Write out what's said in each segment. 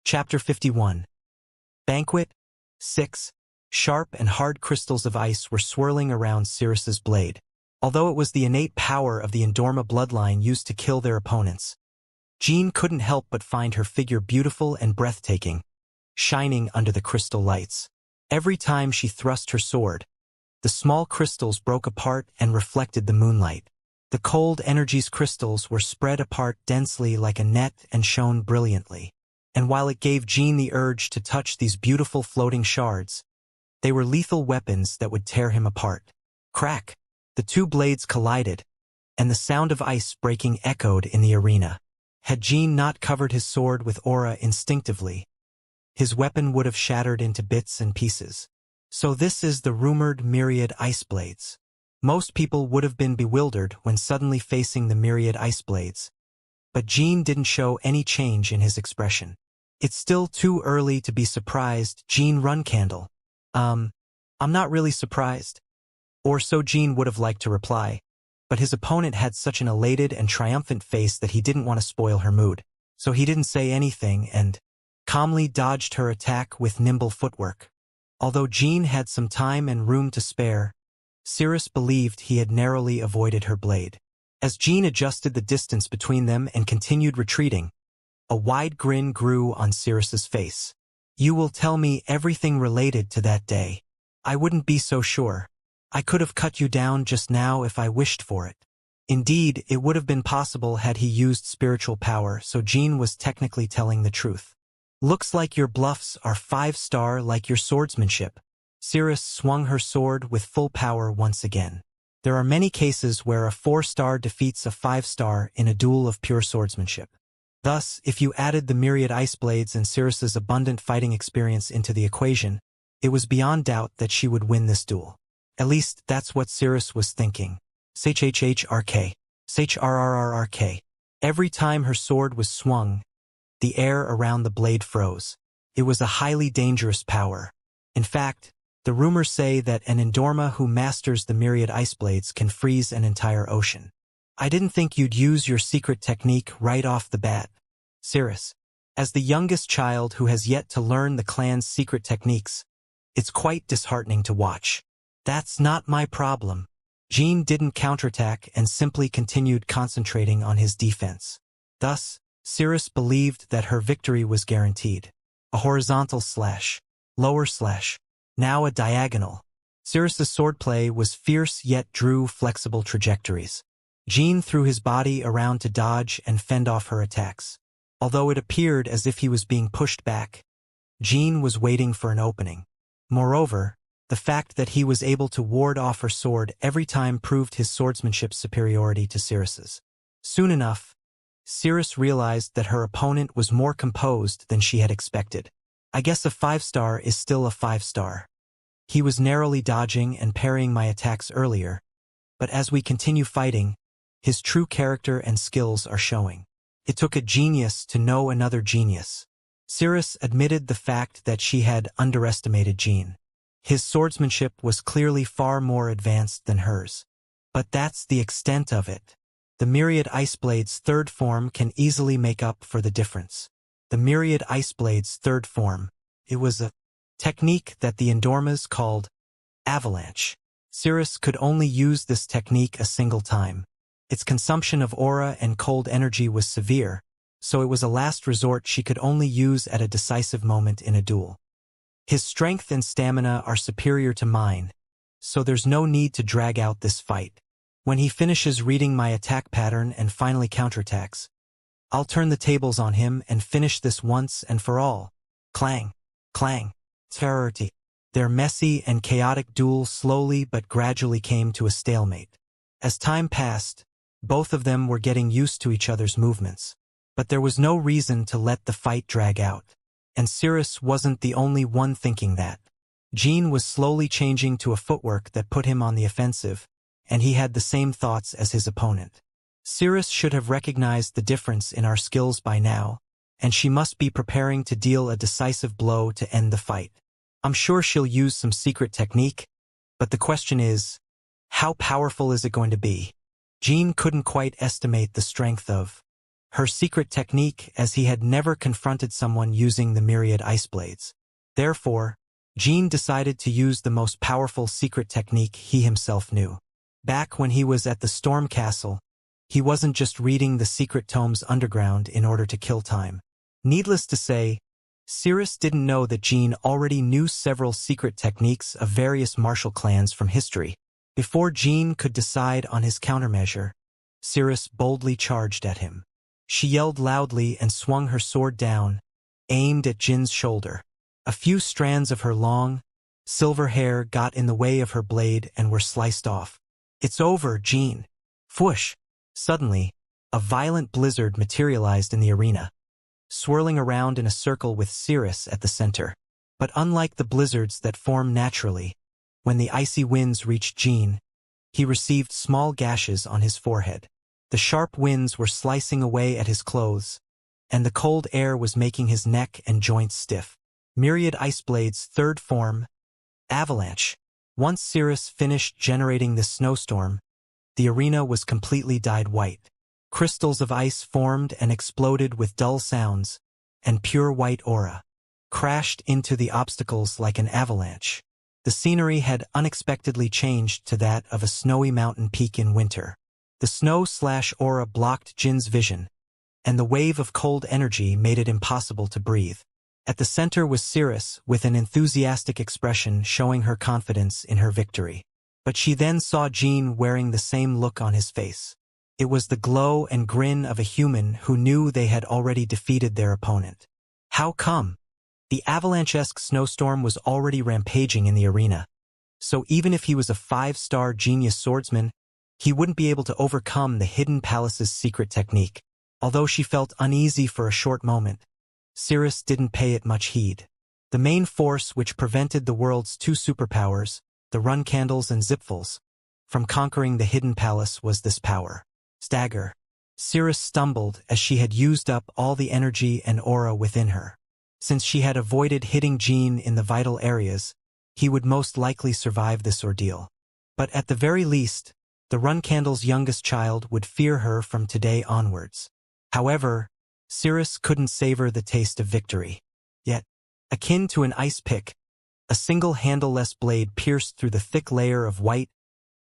Chapter 51. Banquet 6. Sharp and hard crystals of ice were swirling around Cirrus's blade. Although it was the innate power of the Endorma bloodline used to kill their opponents, Jean couldn't help but find her figure beautiful and breathtaking, shining under the crystal lights. Every time she thrust her sword, the small crystals broke apart and reflected the moonlight. The cold energies crystals were spread apart densely like a net and shone brilliantly. And while it gave Jean the urge to touch these beautiful floating shards, they were lethal weapons that would tear him apart. Crack! The two blades collided, and the sound of ice breaking echoed in the arena. Had Jean not covered his sword with aura instinctively, his weapon would have shattered into bits and pieces. So this is the rumored myriad ice blades. Most people would have been bewildered when suddenly facing the myriad ice blades, but Jean didn't show any change in his expression. It's still too early to be surprised, Jean Runcandle. I'm not really surprised. Or so Jean would have liked to reply, but his opponent had such an elated and triumphant face that he didn't want to spoil her mood. So he didn't say anything and calmly dodged her attack with nimble footwork. Although Jean had some time and room to spare, Cirrus believed he had narrowly avoided her blade. As Jean adjusted the distance between them and continued retreating, a wide grin grew on Cirrus's face. You will tell me everything related to that day. I wouldn't be so sure. I could have cut you down just now if I wished for it. Indeed, it would have been possible had he used spiritual power, so Jean was technically telling the truth. Looks like your bluffs are 5-star like your swordsmanship. Cirrus swung her sword with full power once again. There are many cases where a 4-star defeats a 5-star in a duel of pure swordsmanship. Thus, if you added the myriad ice blades and Cirrus's abundant fighting experience into the equation, it was beyond doubt that she would win this duel. At least, that's what Cirrus was thinking. SHHRK. SHRRRRK. Every time her sword was swung, the air around the blade froze. It was a highly dangerous power. In fact, the rumors say that an Endorma who masters the myriad ice blades can freeze an entire ocean. I didn't think you'd use your secret technique right off the bat, Cirrus. As the youngest child who has yet to learn the clan's secret techniques, it's quite disheartening to watch. That's not my problem. Jean didn't counterattack and simply continued concentrating on his defense. Thus, Cirrus believed that her victory was guaranteed. A horizontal slash, lower slash, now a diagonal. Cirrus's swordplay was fierce yet drew flexible trajectories. Jean threw his body around to dodge and fend off her attacks. Although it appeared as if he was being pushed back, Jean was waiting for an opening. Moreover, the fact that he was able to ward off her sword every time proved his swordsmanship's superiority to Cirrus's. Soon enough, Cirrus realized that her opponent was more composed than she had expected. I guess a 5-star is still a 5-star. He was narrowly dodging and parrying my attacks earlier, but as we continue fighting, his true character and skills are showing. It took a genius to know another genius. Cirrus admitted the fact that she had underestimated Jean. His swordsmanship was clearly far more advanced than hers. But that's the extent of it. The myriad ice blade's third form can easily make up for the difference. The myriad ice blade's third form. It was a technique that the Endormas called avalanche. Cirrus could only use this technique a single time. Its consumption of aura and cold energy was severe, so it was a last resort she could only use at a decisive moment in a duel. His strength and stamina are superior to mine, so there's no need to drag out this fight. When he finishes reading my attack pattern and finally counterattacks, I'll turn the tables on him and finish this once and for all. Clang, clang, terrority. Their messy and chaotic duel slowly but gradually came to a stalemate. As time passed, both of them were getting used to each other's movements. But there was no reason to let the fight drag out. And Cirrus wasn't the only one thinking that. Jean was slowly changing to a footwork that put him on the offensive, and he had the same thoughts as his opponent. Cirrus should have recognized the difference in our skills by now, and she must be preparing to deal a decisive blow to end the fight. I'm sure she'll use some secret technique, but the question is, how powerful is it going to be? Jean couldn't quite estimate the strength of her secret technique, as he had never confronted someone using the myriad ice blades. Therefore, Jean decided to use the most powerful secret technique he himself knew. Back when he was at the Storm Castle, he wasn't just reading the secret tomes underground in order to kill time. Needless to say, Cirrus didn't know that Jean already knew several secret techniques of various martial clans from history. Before Jean could decide on his countermeasure, Cirrus boldly charged at him. She yelled loudly and swung her sword down, aimed at Jin's shoulder. A few strands of her long, silver hair got in the way of her blade and were sliced off. "It's over, Jean." Whoosh! Suddenly, a violent blizzard materialized in the arena, swirling around in a circle with Cirrus at the center. But unlike the blizzards that form naturally, when the icy winds reached Jean, he received small gashes on his forehead. The sharp winds were slicing away at his clothes, and the cold air was making his neck and joints stiff. Myriad Ice Blade's third form, Avalanche. Once Cirrus finished generating this snowstorm, the arena was completely dyed white. Crystals of ice formed and exploded with dull sounds, and pure white aura crashed into the obstacles like an avalanche. The scenery had unexpectedly changed to that of a snowy mountain peak in winter. The snow/aura blocked Jin's vision, and the wave of cold energy made it impossible to breathe. At the center was Cirrus, with an enthusiastic expression showing her confidence in her victory. But she then saw Jean wearing the same look on his face. It was the glow and grin of a human who knew they had already defeated their opponent. How come? The avalanche-esque snowstorm was already rampaging in the arena, so even if he was a 5-star genius swordsman, he wouldn't be able to overcome the Hidden Palace's secret technique. Although she felt uneasy for a short moment, Cirrus didn't pay it much heed. The main force which prevented the world's two superpowers, the Run Candles and Zipfuls, from conquering the Hidden Palace was this power. Stagger. Cirrus stumbled as she had used up all the energy and aura within her. Since she had avoided hitting Jean in the vital areas, he would most likely survive this ordeal. But at the very least, the Run Candle's youngest child would fear her from today onwards. However, Cirrus couldn't savor the taste of victory. Yet, akin to an ice pick, a single handleless blade pierced through the thick layer of white,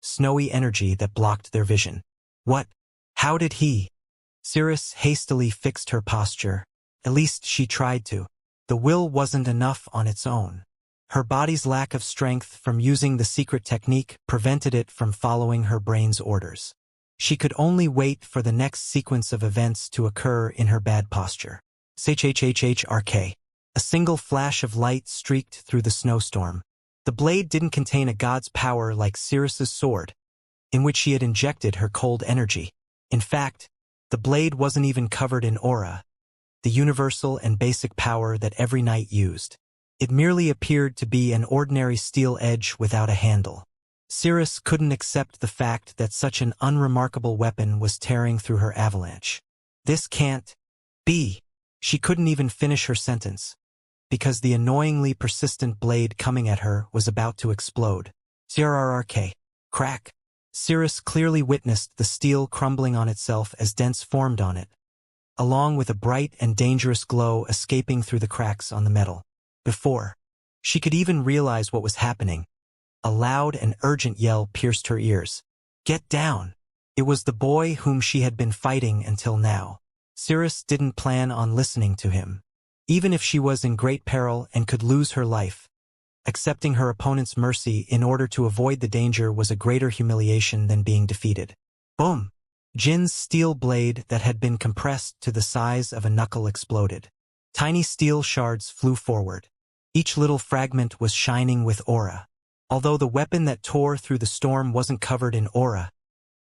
snowy energy that blocked their vision. What? How did he? Cirrus hastily fixed her posture. At least she tried to. The will wasn't enough on its own. Her body's lack of strength from using the secret technique prevented it from following her brain's orders. She could only wait for the next sequence of events to occur in her bad posture. Hhhhrk. A single flash of light streaked through the snowstorm. The blade didn't contain a god's power like Cirrus's sword, in which she had injected her cold energy. In fact, the blade wasn't even covered in aura, the universal and basic power that every knight used. It merely appeared to be an ordinary steel edge without a handle. Cirrus couldn't accept the fact that such an unremarkable weapon was tearing through her avalanche. This can't be. She couldn't even finish her sentence, because the annoyingly persistent blade coming at her was about to explode. Crrrk. Crack. Cirrus clearly witnessed the steel crumbling on itself as dents formed on it, along with a bright and dangerous glow escaping through the cracks on the metal. Before she could even realize what was happening, a loud and urgent yell pierced her ears. Get down! It was the boy whom she had been fighting until now. Cirrus didn't plan on listening to him. Even if she was in great peril and could lose her life, accepting her opponent's mercy in order to avoid the danger was a greater humiliation than being defeated. Boom! Jin's steel blade that had been compressed to the size of a knuckle exploded. Tiny steel shards flew forward. Each little fragment was shining with aura. Although the weapon that tore through the storm wasn't covered in aura,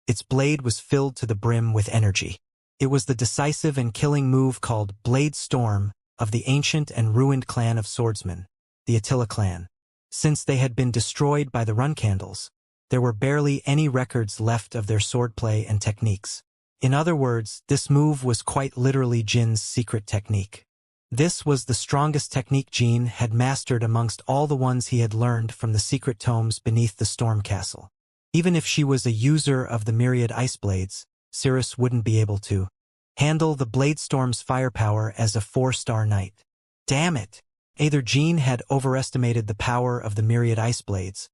its blade was filled to the brim with energy. It was the decisive and killing move called Blade Storm of the ancient and ruined clan of swordsmen, the Attila clan. Since they had been destroyed by the Run Candles, there were barely any records left of their swordplay and techniques. In other words, this move was quite literally Jin's secret technique. This was the strongest technique Jean had mastered amongst all the ones he had learned from the secret tomes beneath the Storm Castle. Even if she was a user of the myriad ice blades, Cirrus wouldn't be able to handle the Bladestorm's firepower as a 4-star knight. Damn it! Either Jean had overestimated the power of the myriad ice blades,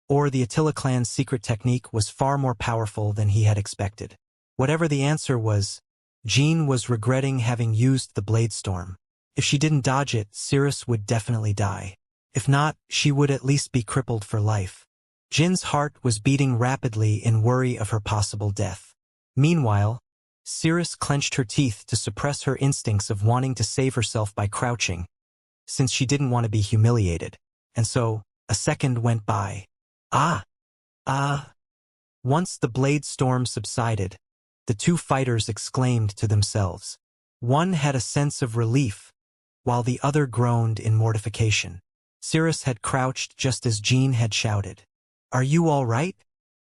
or the Attila clan's secret technique was far more powerful than he had expected. Whatever the answer was, Jean was regretting having used the Bladestorm. If she didn't dodge it, Cirrus would definitely die. If not, she would at least be crippled for life. Jin's heart was beating rapidly in worry of her possible death. Meanwhile, Cirrus clenched her teeth to suppress her instincts of wanting to save herself by crouching, since she didn't want to be humiliated. And so, a second went by. Once the Bladestorm subsided, the two fighters exclaimed to themselves. One had a sense of relief, while the other groaned in mortification. Cirrus had crouched just as Jean had shouted. "Are you all right?"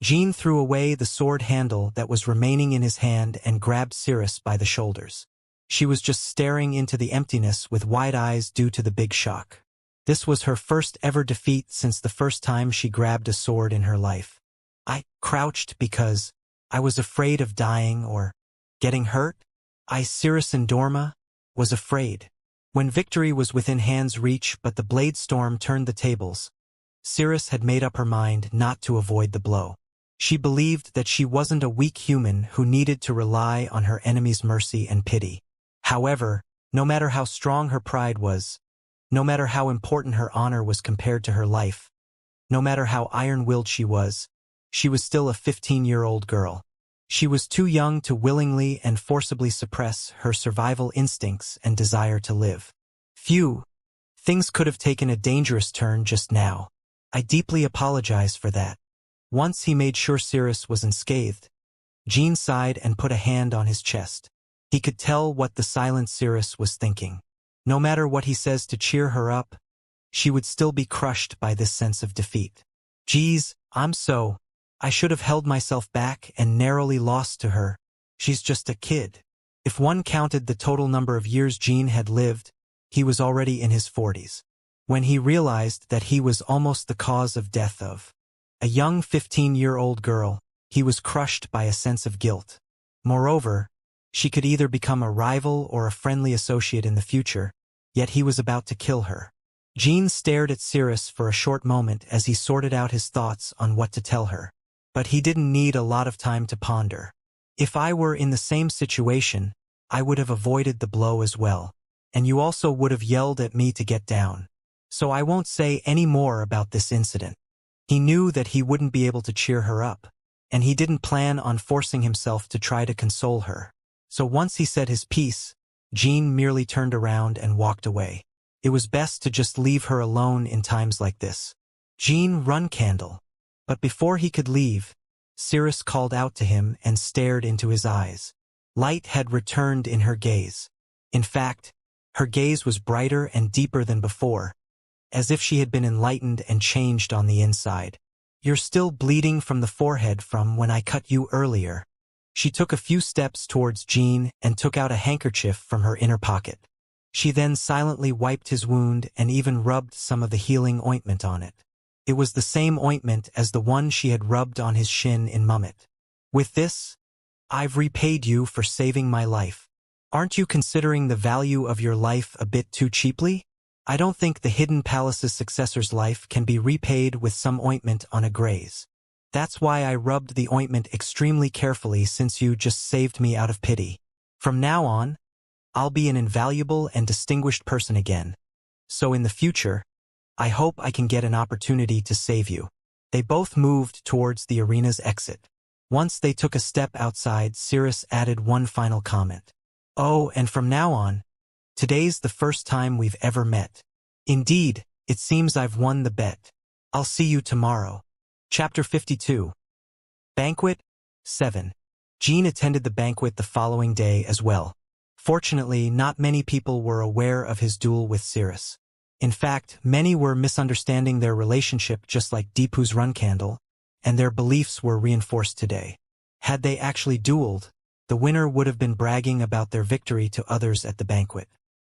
Jean threw away the sword handle that was remaining in his hand and grabbed Cirrus by the shoulders. She was just staring into the emptiness with wide eyes due to the big shock. This was her first ever defeat since the first time she grabbed a sword in her life. "I crouched because I was afraid of dying or getting hurt. Cirrus Endorma was afraid." When victory was within hand's reach but the Bladestorm turned the tables, Cirrus had made up her mind not to avoid the blow. She believed that she wasn't a weak human who needed to rely on her enemy's mercy and pity. However, no matter how strong her pride was, no matter how important her honor was compared to her life, no matter how iron-willed she was still a 15-year-old girl. She was too young to willingly and forcibly suppress her survival instincts and desire to live. Phew, things could have taken a dangerous turn just now. I deeply apologize for that. Once he made sure Cirrus was unscathed, Jean sighed and put a hand on his chest. He could tell what the silent Cirrus was thinking. No matter what he says to cheer her up, she would still be crushed by this sense of defeat. Geez, I should have held myself back and narrowly lost to her. She's just a kid. If one counted the total number of years Jean had lived, he was already in his 40s. When he realized that he was almost the cause of death of a young 15-year-old girl, he was crushed by a sense of guilt. Moreover, she could either become a rival or a friendly associate in the future, yet he was about to kill her. Jean stared at Cirrus for a short moment as he sorted out his thoughts on what to tell her. But he didn't need a lot of time to ponder. If I were in the same situation, I would have avoided the blow as well, and you also would have yelled at me to get down. So I won't say any more about this incident. He knew that he wouldn't be able to cheer her up, and he didn't plan on forcing himself to try to console her. So once he said his piece, Jean merely turned around and walked away. It was best to just leave her alone in times like this. "Jean, run, Candle." But before he could leave, Cirrus called out to him and stared into his eyes. Light had returned in her gaze. In fact, her gaze was brighter and deeper than before, as if she had been enlightened and changed on the inside. "You're still bleeding from the forehead from when I cut you earlier." She took a few steps towards Jean and took out a handkerchief from her inner pocket. She then silently wiped his wound and even rubbed some of the healing ointment on it. It was the same ointment as the one she had rubbed on his shin in Mummet. "With this, I've repaid you for saving my life. Aren't you considering the value of your life a bit too cheaply? I don't think the Hidden Palace's successor's life can be repaid with some ointment on a graze. That's why I rubbed the ointment extremely carefully since you just saved me out of pity. From now on, I'll be an invaluable and distinguished person again. So in the future, I hope I can get an opportunity to save you." They both moved towards the arena's exit. Once they took a step outside, Cirrus added one final comment. "Oh, and from now on, today's the first time we've ever met. Indeed, it seems I've won the bet. I'll see you tomorrow." Chapter 52. Banquet 7. Jean attended the banquet the following day as well. Fortunately, not many people were aware of his duel with Cirrus. In fact, many were misunderstanding their relationship just like Deepu's run candle, and their beliefs were reinforced today. Had they actually dueled, the winner would have been bragging about their victory to others at the banquet.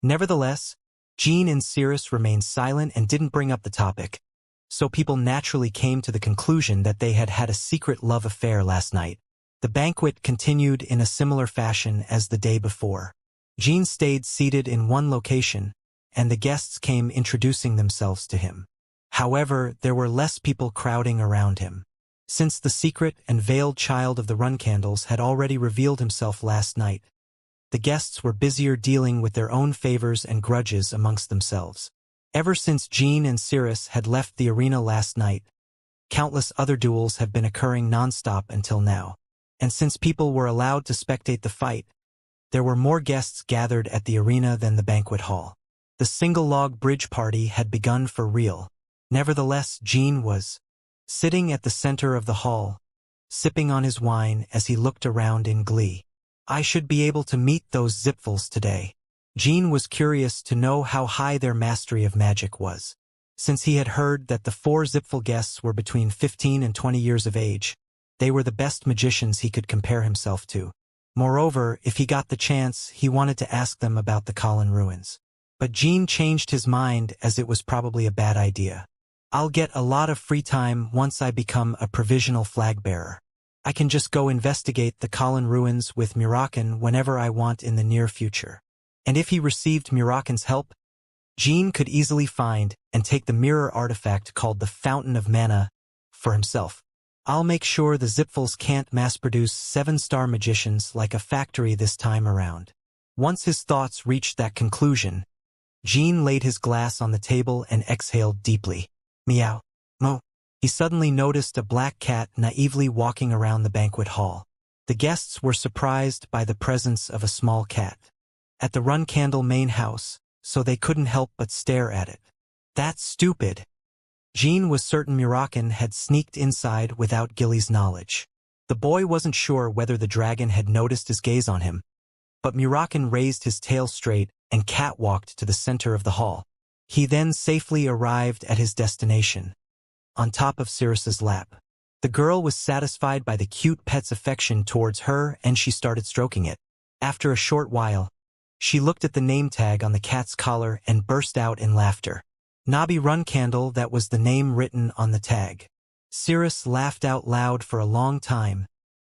Nevertheless, Jean and Cirrus remained silent and didn't bring up the topic, so people naturally came to the conclusion that they had had a secret love affair last night. The banquet continued in a similar fashion as the day before. Jean stayed seated in one location, and the guests came introducing themselves to him. However, there were less people crowding around him. Since the secret and veiled child of the run candles had already revealed himself last night, the guests were busier dealing with their own favors and grudges amongst themselves. Ever since Jean and Cirrus had left the arena last night, countless other duels have been occurring non-stop until now. And since people were allowed to spectate the fight, there were more guests gathered at the arena than the banquet hall. The single-log bridge party had begun for real. Nevertheless, Jean was sitting at the center of the hall, sipping on his wine as he looked around in glee. I should be able to meet those Zipfels today. Jean was curious to know how high their mastery of magic was. Since he had heard that the 4 Zipfel guests were between 15 and 20 years of age, they were the best magicians he could compare himself to. Moreover, if he got the chance, he wanted to ask them about the Colin ruins. But Jean changed his mind as it was probably a bad idea. I'll get a lot of free time once I become a provisional flag bearer. I can just go investigate the Colin ruins with Muraken whenever I want in the near future. And if he received Muraken's help, Jean could easily find and take the mirror artifact called the Fountain of Mana for himself. I'll make sure the Zipfels can't mass-produce 7-star magicians like a factory this time around. Once his thoughts reached that conclusion, Jean laid his glass on the table and exhaled deeply. Meow. Mo. He suddenly noticed a black cat naively walking around the banquet hall. The guests were surprised by the presence of a small cat at the Run Candle main house, so they couldn't help but stare at it. That's stupid. Jean was certain Muraken had sneaked inside without Gilly's knowledge. The boy wasn't sure whether the dragon had noticed his gaze on him, but Muraken raised his tail straight and catwalked to the center of the hall. He then safely arrived at his destination, on top of Cirrus's lap. The girl was satisfied by the cute pet's affection towards her, and she started stroking it. After a short while, she looked at the name tag on the cat's collar and burst out in laughter. Nobby Run Candle, that was the name written on the tag. Cirrus laughed out loud for a long time,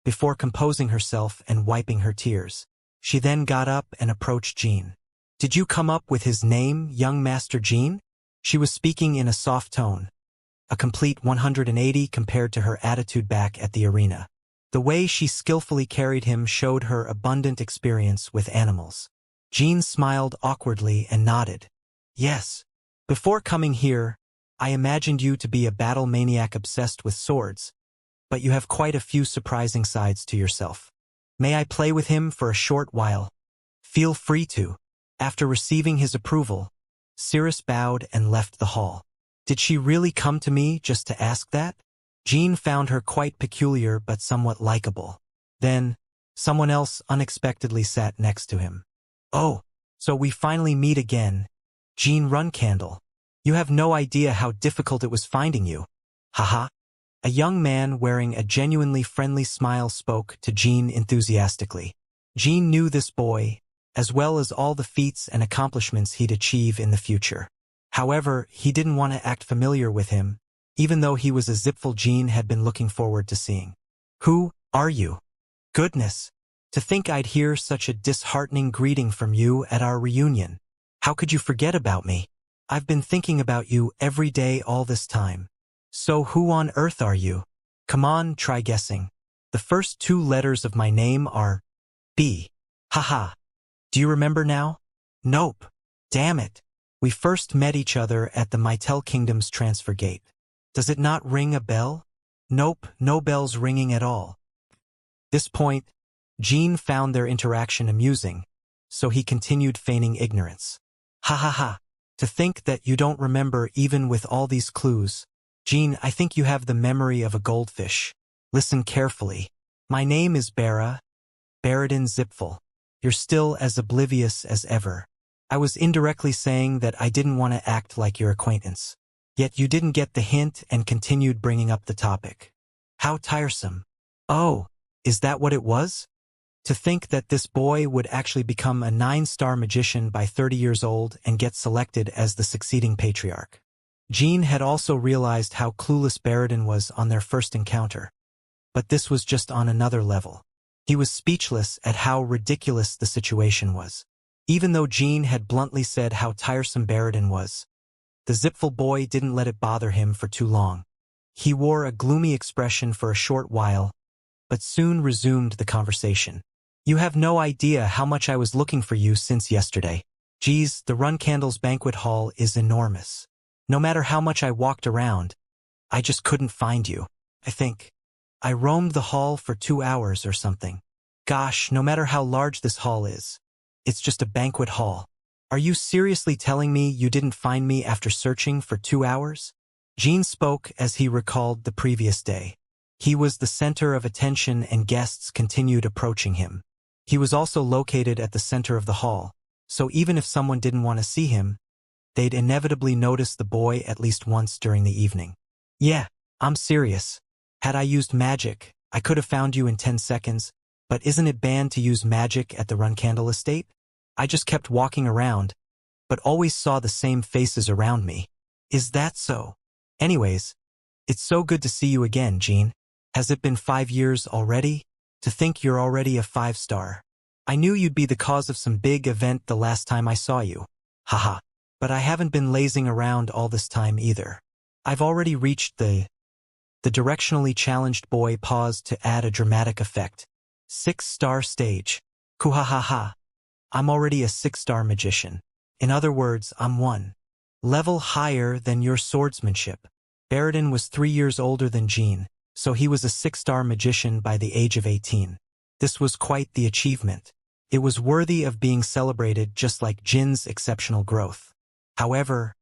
before composing herself and wiping her tears. She then got up and approached Jean. Did you come up with his name, young Master Jean? She was speaking in a soft tone, a complete 180 compared to her attitude back at the arena. The way she skillfully carried him showed her abundant experience with animals. Jean smiled awkwardly and nodded. Yes. Before coming here, I imagined you to be a battle maniac obsessed with swords, but you have quite a few surprising sides to yourself. May I play with him for a short while? Feel free to. After receiving his approval, Cirrus bowed and left the hall. Did she really come to me just to ask that? Jean found her quite peculiar but somewhat likable. Then, someone else unexpectedly sat next to him. Oh, so we finally meet again. Jean Run Candle. You have no idea how difficult it was finding you. Haha. A young man wearing a genuinely friendly smile spoke to Jean enthusiastically. Jean knew this boy, as well as all the feats and accomplishments he'd achieve in the future. However, he didn't want to act familiar with him, even though he was a Zipfel Jean had been looking forward to seeing. Who are you? Goodness, to think I'd hear such a disheartening greeting from you at our reunion. How could you forget about me? I've been thinking about you every day all this time. So who on earth are you? Come on, try guessing. The first 2 letters of my name are B. Haha. Do you remember now? Nope. Damn it. We first met each other at the Mytel Kingdom's transfer gate. Does it not ring a bell? Nope, no bells ringing at all. This point, Jean found their interaction amusing, so he continued feigning ignorance. Ha ha ha. To think that you don't remember even with all these clues. Jean, I think you have the memory of a goldfish. Listen carefully. My name is Baradin Zipfel. You're still as oblivious as ever. I was indirectly saying that I didn't want to act like your acquaintance. Yet you didn't get the hint and continued bringing up the topic. How tiresome. Oh, is that what it was? To think that this boy would actually become a 9-star magician by 30 years old and get selected as the succeeding patriarch. Jean had also realized how clueless Baradin was on their first encounter. but this was just on another level. He was speechless at how ridiculous the situation was. Even though Jean had bluntly said how tiresome Baradin was, the Zipful boy didn't let it bother him for too long. He wore a gloomy expression for a short while, but soon resumed the conversation. You have no idea how much I was looking for you since yesterday. Geez, the Run Candles banquet hall is enormous. No matter how much I walked around, I just couldn't find you. I think I roamed the hall for 2 hours or something. Gosh, no matter how large this hall is, it's just a banquet hall. Are you seriously telling me you didn't find me after searching for 2 hours? Jean spoke as he recalled the previous day. He was the center of attention and guests continued approaching him. He was also located at the center of the hall, so even if someone didn't want to see him, they'd inevitably notice the boy at least once during the evening. Yeah, I'm serious. Had I used magic, I could have found you in 10 seconds, but isn't it banned to use magic at the Run Candle estate? I just kept walking around, but always saw the same faces around me. Is that so? Anyways, it's so good to see you again, Jean. Has it been 5 years already? To think you're already a 5-star. I knew you'd be the cause of some big event the last time I saw you. Haha. But I haven't been lazing around all this time either. I've already reached the directionally challenged boy paused to add a dramatic effect. 6-star stage. Kuhahaha. I'm already a 6-star magician. In other words, I'm 1 level higher than your swordsmanship. Baradin was 3 years older than Jean, so he was a 6-star magician by the age of 18. This was quite the achievement. It was worthy of being celebrated just like Jin's exceptional growth. However,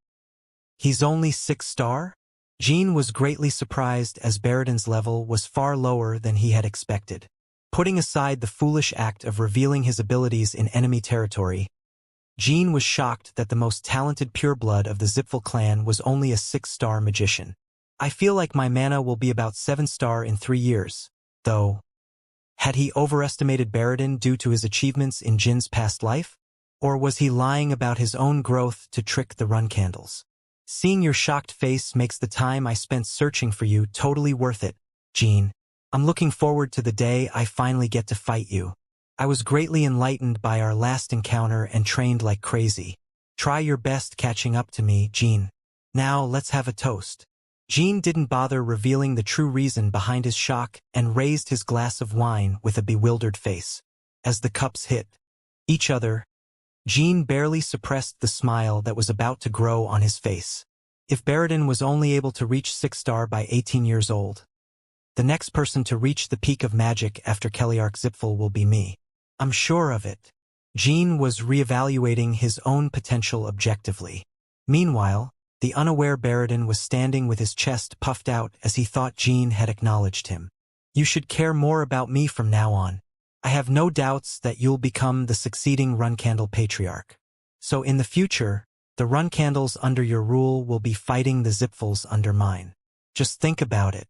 he's only 6-star? Jean was greatly surprised as Baradin's level was far lower than he had expected. Putting aside the foolish act of revealing his abilities in enemy territory, Jean was shocked that the most talented pureblood of the Zipful clan was only a 6-star magician. I feel like my mana will be about 7-star in 3 years, though. Had he overestimated Baradin due to his achievements in Jin's past life? Or was he lying about his own growth to trick the Run Candles? Seeing your shocked face makes the time I spent searching for you totally worth it, Jean. I'm looking forward to the day I finally get to fight you. I was greatly enlightened by our last encounter and trained like crazy. Try your best catching up to me, Jean. Now let's have a toast. Jean didn't bother revealing the true reason behind his shock and raised his glass of wine with a bewildered face. As the cups hit each other, Jean barely suppressed the smile that was about to grow on his face. If Baradin was only able to reach 6-star by 18 years old, the next person to reach the peak of magic after Keliark Zipful will be me. I'm sure of it. Jean was reevaluating his own potential objectively. Meanwhile, the unaware Baradin was standing with his chest puffed out as he thought Jean had acknowledged him. You should care more about me from now on. I have no doubts that you'll become the succeeding Run Candle Patriarch. So in the future, the Run Candles under your rule will be fighting the Zipfuls under mine. Just think about it.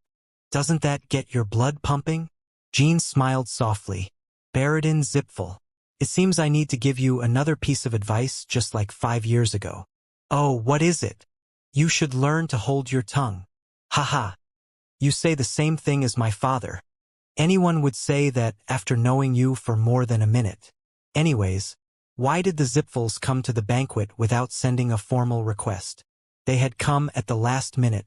Doesn't that get your blood pumping? Jean smiled softly. Baradin Zipful. It seems I need to give you another piece of advice just like 5 years ago. Oh, what is it? You should learn to hold your tongue. Haha. You say the same thing as my father. Anyone would say that after knowing you for more than a minute. Anyways, why did the Zipfuls come to the banquet without sending a formal request? They had come at the last minute,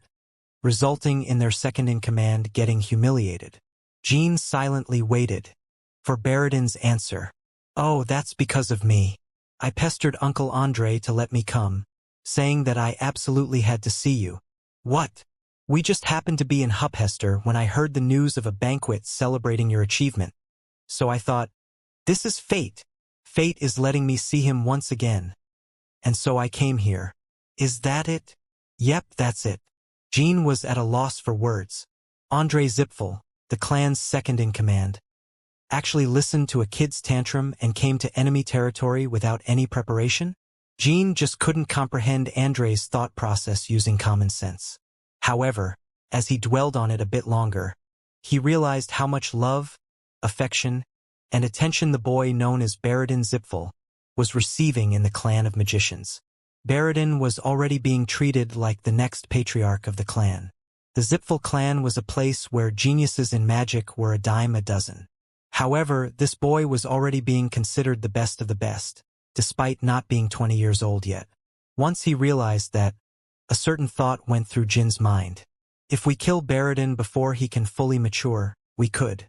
resulting in their second-in-command getting humiliated. Jean silently waited for Baradin's answer. Oh, that's because of me. I pestered Uncle Andre to let me come, saying that I absolutely had to see you. What? We just happened to be in Huphester when I heard the news of a banquet celebrating your achievement. So I thought, this is fate. Fate is letting me see him once again. And so I came here. Is that it? Yep, that's it. Jean was at a loss for words. Andre Zipful, the clan's second-in-command, actually listened to a kid's tantrum and came to enemy territory without any preparation? Jean just couldn't comprehend Andre's thought process using common sense. However, as he dwelled on it a bit longer, he realized how much love, affection, and attention the boy known as Baradin Zipful was receiving in the clan of magicians. Baradin was already being treated like the next patriarch of the clan. The Zipfel clan was a place where geniuses in magic were a dime a dozen. However, this boy was already being considered the best of the best, despite not being 20 years old yet. Once he realized that, a certain thought went through Jin's mind. If we kill Baradin before he can fully mature, we could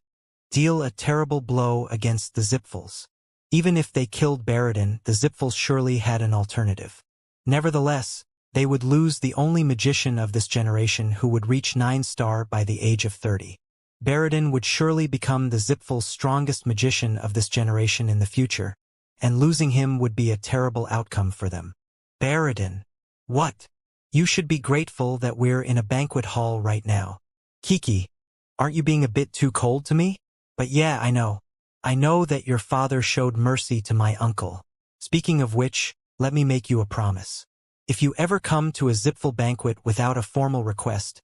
deal a terrible blow against the Zipfels. Even if they killed Baradin, the Zipfels surely had an alternative. Nevertheless, they would lose the only magician of this generation who would reach 9-star by the age of 30. Baradin would surely become the Zipfels' strongest magician of this generation in the future, and losing him would be a terrible outcome for them. Baradin. What? You should be grateful that we're in a banquet hall right now. Kiki, aren't you being a bit too cold to me? But yeah, I know. I know that your father showed mercy to my uncle. Speaking of which, let me make you a promise. If you ever come to a Zipfel banquet without a formal request,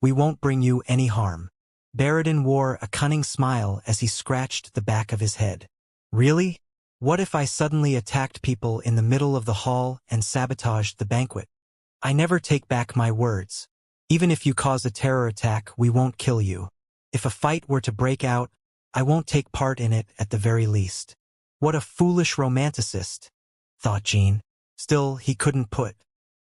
we won't bring you any harm. Baradin wore a cunning smile as he scratched the back of his head. Really? What if I suddenly attacked people in the middle of the hall and sabotaged the banquet? I never take back my words. Even if you cause a terror attack, we won't kill you. If a fight were to break out, I won't take part in it at the very least. What a foolish romanticist, thought Jean. Still, he couldn't put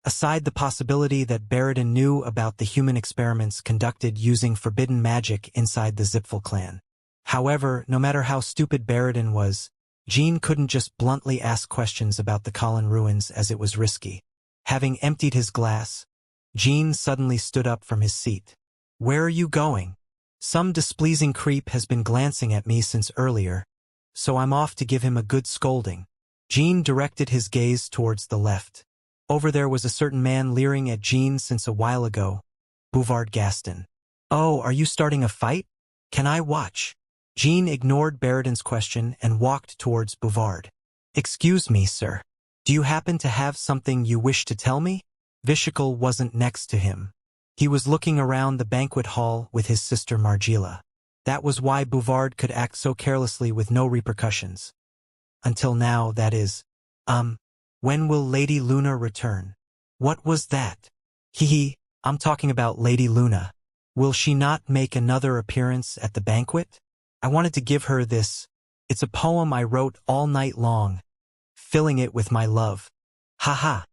aside the possibility that Baradin knew about the human experiments conducted using forbidden magic inside the Zipfel clan. However, no matter how stupid Baradin was, Jean couldn't just bluntly ask questions about the Colin ruins as it was risky. Having emptied his glass, Jean suddenly stood up from his seat. Where are you going? Some displeasing creep has been glancing at me since earlier, so I'm off to give him a good scolding. Jean directed his gaze towards the left. Over there was a certain man leering at Jean since a while ago. Bouvard Gaston. Oh, are you starting a fight? Can I watch? Jean ignored Baradin's question and walked towards Bouvard. Excuse me, sir. Do you happen to have something you wish to tell me? Vishical wasn't next to him. He was looking around the banquet hall with his sister Margila. That was why Bouvard could act so carelessly with no repercussions. Until now, that is. When will Lady Luna return? What was that? I'm talking about Lady Luna. Will she not make another appearance at the banquet? I wanted to give her this. It's a poem I wrote all night long, filling it with my love. Ha.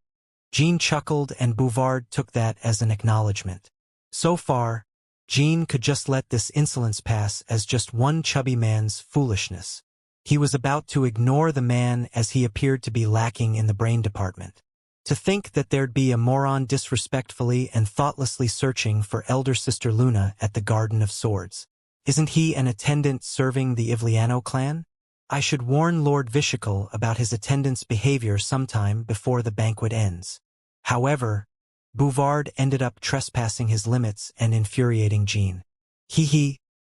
Jean chuckled and Bouvard took that as an acknowledgement. So far, Jean could just let this insolence pass as just one chubby man's foolishness. He was about to ignore the man as he appeared to be lacking in the brain department. To think that there'd be a moron disrespectfully and thoughtlessly searching for elder sister Luna at the Garden of Swords. Isn't he an attendant serving the Ivliano clan? I should warn Lord Vishical about his attendant's behavior sometime before the banquet ends. However, Bouvard ended up trespassing his limits and infuriating Jean.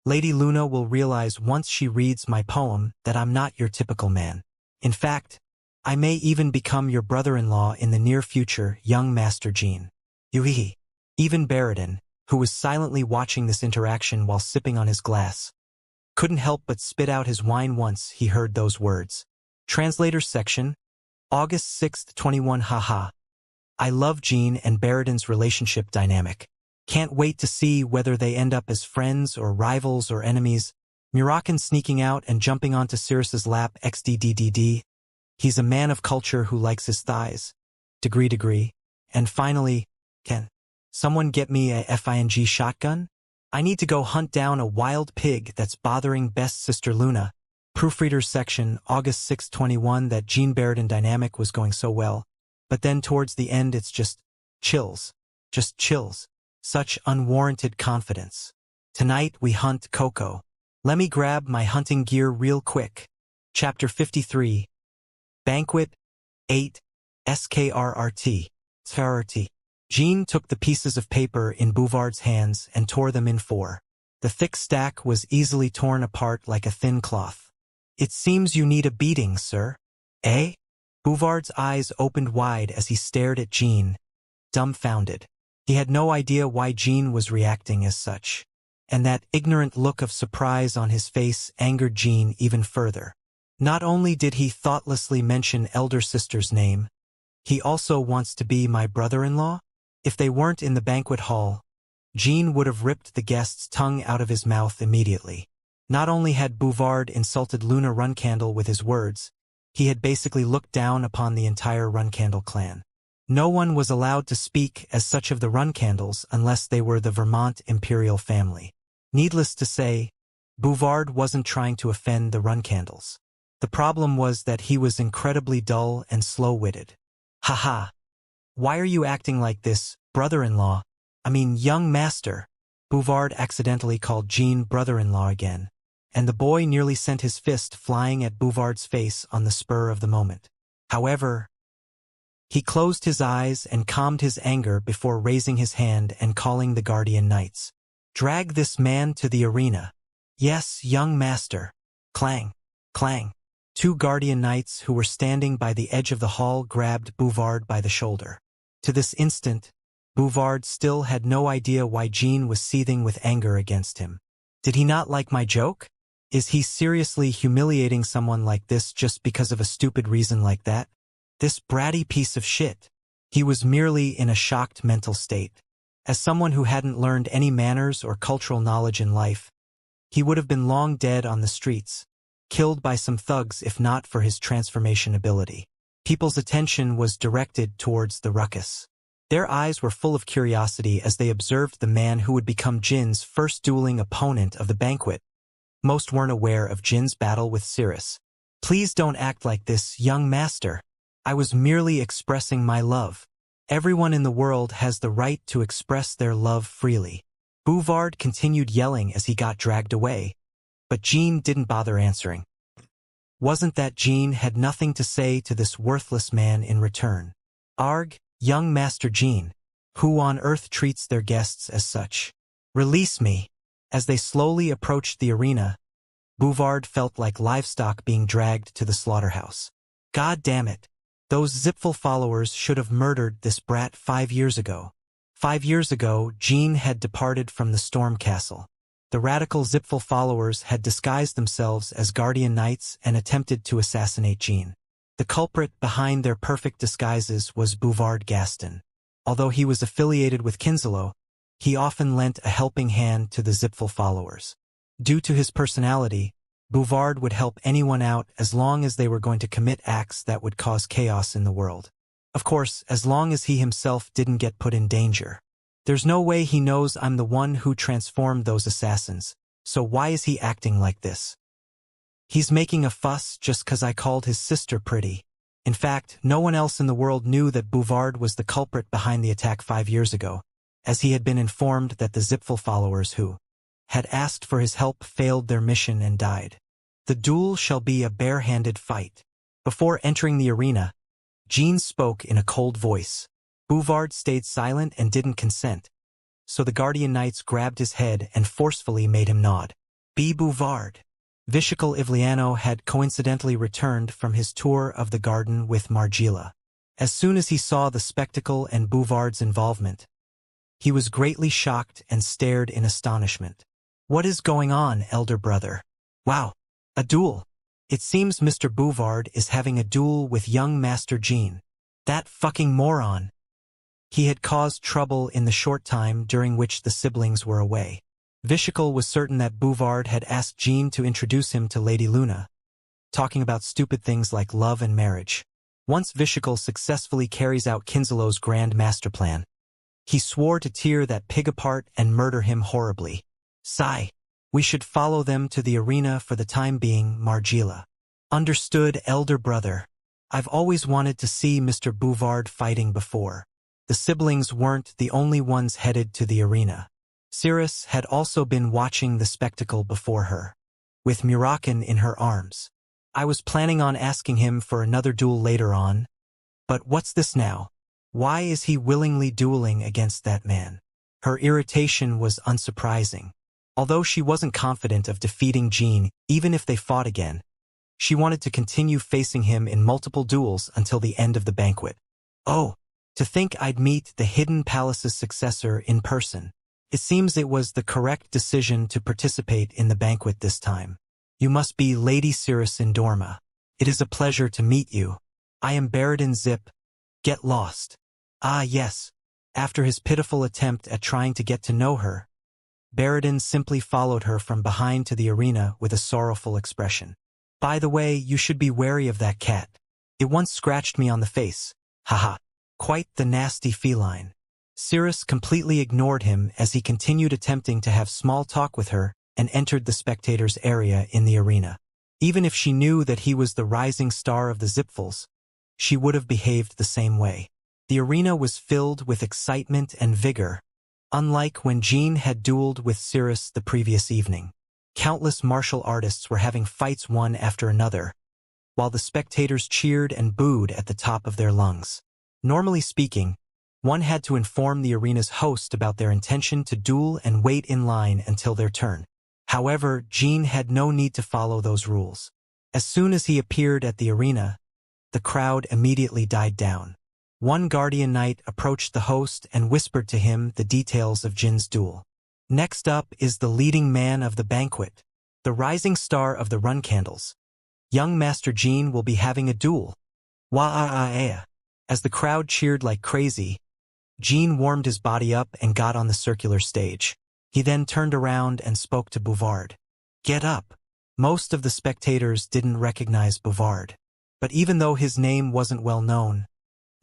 Lady Luna will realize once she reads my poem that I'm not your typical man. In fact, I may even become your brother-in-law in the near future, young Master Jean. Even Baradin, who was silently watching this interaction while sipping on his glass, couldn't help but spit out his wine once he heard those words. Translator's section, August 6th, 21. Haha. I love Jean and Baradin's relationship dynamic. Can't wait to see whether they end up as friends or rivals or enemies. Murakan sneaking out and jumping onto Sirius's lap xddddd. He's a man of culture who likes his thighs. Degree. And finally, can someone get me a FING shotgun? I need to go hunt down a wild pig that's bothering best sister Luna. Proofreader's section, August 6, 21. That Jean Baradin dynamic was going so well. But then towards the end it's just chills. Just chills. Such unwarranted confidence. Tonight we hunt Coco. Let me grab my hunting gear real quick. Chapter 53. Banquet 8. SKRRT. SKRRT. Jean took the pieces of paper in Bouvard's hands and tore them in four. The thick stack was easily torn apart like a thin cloth. It seems you need a beating, sir. Eh? Bouvard's eyes opened wide as he stared at Jean, dumbfounded. He had no idea why Jean was reacting as such, and that ignorant look of surprise on his face angered Jean even further. Not only did he thoughtlessly mention elder sister's name, he also wants to be my brother-in-law? If they weren't in the banquet hall, Jean would have ripped the guest's tongue out of his mouth immediately. Not only had Bouvard insulted Luna Runcandle with his words, he had basically looked down upon the entire Runcandle clan. No one was allowed to speak as such of the Runcandles unless they were the Vermont imperial family. Needless to say, Bouvard wasn't trying to offend the Runcandles. The problem was that he was incredibly dull and slow-witted. Haha. Why are you acting like this, brother-in-law? I mean, young master. Bouvard accidentally called Jean brother-in-law again, and the boy nearly sent his fist flying at Bouvard's face on the spur of the moment. However, he closed his eyes and calmed his anger before raising his hand and calling the Guardian Knights. Drag this man to the arena. Yes, young master. Clang, clang. 2 Guardian Knights who were standing by the edge of the hall grabbed Bouvard by the shoulder. To this instant, Bouvard still had no idea why Jean was seething with anger against him. Did he not like my joke? Is he seriously humiliating someone like this just because of a stupid reason like that? This bratty piece of shit. He was merely in a shocked mental state. As someone who hadn't learned any manners or cultural knowledge in life, he would have been long dead on the streets, killed by some thugs if not for his transformation ability. People's attention was directed towards the ruckus. Their eyes were full of curiosity as they observed the man who would become Jin's first dueling opponent of the banquet. Most weren't aware of Jin's battle with Cirrus. Please don't act like this, young master. I was merely expressing my love. Everyone in the world has the right to express their love freely. Bouvard continued yelling as he got dragged away, but Jean didn't bother answering. Wasn't that Jean had nothing to say to this worthless man in return? Arg, young Master Jean. Who on earth treats their guests as such? Release me. As they slowly approached the arena, Bouvard felt like livestock being dragged to the slaughterhouse. God damn it. Those Zipfel followers should have murdered this brat 5 years ago. 5 years ago, Jean had departed from the Storm Castle. The radical Zipfel followers had disguised themselves as Guardian Knights and attempted to assassinate Jean. The culprit behind their perfect disguises was Bouvard Gaston. Although he was affiliated with Kinselo, he often lent a helping hand to the Zipfel followers. Due to his personality, Bouvard would help anyone out as long as they were going to commit acts that would cause chaos in the world. Of course, as long as he himself didn't get put in danger. There's no way he knows I'm the one who transformed those assassins, so why is he acting like this? He's making a fuss just 'cause I called his sister pretty. In fact, no one else in the world knew that Bouvard was the culprit behind the attack 5 years ago, as he had been informed that the Zipfel followers who had asked for his help failed their mission and died. The duel shall be a bare-handed fight. Before entering the arena, Jean spoke in a cold voice. Bouvard stayed silent and didn't consent, so the Guardian Knights grabbed his head and forcefully made him nod. Be Bouvard. Vishakel Ivliano had coincidentally returned from his tour of the garden with Margila. As soon as he saw the spectacle and Bouvard's involvement, he was greatly shocked and stared in astonishment. What is going on, elder brother? Wow, a duel. It seems Mr. Bouvard is having a duel with young Master Jean. That fucking moron. He had caused trouble in the short time during which the siblings were away. Vishakel was certain that Bouvard had asked Jean to introduce him to Lady Luna, talking about stupid things like love and marriage. Once Vishakel successfully carries out Kinselo's grand master plan, he swore to tear that pig apart and murder him horribly. Sigh. We should follow them to the arena for the time being, Margila. Understood, elder brother. I've always wanted to see Mr. Bouvard fighting before. The siblings weren't the only ones headed to the arena. Cirrus had also been watching the spectacle before her, with Murakan in her arms. I was planning on asking him for another duel later on, but what's this now? Why is he willingly dueling against that man? Her irritation was unsurprising. Although she wasn't confident of defeating Jean, even if they fought again, she wanted to continue facing him in multiple duels until the end of the banquet. Oh, to think I'd meet the Hidden Palace's successor in person. It seems it was the correct decision to participate in the banquet this time. You must be Lady Cirrus Indorma. It is a pleasure to meet you. I am Baradin Zip. Get lost. Ah yes. After his pitiful attempt at trying to get to know her, Baradin simply followed her from behind to the arena with a sorrowful expression. By the way, you should be wary of that cat. It once scratched me on the face. Haha. Quite the nasty feline. Cirrus completely ignored him as he continued attempting to have small talk with her and entered the spectators' area in the arena. Even if she knew that he was the rising star of the Zipfels, she would have behaved the same way. The arena was filled with excitement and vigor, unlike when Jean had dueled with Cirrus the previous evening. Countless martial artists were having fights one after another, while the spectators cheered and booed at the top of their lungs. Normally speaking, one had to inform the arena's host about their intention to duel and wait in line until their turn. However, Jean had no need to follow those rules. As soon as he appeared at the arena, the crowd immediately died down. One guardian knight approached the host and whispered to him the details of Jin's duel. Next up is the leading man of the banquet, the rising star of the run candles. Young Master Jean will be having a duel. Wah-ah-ah-ah. As the crowd cheered like crazy, Jean warmed his body up and got on the circular stage. He then turned around and spoke to Bouvard. Get up. Most of the spectators didn't recognize Bouvard, but even though his name wasn't well known,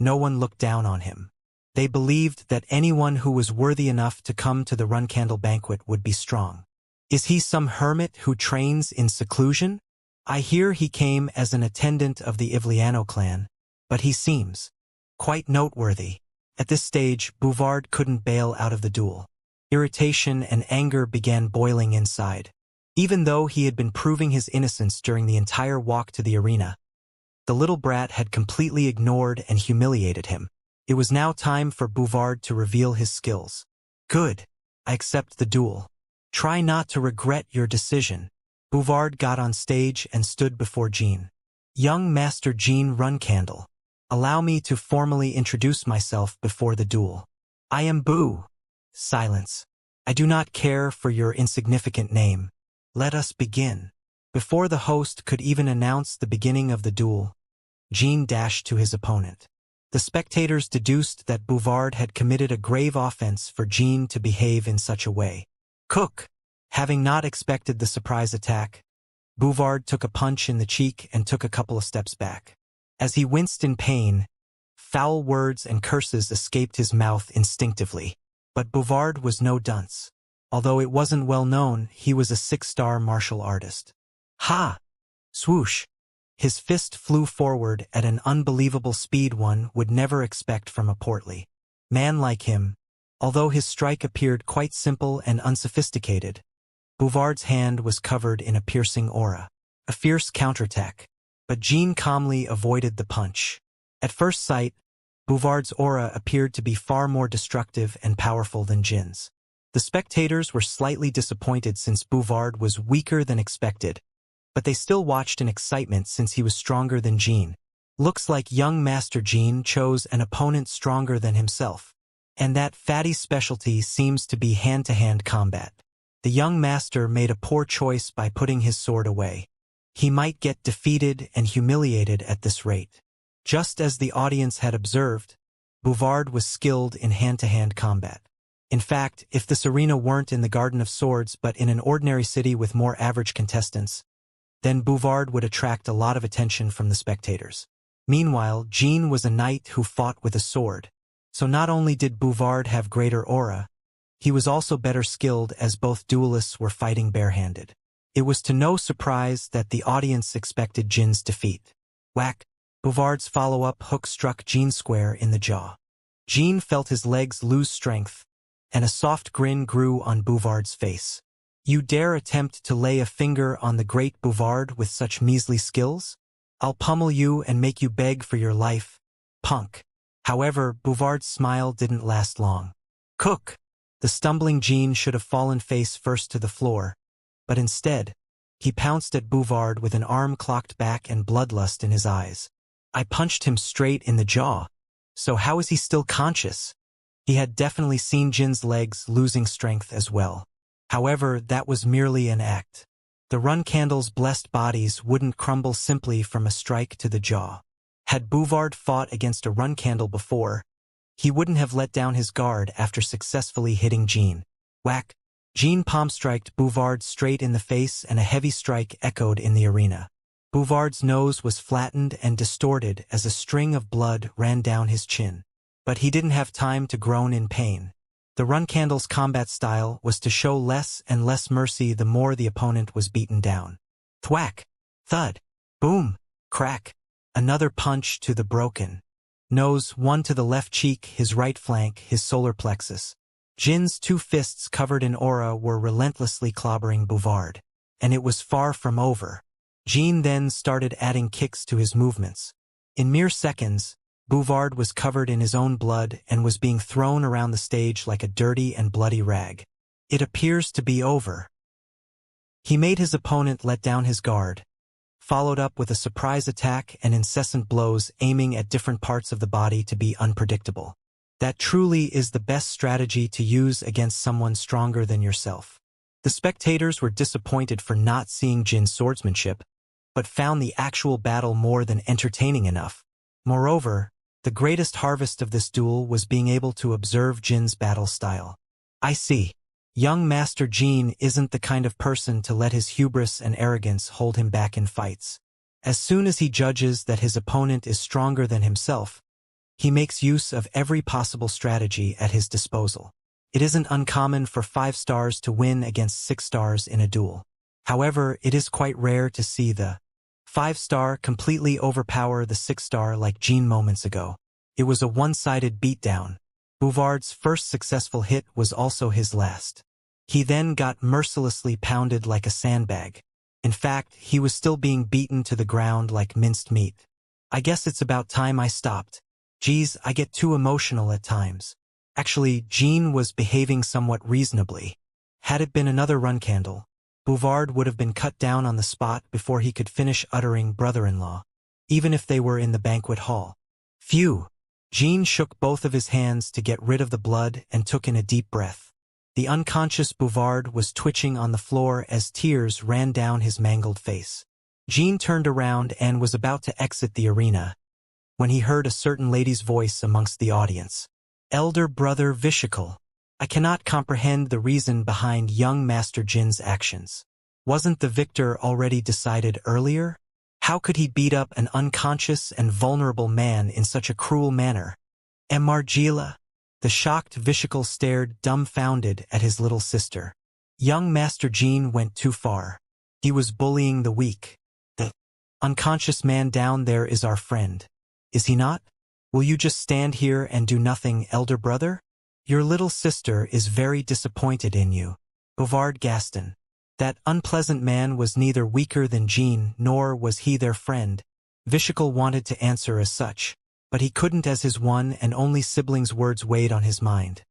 no one looked down on him. They believed that anyone who was worthy enough to come to the Run Candle banquet would be strong. Is he some hermit who trains in seclusion? I hear he came as an attendant of the Ivliano clan, but he seems quite noteworthy. At this stage, Bouvard couldn't bail out of the duel. Irritation and anger began boiling inside. Even though he had been proving his innocence during the entire walk to the arena, the little brat had completely ignored and humiliated him. It was now time for Bouvard to reveal his skills. Good. I accept the duel. Try not to regret your decision. Bouvard got on stage and stood before Jean. Young Master Jean Runcandle, allow me to formally introduce myself before the duel. I am Boo. Silence. I do not care for your insignificant name. Let us begin. Before the host could even announce the beginning of the duel, Jean dashed to his opponent. The spectators deduced that Bouvard had committed a grave offense for Jean to behave in such a way. Cook. Having not expected the surprise attack, Bouvard took a punch in the cheek and took a couple of steps back. As he winced in pain, foul words and curses escaped his mouth instinctively. But Bouvard was no dunce. Although it wasn't well known, he was a 6-star martial artist. Ha! Swoosh! His fist flew forward at an unbelievable speed one would never expect from a portly man like him. Although his strike appeared quite simple and unsophisticated, Bouvard's hand was covered in a piercing aura. A fierce counterattack. But Jean calmly avoided the punch. At first sight, Bouvard's aura appeared to be far more destructive and powerful than Jin's. The spectators were slightly disappointed since Bouvard was weaker than expected, but they still watched in excitement since he was stronger than Jean. Looks like young Master Jean chose an opponent stronger than himself. And that fatty specialty seems to be hand-to-hand combat. The young master made a poor choice by putting his sword away. He might get defeated and humiliated at this rate. Just as the audience had observed, Bouvard was skilled in hand-to-hand combat. In fact, if this arena weren't in the Garden of Swords but in an ordinary city with more average contestants, then Bouvard would attract a lot of attention from the spectators. Meanwhile, Jean was a knight who fought with a sword. So not only did Bouvard have greater aura, he was also better skilled as both duelists were fighting barehanded. It was to no surprise that the audience expected Jin's defeat. Whack! Bouvard's follow-up hook struck Jean square in the jaw. Jean felt his legs lose strength, and a soft grin grew on Bouvard's face. You dare attempt to lay a finger on the great Bouvard with such measly skills? I'll pummel you and make you beg for your life, punk. However, Bouvard's smile didn't last long. Cook! The stumbling Jean should have fallen face first to the floor, but instead, he pounced at Bouvard with an arm clocked back and bloodlust in his eyes. I punched him straight in the jaw. So how is he still conscious? He had definitely seen Jin's legs losing strength as well. However, that was merely an act. The Run Candle's blessed bodies wouldn't crumble simply from a strike to the jaw. Had Bouvard fought against a Run Candle before, he wouldn't have let down his guard after successfully hitting Jean. Whack! Jean palm-striked Bouvard straight in the face, and a heavy strike echoed in the arena. Bouvard's nose was flattened and distorted as a string of blood ran down his chin. But he didn't have time to groan in pain. The Runcandle's combat style was to show less and less mercy the more the opponent was beaten down. Thwack! Thud! Boom! Crack! Another punch to the broken nose, one to the left cheek, his right flank, his solar plexus. Jin's two fists covered in aura were relentlessly clobbering Bouvard. And it was far from over. Jean then started adding kicks to his movements. In mere seconds, Bouvard was covered in his own blood and was being thrown around the stage like a dirty and bloody rag. It appears to be over. He made his opponent let down his guard, followed up with a surprise attack and incessant blows aiming at different parts of the body to be unpredictable. That truly is the best strategy to use against someone stronger than yourself. The spectators were disappointed for not seeing Jin's swordsmanship, but found the actual battle more than entertaining enough. Moreover, the greatest harvest of this duel was being able to observe Jin's battle style. I see. Young Master Jean isn't the kind of person to let his hubris and arrogance hold him back in fights. As soon as he judges that his opponent is stronger than himself, he makes use of every possible strategy at his disposal. It isn't uncommon for 5 stars to win against 6 stars in a duel. However, it is quite rare to see the 5-star completely overpower the 6-star like Jean moments ago. It was a one-sided beatdown. Bouvard's first successful hit was also his last. He then got mercilessly pounded like a sandbag. In fact, he was still being beaten to the ground like minced meat. I guess it's about time I stopped. Geez, I get too emotional at times. Actually, Jean was behaving somewhat reasonably. Had it been another Runcandle, Bouvard would have been cut down on the spot before he could finish uttering brother-in-law, even if they were in the banquet hall. Phew! Jean shook both of his hands to get rid of the blood and took in a deep breath. The unconscious Bouvard was twitching on the floor as tears ran down his mangled face. Jean turned around and was about to exit the arena when he heard a certain lady's voice amongst the audience. Elder brother Vishical, I cannot comprehend the reason behind young Master Jin's actions. Wasn't the victor already decided earlier? How could he beat up an unconscious and vulnerable man in such a cruel manner? And Margila? The shocked Vishical stared dumbfounded at his little sister. Young Master Jin went too far. He was bullying the weak. The unconscious man down there is our friend. Is he not? Will you just stand here and do nothing, elder brother? Your little sister is very disappointed in you. Bouvard Gaston. That unpleasant man was neither weaker than Jean, nor was he their friend. Vishical wanted to answer as such, but he couldn't as his one and only sibling's words weighed on his mind.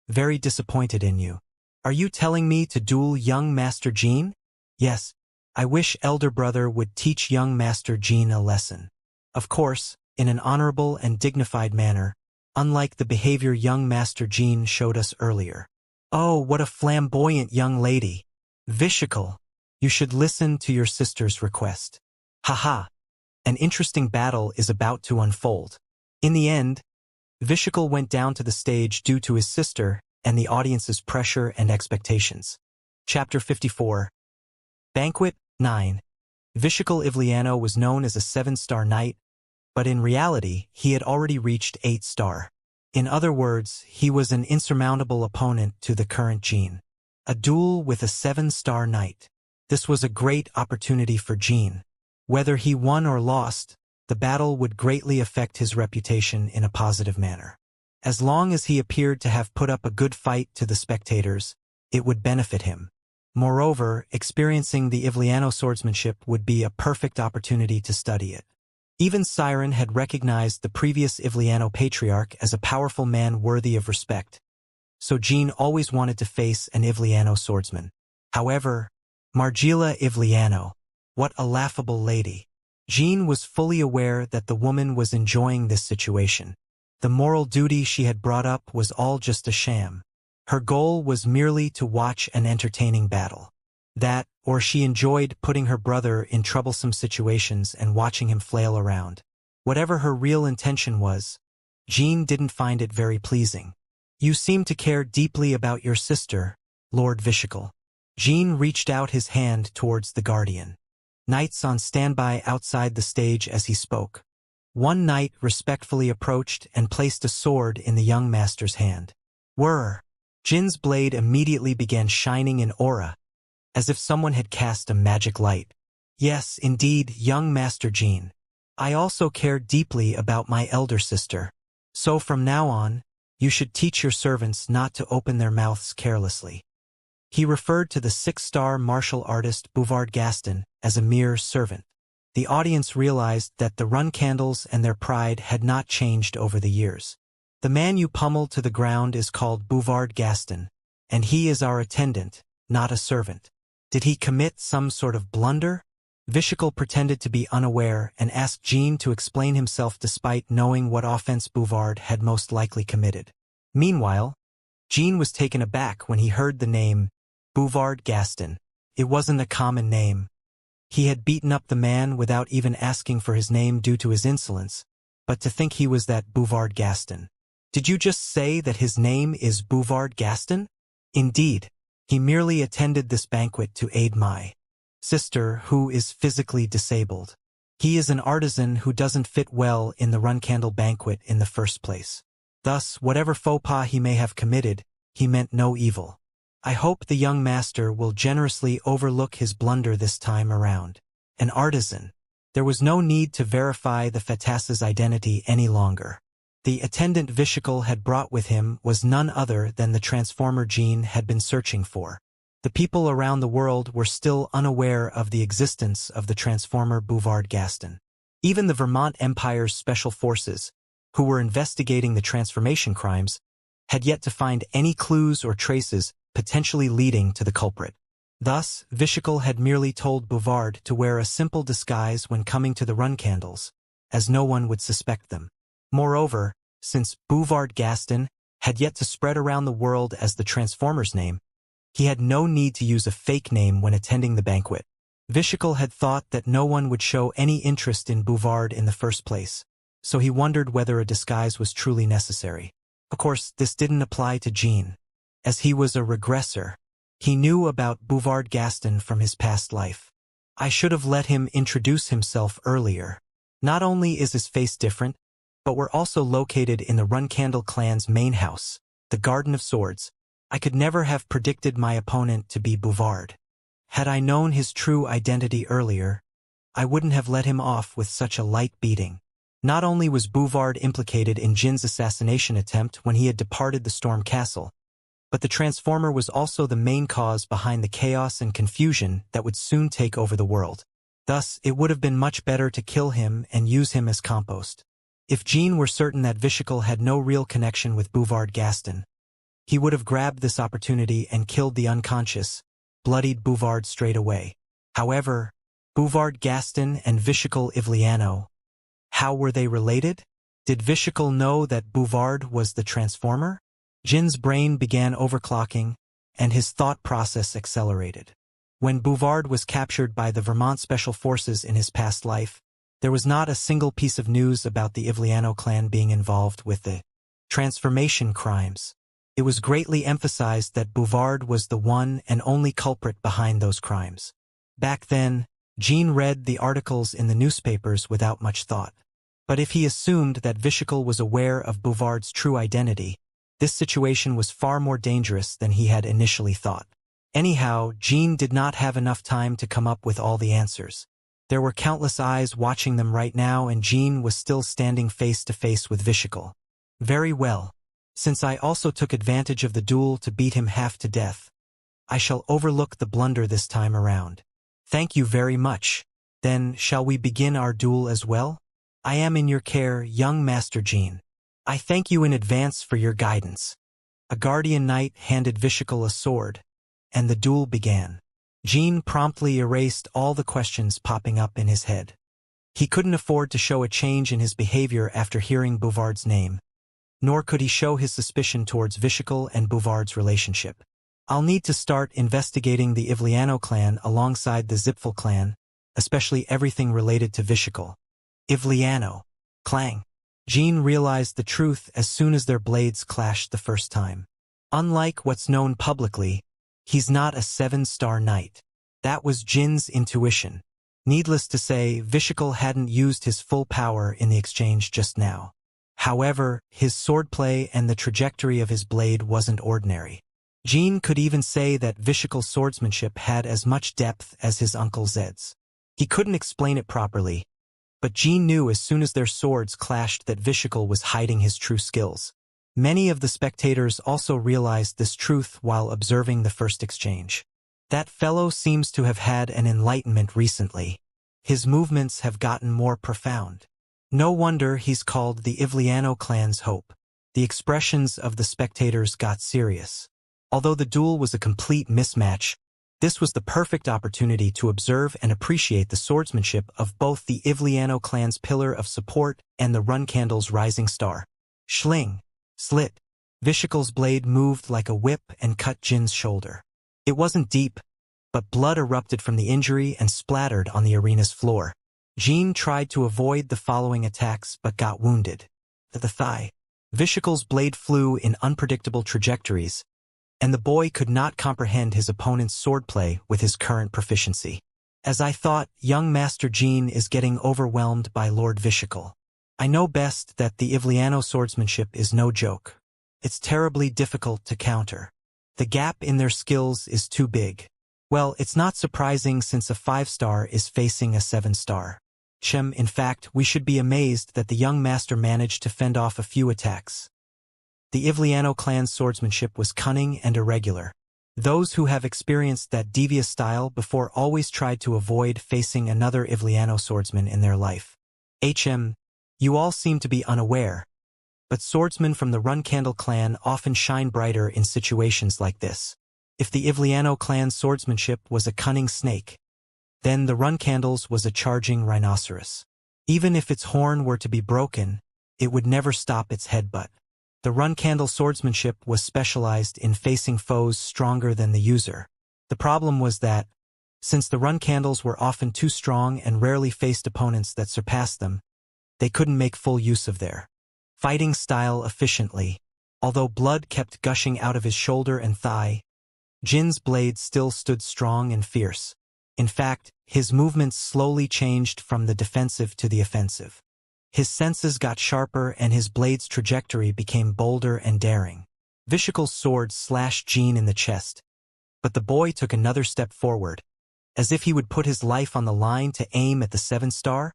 Very disappointed in you. Are you telling me to duel young Master Jean? Yes. I wish elder brother would teach young Master Jean a lesson. Of course, in an honorable and dignified manner, unlike the behavior young Master Jean showed us earlier. Oh, what a flamboyant young lady! Vishical, you should listen to your sister's request. Haha! An interesting battle is about to unfold. In the end, Vishical went down to the stage due to his sister and the audience's pressure and expectations. Chapter 54. Banquet 9. Vishical Ivliano was known as a 7-star knight, but in reality, he had already reached 8-star. In other words, he was an insurmountable opponent to the current Jean. A duel with a 7-star knight. This was a great opportunity for Jean. Whether he won or lost, the battle would greatly affect his reputation in a positive manner. As long as he appeared to have put up a good fight to the spectators, it would benefit him. Moreover, experiencing the Ivliano swordsmanship would be a perfect opportunity to study it. Even Siren had recognized the previous Ivliano patriarch as a powerful man worthy of respect, so Jean always wanted to face an Ivliano swordsman. However, Margila Ivliano, what a laughable lady. Jean was fully aware that the woman was enjoying this situation. The moral duty she had brought up was all just a sham. Her goal was merely to watch an entertaining battle. That, or she enjoyed putting her brother in troublesome situations and watching him flail around. Whatever her real intention was, Jean didn't find it very pleasing. You seem to care deeply about your sister, Lord Vishical. Jean reached out his hand towards the guardian. Knights on standby outside the stage as he spoke. One knight respectfully approached and placed a sword in the young master's hand. Whirr! Jin's blade immediately began shining in aura, as if someone had cast a magic light. Yes, indeed, young Master Jin. I also care deeply about my elder sister. So from now on, you should teach your servants not to open their mouths carelessly. He referred to the 6-star martial artist Bouvard Gaston as a mere servant. The audience realized that the run candles and their pride had not changed over the years. The man you pummeled to the ground is called Bouvard Gaston, and he is our attendant, not a servant. Did he commit some sort of blunder? Vishical pretended to be unaware and asked Jean to explain himself despite knowing what offense Bouvard had most likely committed. Meanwhile, Jean was taken aback when he heard the name Bouvard Gaston. It wasn't a common name. He had beaten up the man without even asking for his name due to his insolence, but to think he was that Bouvard Gaston. Did you just say that his name is Bouvard Gaston? Indeed, he merely attended this banquet to aid my sister, who is physically disabled. He is an artisan who doesn't fit well in the run candle banquet in the first place. Thus, whatever faux pas he may have committed, he meant no evil. I hope the young master will generously overlook his blunder this time around. An artisan. There was no need to verify the Fatas's identity any longer. The attendant Vishical had brought with him was none other than the transformer Jean had been searching for. The people around the world were still unaware of the existence of the transformer Bouvard Gaston. Even the Vermont Empire's special forces, who were investigating the transformation crimes, had yet to find any clues or traces potentially leading to the culprit. Thus, Vishical had merely told Bouvard to wear a simple disguise when coming to the run candles, as no one would suspect them. Moreover, since Bouvard Gaston had yet to spread around the world as the Transformer's name, he had no need to use a fake name when attending the banquet. Vishical had thought that no one would show any interest in Bouvard in the first place, so he wondered whether a disguise was truly necessary. Of course, this didn't apply to Jean. As he was a regressor, he knew about Bouvard Gaston from his past life. I should have let him introduce himself earlier. Not only is his face different, but we're also located in the Run Candle clan's main house, the Garden of Swords. I could never have predicted my opponent to be Bouvard. Had I known his true identity earlier, I wouldn't have let him off with such a light beating. Not only was Bouvard implicated in Jin's assassination attempt when he had departed the Storm Castle, but the Transformer was also the main cause behind the chaos and confusion that would soon take over the world. Thus, it would have been much better to kill him and use him as compost. If Jean were certain that Vishical had no real connection with Bouvard Gaston, he would have grabbed this opportunity and killed the unconscious, bloodied Bouvard straight away. However, Bouvard Gaston and Vishical Ivliano, how were they related? Did Vishical know that Bouvard was the Transformer? Jin's brain began overclocking, and his thought process accelerated. When Bouvard was captured by the Vermont Special Forces in his past life, there was not a single piece of news about the Ivliano clan being involved with the transformation crimes. It was greatly emphasized that Bouvard was the one and only culprit behind those crimes. Back then, Jean read the articles in the newspapers without much thought. But if he assumed that Vishical was aware of Bouvard's true identity, this situation was far more dangerous than he had initially thought. Anyhow, Jean did not have enough time to come up with all the answers. There were countless eyes watching them right now, and Jean was still standing face to face with Vishical. Very well. Since I also took advantage of the duel to beat him half to death, I shall overlook the blunder this time around. Thank you very much. Then, shall we begin our duel as well? I am in your care, young Master Jean. I thank you in advance for your guidance. A guardian knight handed Vishical a sword, and the duel began. Jean promptly erased all the questions popping up in his head. He couldn't afford to show a change in his behavior after hearing Bouvard's name, nor could he show his suspicion towards Vishical and Bouvard's relationship. I'll need to start investigating the Ivliano clan alongside the Zipfel clan, especially everything related to Vishical. Ivliano. Clang. Jean realized the truth as soon as their blades clashed the first time. Unlike what's known publicly, he's not a 7-star knight. That was Jin's intuition. Needless to say, Vishikal hadn't used his full power in the exchange just now. However, his swordplay and the trajectory of his blade wasn't ordinary. Jean could even say that Vishikal's swordsmanship had as much depth as his Uncle Zed's. He couldn't explain it properly, but Jean knew as soon as their swords clashed that Vishikal was hiding his true skills. Many of the spectators also realized this truth while observing the first exchange. That fellow seems to have had an enlightenment recently. His movements have gotten more profound. No wonder he's called the Ivliano clan's hope. The expressions of the spectators got serious. Although the duel was a complete mismatch, this was the perfect opportunity to observe and appreciate the swordsmanship of both the Ivliano clan's pillar of support and the Runcandle's rising star. Schling. Slit. Vishikal's blade moved like a whip and cut Jin's shoulder. It wasn't deep, but blood erupted from the injury and splattered on the arena's floor. Jean tried to avoid the following attacks but got wounded. To the thigh. Vishikal's blade flew in unpredictable trajectories, and the boy could not comprehend his opponent's swordplay with his current proficiency. As I thought, young Master Jean is getting overwhelmed by Lord Vishikal. I know best that the Ivliano swordsmanship is no joke. It's terribly difficult to counter. The gap in their skills is too big. Well, it's not surprising since a 5-star is facing a 7-star. In fact, we should be amazed that the young master managed to fend off a few attacks. The Ivliano clan's swordsmanship was cunning and irregular. Those who have experienced that devious style before always tried to avoid facing another Ivliano swordsman in their life. You all seem to be unaware, but swordsmen from the Runcandle clan often shine brighter in situations like this. If the Ivliano clan's swordsmanship was a cunning snake, then the Runcandle's was a charging rhinoceros. Even if its horn were to be broken, it would never stop its headbutt. The Runcandle swordsmanship was specialized in facing foes stronger than the user. The problem was that, since the Runcandles were often too strong and rarely faced opponents that surpassed them, they couldn't make full use of their fighting style efficiently. Although blood kept gushing out of his shoulder and thigh, Jin's blade still stood strong and fierce. In fact, his movements slowly changed from the defensive to the offensive. His senses got sharper and his blade's trajectory became bolder and daring. Vishikal's sword slashed Jean in the chest, but the boy took another step forward, as if he would put his life on the line to aim at the 7-star.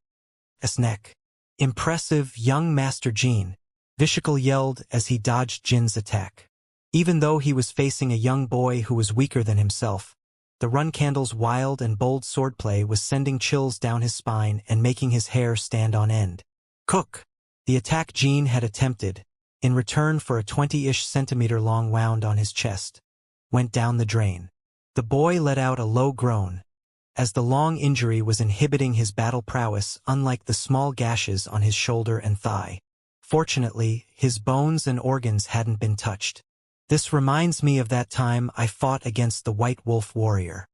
Neck. Impressive, young Master Jean, Vishikal yelled as he dodged Jin's attack. Even though he was facing a young boy who was weaker than himself, the Runcandle's wild and bold swordplay was sending chills down his spine and making his hair stand on end. Cook! The attack Jean had attempted, in return for a 20-ish centimeter long wound on his chest, went down the drain. The boy let out a low groan, as the long injury was inhibiting his battle prowess, unlike the small gashes on his shoulder and thigh. Fortunately, his bones and organs hadn't been touched. This reminds me of that time I fought against the White Wolf warrior.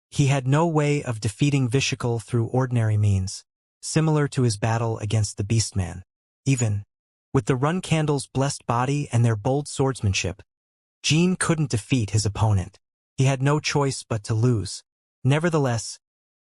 He had no way of defeating Vishikal through ordinary means, similar to his battle against the Beastman. Even with the Runcandle's blessed body and their bold swordsmanship, Jean couldn't defeat his opponent. He had no choice but to lose. Nevertheless,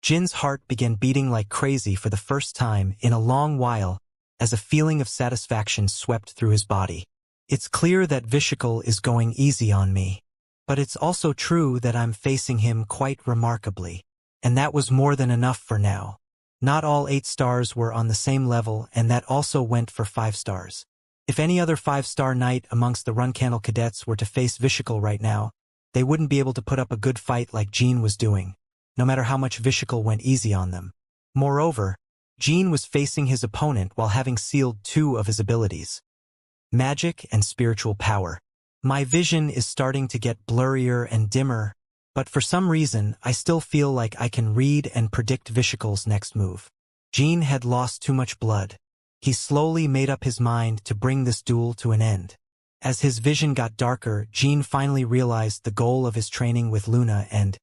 Jin's heart began beating like crazy for the first time in a long while as a feeling of satisfaction swept through his body. It's clear that Vishikal is going easy on me, but it's also true that I'm facing him quite remarkably, and that was more than enough for now. Not all 8 stars were on the same level, and that also went for 5 stars. If any other 5-star knight amongst the Runcandle cadets were to face Vishikal right now, they wouldn't be able to put up a good fight like Jean was doing, no matter how much Vishikal went easy on them. Moreover, Jean was facing his opponent while having sealed 2 of his abilities: magic and spiritual power. My vision is starting to get blurrier and dimmer, but for some reason I still feel like I can read and predict Vishikal's next move. Jean had lost too much blood. He slowly made up his mind to bring this duel to an end. As his vision got darker, Jean finally realized the goal of his training with Luna and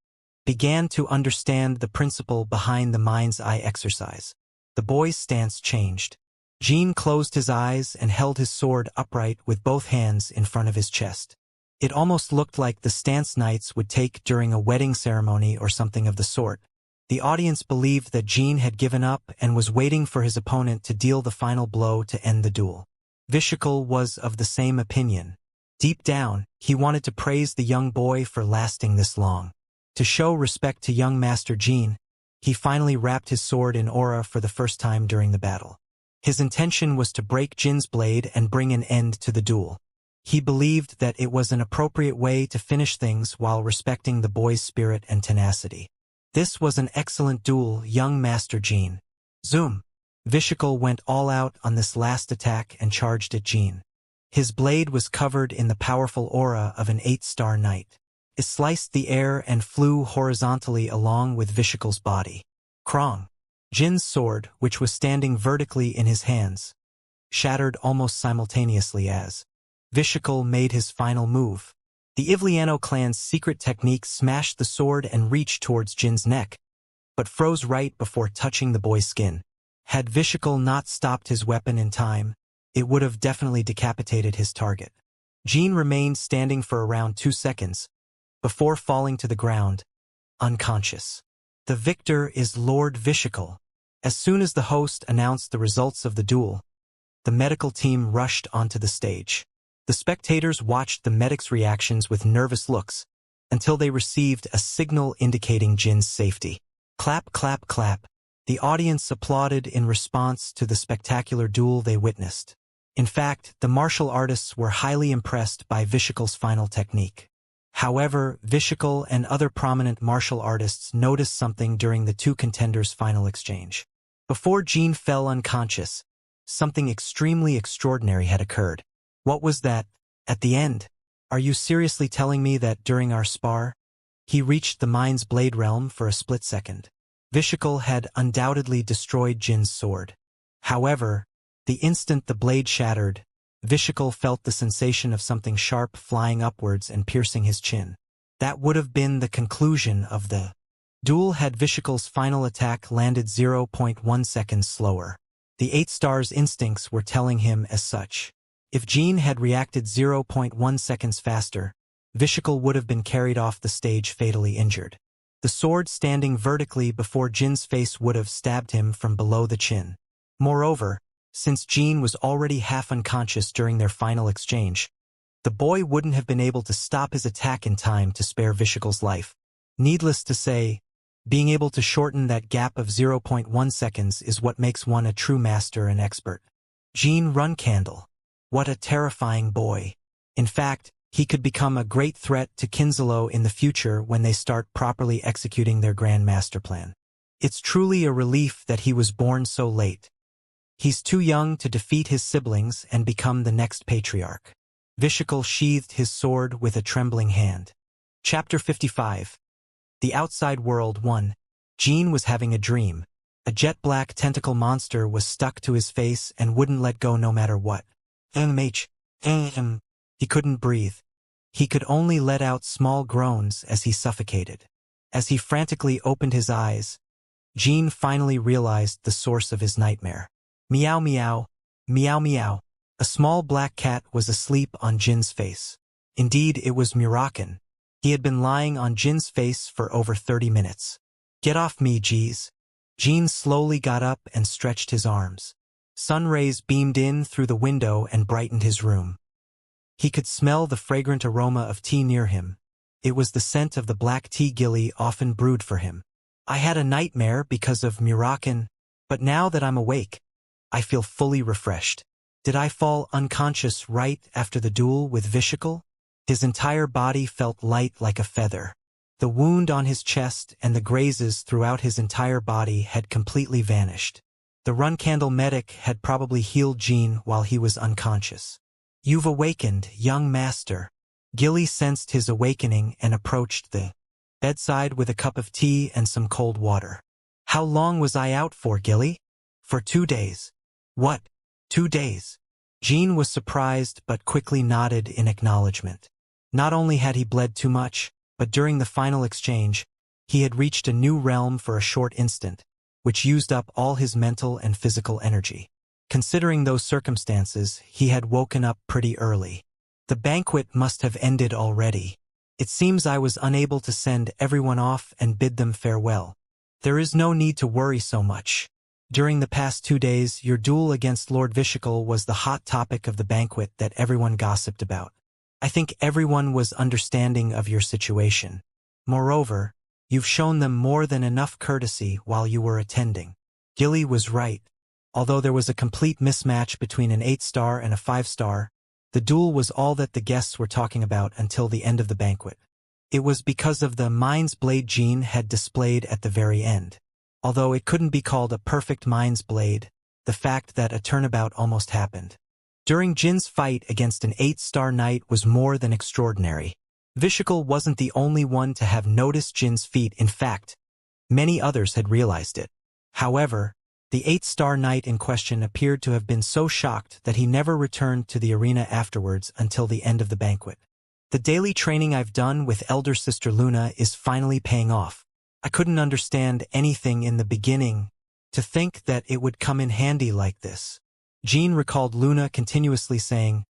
began to understand the principle behind the mind's eye exercise. The boy's stance changed. Jin closed his eyes and held his sword upright with both hands in front of his chest. It almost looked like the stance knights would take during a wedding ceremony or something of the sort. The audience believed that Jin had given up and was waiting for his opponent to deal the final blow to end the duel. Vishakul was of the same opinion. Deep down, he wanted to praise the young boy for lasting this long. To show respect to young Master Jin, he finally wrapped his sword in aura for the first time during the battle. His intention was to break Jin's blade and bring an end to the duel. He believed that it was an appropriate way to finish things while respecting the boy's spirit and tenacity. This was an excellent duel, young Master Jin. Zoom! Vishakul went all out on this last attack and charged at Jin. His blade was covered in the powerful aura of an 8-star knight. It sliced the air and flew horizontally along with Vishakul's body. Krong! Jin's sword, which was standing vertically in his hands, shattered almost simultaneously as Vishakul made his final move. The Ivliano clan's secret technique smashed the sword and reached towards Jin's neck, but froze right before touching the boy's skin. Had Vishakul not stopped his weapon in time, it would have definitely decapitated his target. Jin remained standing for around 2 seconds, before falling to the ground, unconscious. The victor is Lord Vishakul. As soon as the host announced the results of the duel, the medical team rushed onto the stage. The spectators watched the medic's reactions with nervous looks, until they received a signal indicating Jin's safety. Clap, clap, clap. The audience applauded in response to the spectacular duel they witnessed. In fact, the martial artists were highly impressed by Vishakul's final technique. However, Vishakul and other prominent martial artists noticed something during the two contenders' final exchange. Before Jin fell unconscious, something extremely extraordinary had occurred. What was that? At the end? Are you seriously telling me that during our spar, he reached the mind's blade realm for a split second? Vishakul had undoubtedly destroyed Jin's sword. However, the instant the blade shattered, Vishakul felt the sensation of something sharp flying upwards and piercing his chin. That would have been the conclusion of the duel had Vishakul's final attack landed 0.1 seconds slower. The 8-star's instincts were telling him as such. If Jin had reacted 0.1 seconds faster, Vishakul would have been carried off the stage fatally injured. The sword standing vertically before Jin's face would have stabbed him from below the chin. Moreover, since Jin was already half unconscious during their final exchange, the boy wouldn't have been able to stop his attack in time to spare Vishakul's life. Needless to say, being able to shorten that gap of 0.1 seconds is what makes one a true master and expert. Jin Runcandle. What a terrifying boy. In fact, he could become a great threat to Kinzalo in the future when they start properly executing their grand master plan. It's truly a relief that he was born so late. He's too young to defeat his siblings and become the next patriarch. Vishakul sheathed his sword with a trembling hand. Chapter 55. The Outside World 1. Jin was having a dream. A jet-black tentacle monster was stuck to his face and wouldn't let go no matter what. He couldn't breathe. He could only let out small groans as he suffocated. As he frantically opened his eyes, Jin finally realized the source of his nightmare. Meow meow, meow meow. A small black cat was asleep on Jin's face. Indeed, it was Murakan. He had been lying on Jin's face for over 30 minutes. Get off me, jeez. Jin slowly got up and stretched his arms. Sun rays beamed in through the window and brightened his room. He could smell the fragrant aroma of tea near him. It was the scent of the black tea Gilly often brewed for him. I had a nightmare because of Murakan, but now that I'm awake, I feel fully refreshed. Did I fall unconscious right after the duel with Vishakul? His entire body felt light like a feather. The wound on his chest and the grazes throughout his entire body had completely vanished. The Runcandle medic had probably healed Jin while he was unconscious. You've awakened, young master. Gilly sensed his awakening and approached the bedside with a cup of tea and some cold water. How long was I out for, Gilly? For 2 days. What? 2 days? Jin was surprised but quickly nodded in acknowledgement. Not only had he bled too much, but during the final exchange, he had reached a new realm for a short instant, which used up all his mental and physical energy. Considering those circumstances, he had woken up pretty early. The banquet must have ended already. It seems I was unable to send everyone off and bid them farewell. There is no need to worry so much. During the past 2 days, your duel against Lord Vishikal was the hot topic of the banquet that everyone gossiped about. I think everyone was understanding of your situation. Moreover, you've shown them more than enough courtesy while you were attending. Gilly was right. Although there was a complete mismatch between an 8-star and a 5-star, the duel was all that the guests were talking about until the end of the banquet. It was because of the mind's blade Jean had displayed at the very end. Although it couldn't be called a perfect mind's blade, the fact that a turnabout almost happened during Jin's fight against an 8-star knight was more than extraordinary. Vishikal wasn't the only one to have noticed Jin's feat. In fact, many others had realized it. However, the 8-star knight in question appeared to have been so shocked that he never returned to the arena afterwards until the end of the banquet. The daily training I've done with elder sister Luna is finally paying off. I couldn't understand anything in the beginning. To think that it would come in handy like this. Jean recalled Luna continuously saying,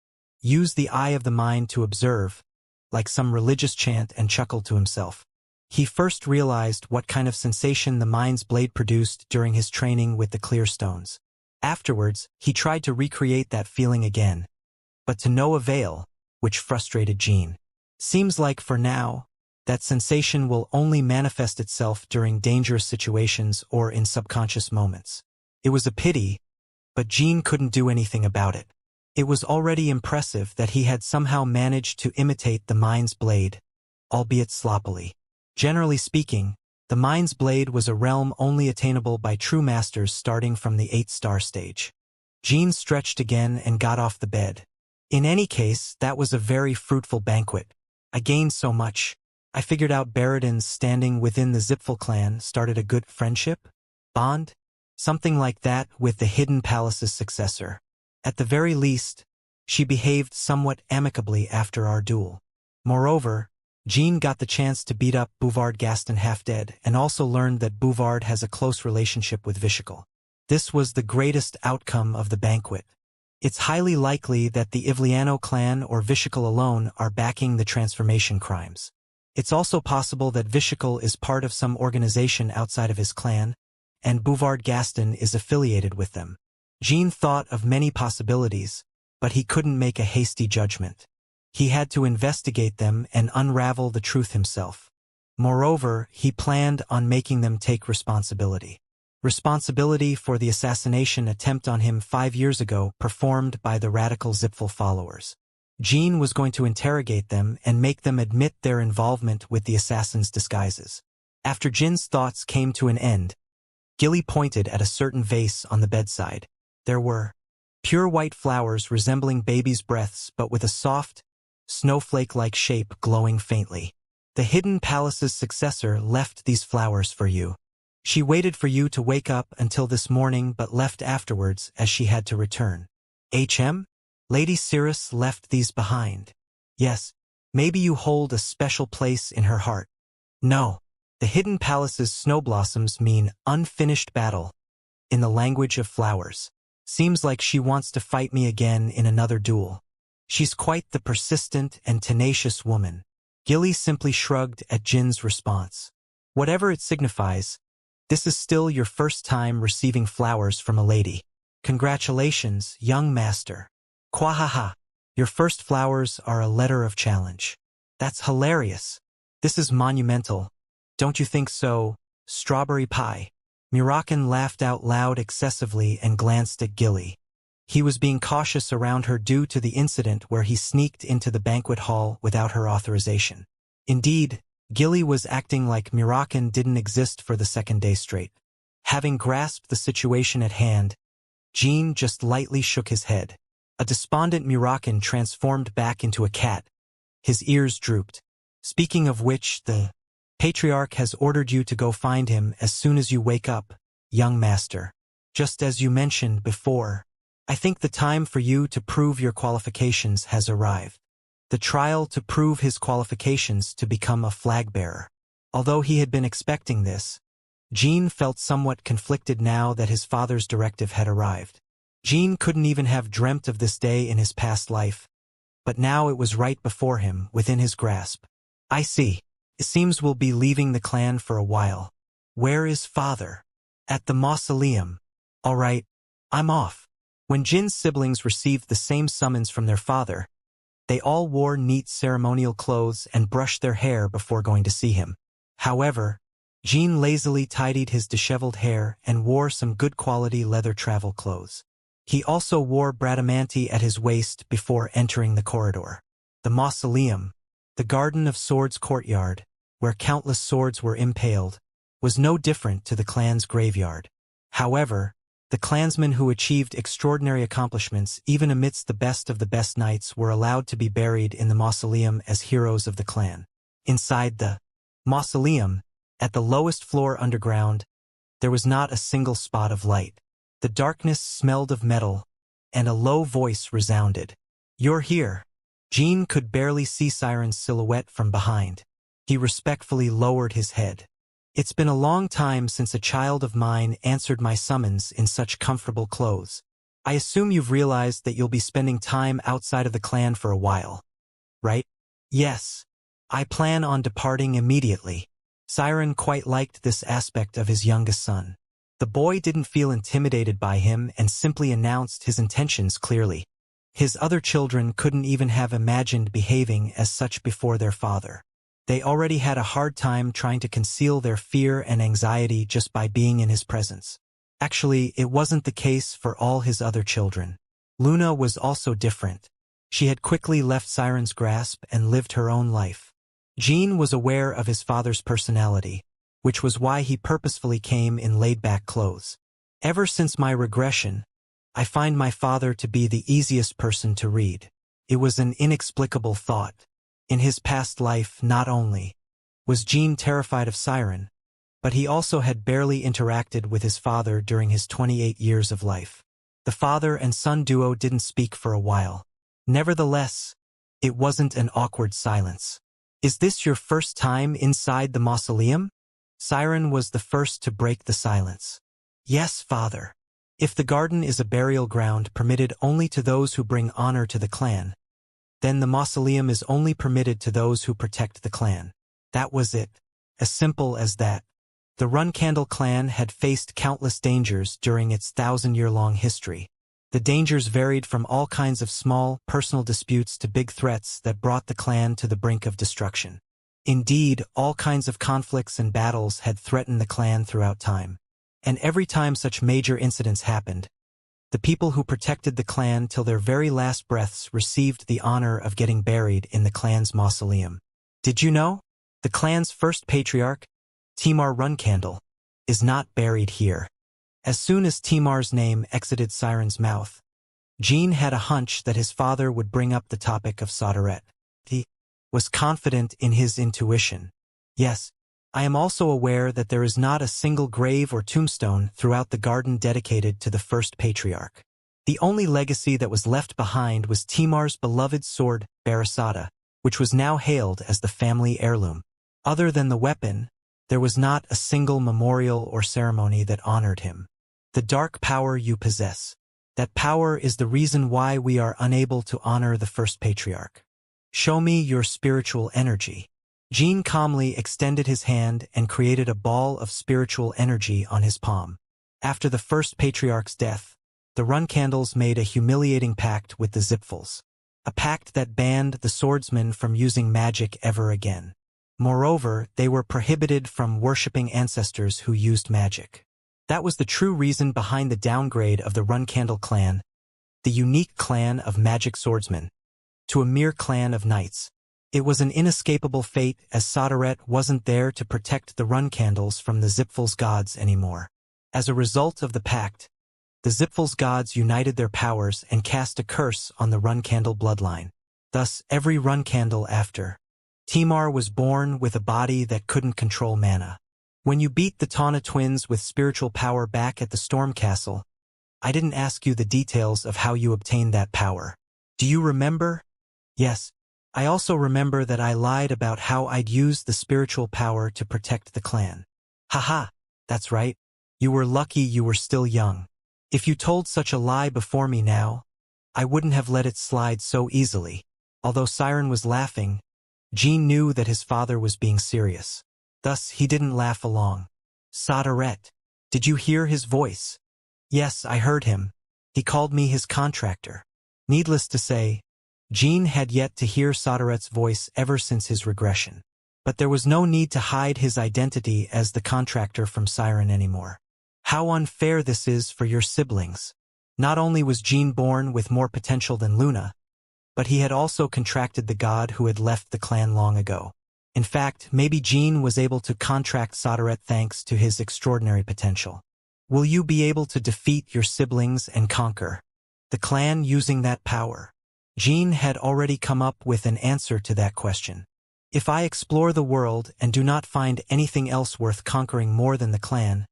"Use the eye of the mind to observe," like some religious chant, and chuckled to himself. He first realized what kind of sensation the mind's blade produced during his training with the clear stones. Afterwards, he tried to recreate that feeling again, but to no avail, which frustrated Jean. Seems like for now, that sensation will only manifest itself during dangerous situations or in subconscious moments. It was a pity, but Jean couldn't do anything about it. It was already impressive that he had somehow managed to imitate the mind's blade, albeit sloppily. Generally speaking, the mind's blade was a realm only attainable by true masters starting from the 8-star stage. Jean stretched again and got off the bed. In any case, that was a very fruitful banquet. I gained so much. I figured out Baradin's standing within the Zipfel clan started a good friendship? Bond? Something like that with the Hidden Palace's successor. At the very least, she behaved somewhat amicably after our duel. Moreover, Jean got the chance to beat up Bouvard Gaston half-dead and also learned that Bouvard has a close relationship with Vishikal. This was the greatest outcome of the banquet. It's highly likely that the Ivliano clan or Vishikal alone are backing the transformation crimes. It's also possible that Vishikal is part of some organization outside of his clan, and Bouvard Gaston is affiliated with them. Jean thought of many possibilities, but he couldn't make a hasty judgment. He had to investigate them and unravel the truth himself. Moreover, he planned on making them take responsibility. Responsibility for the assassination attempt on him 5 years ago performed by the radical Zipfel followers. Jean was going to interrogate them and make them admit their involvement with the assassin's disguises. After Jin's thoughts came to an end, Gilly pointed at a certain vase on the bedside. There were pure white flowers resembling baby's breaths but with a soft, snowflake-like shape glowing faintly. The Hidden Palace's successor left these flowers for you. She waited for you to wake up until this morning but left afterwards as she had to return. Lady Cirrus left these behind. Yes, maybe you hold a special place in her heart. No, the Hidden Palace's snow blossoms mean unfinished battle. In the language of flowers. Seems like she wants to fight me again in another duel. She's quite the persistent and tenacious woman. Gilly simply shrugged at Jin's response. Whatever it signifies, this is still your first time receiving flowers from a lady. Congratulations, young master. Quahaha. Your first flowers are a letter of challenge. That's hilarious. This is monumental. Don't you think so, strawberry pie? Murakan laughed out loud excessively and glanced at Gilly. He was being cautious around her due to the incident where he sneaked into the banquet hall without her authorization. Indeed, Gilly was acting like Murakan didn't exist for the second day straight. Having grasped the situation at hand, Jean just lightly shook his head. A despondent Murakan transformed back into a cat. His ears drooped. Speaking of which, the Patriarch has ordered you to go find him as soon as you wake up, young master. Just as you mentioned before, I think the time for you to prove your qualifications has arrived. The trial to prove his qualifications to become a flag-bearer. Although he had been expecting this, Jean felt somewhat conflicted now that his father's directive had arrived. Jean couldn't even have dreamt of this day in his past life, but now it was right before him, within his grasp. I see. It seems we'll be leaving the clan for a while. Where is father? At the mausoleum. All right, I'm off. When Jin's siblings received the same summons from their father, they all wore neat ceremonial clothes and brushed their hair before going to see him. However, Jean lazily tidied his disheveled hair and wore some good quality leather travel clothes. He also wore bradamante at his waist before entering the corridor. The mausoleum, the Garden of Swords courtyard, where countless swords were impaled, was no different to the clan's graveyard. However, the clansmen who achieved extraordinary accomplishments even amidst the best knights were allowed to be buried in the mausoleum as heroes of the clan. Inside the mausoleum, at the lowest floor underground, there was not a single spot of light. The darkness smelled of metal, and a low voice resounded. You're here. Jean could barely see Siren's silhouette from behind. He respectfully lowered his head. It's been a long time since a child of mine answered my summons in such comfortable clothes. I assume you've realized that you'll be spending time outside of the clan for a while, right? Yes. I plan on departing immediately. Siren quite liked this aspect of his youngest son. The boy didn't feel intimidated by him and simply announced his intentions clearly. His other children couldn't even have imagined behaving as such before their father. They already had a hard time trying to conceal their fear and anxiety just by being in his presence. Actually, it wasn't the case for all his other children. Luna was also different. She had quickly left Siren's grasp and lived her own life. Jean was aware of his father's personality, which was why he purposefully came in laid-back clothes. Ever since my regression, I find my father to be the easiest person to read. It was an inexplicable thought. In his past life, not only was Jean terrified of Siren, but he also had barely interacted with his father during his 28 years of life. The father and son duo didn't speak for a while. Nevertheless, it wasn't an awkward silence. Is this your first time inside the mausoleum? Siren was the first to break the silence. Yes, father. If the garden is a burial ground permitted only to those who bring honor to the clan, then the mausoleum is only permitted to those who protect the clan. That was it. As simple as that. The Runcandle clan had faced countless dangers during its 1,000-year-long history. The dangers varied from all kinds of small, personal disputes to big threats that brought the clan to the brink of destruction. Indeed, all kinds of conflicts and battles had threatened the clan throughout time. And every time such major incidents happened, the people who protected the clan till their very last breaths received the honor of getting buried in the clan's mausoleum. Did you know? The clan's first patriarch, Timar Runcandle, is not buried here. As soon as Timar's name exited Siren's mouth, Jean had a hunch that his father would bring up the topic of Soderette. He was confident in his intuition. Yes, I am also aware that there is not a single grave or tombstone throughout the garden dedicated to the first patriarch. The only legacy that was left behind was Timar's beloved sword, Barasata, which was now hailed as the family heirloom. Other than the weapon, there was not a single memorial or ceremony that honored him. The dark power you possess. That power is the reason why we are unable to honor the first patriarch. Show me your spiritual energy. Jean calmly extended his hand and created a ball of spiritual energy on his palm. After the first patriarch's death, the Runcandles made a humiliating pact with the Zipfels. A pact that banned the swordsmen from using magic ever again. Moreover, they were prohibited from worshipping ancestors who used magic. That was the true reason behind the downgrade of the Runcandle clan, the unique clan of magic swordsmen, to a mere clan of knights. It was an inescapable fate as Soderette wasn't there to protect the Runcandles from the Zipfels gods anymore. As a result of the pact, the Zipfels gods united their powers and cast a curse on the Runcandle bloodline. Thus, every Runcandle after Timar was born with a body that couldn't control mana. When you beat the Tawna twins with spiritual power back at the Storm Castle, I didn't ask you the details of how you obtained that power. Do you remember? Yes. I also remember that I lied about how I'd use the spiritual power to protect the clan. Haha, that's right. You were lucky you were still young. If you told such a lie before me now, I wouldn't have let it slide so easily. Although Siren was laughing, Jean knew that his father was being serious. Thus, he didn't laugh along. Soderette, did you hear his voice? Yes, I heard him. He called me his contractor. Needless to say, Jean had yet to hear Soderette's voice ever since his regression. But there was no need to hide his identity as the contractor from Siren anymore. How unfair this is for your siblings. Not only was Jean born with more potential than Luna, but he had also contracted the god who had left the clan long ago. In fact, maybe Jean was able to contract Soderette thanks to his extraordinary potential. Will you be able to defeat your siblings and conquer the clan using that power? Jean had already come up with an answer to that question. If I explore the world and do not find anything else worth conquering more than the clan,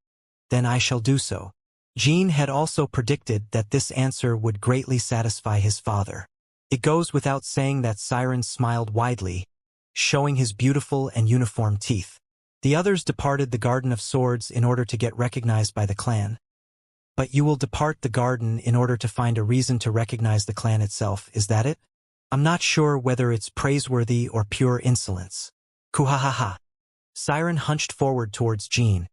then I shall do so. Jean had also predicted that this answer would greatly satisfy his father. It goes without saying that Siren smiled widely, showing his beautiful and uniform teeth. The others departed the Garden of Swords in order to get recognized by the clan. But you will depart the garden in order to find a reason to recognize the clan itself, is that it? I'm not sure whether it's praiseworthy or pure insolence. Kuhahaha. Siren hunched forward towards Jean,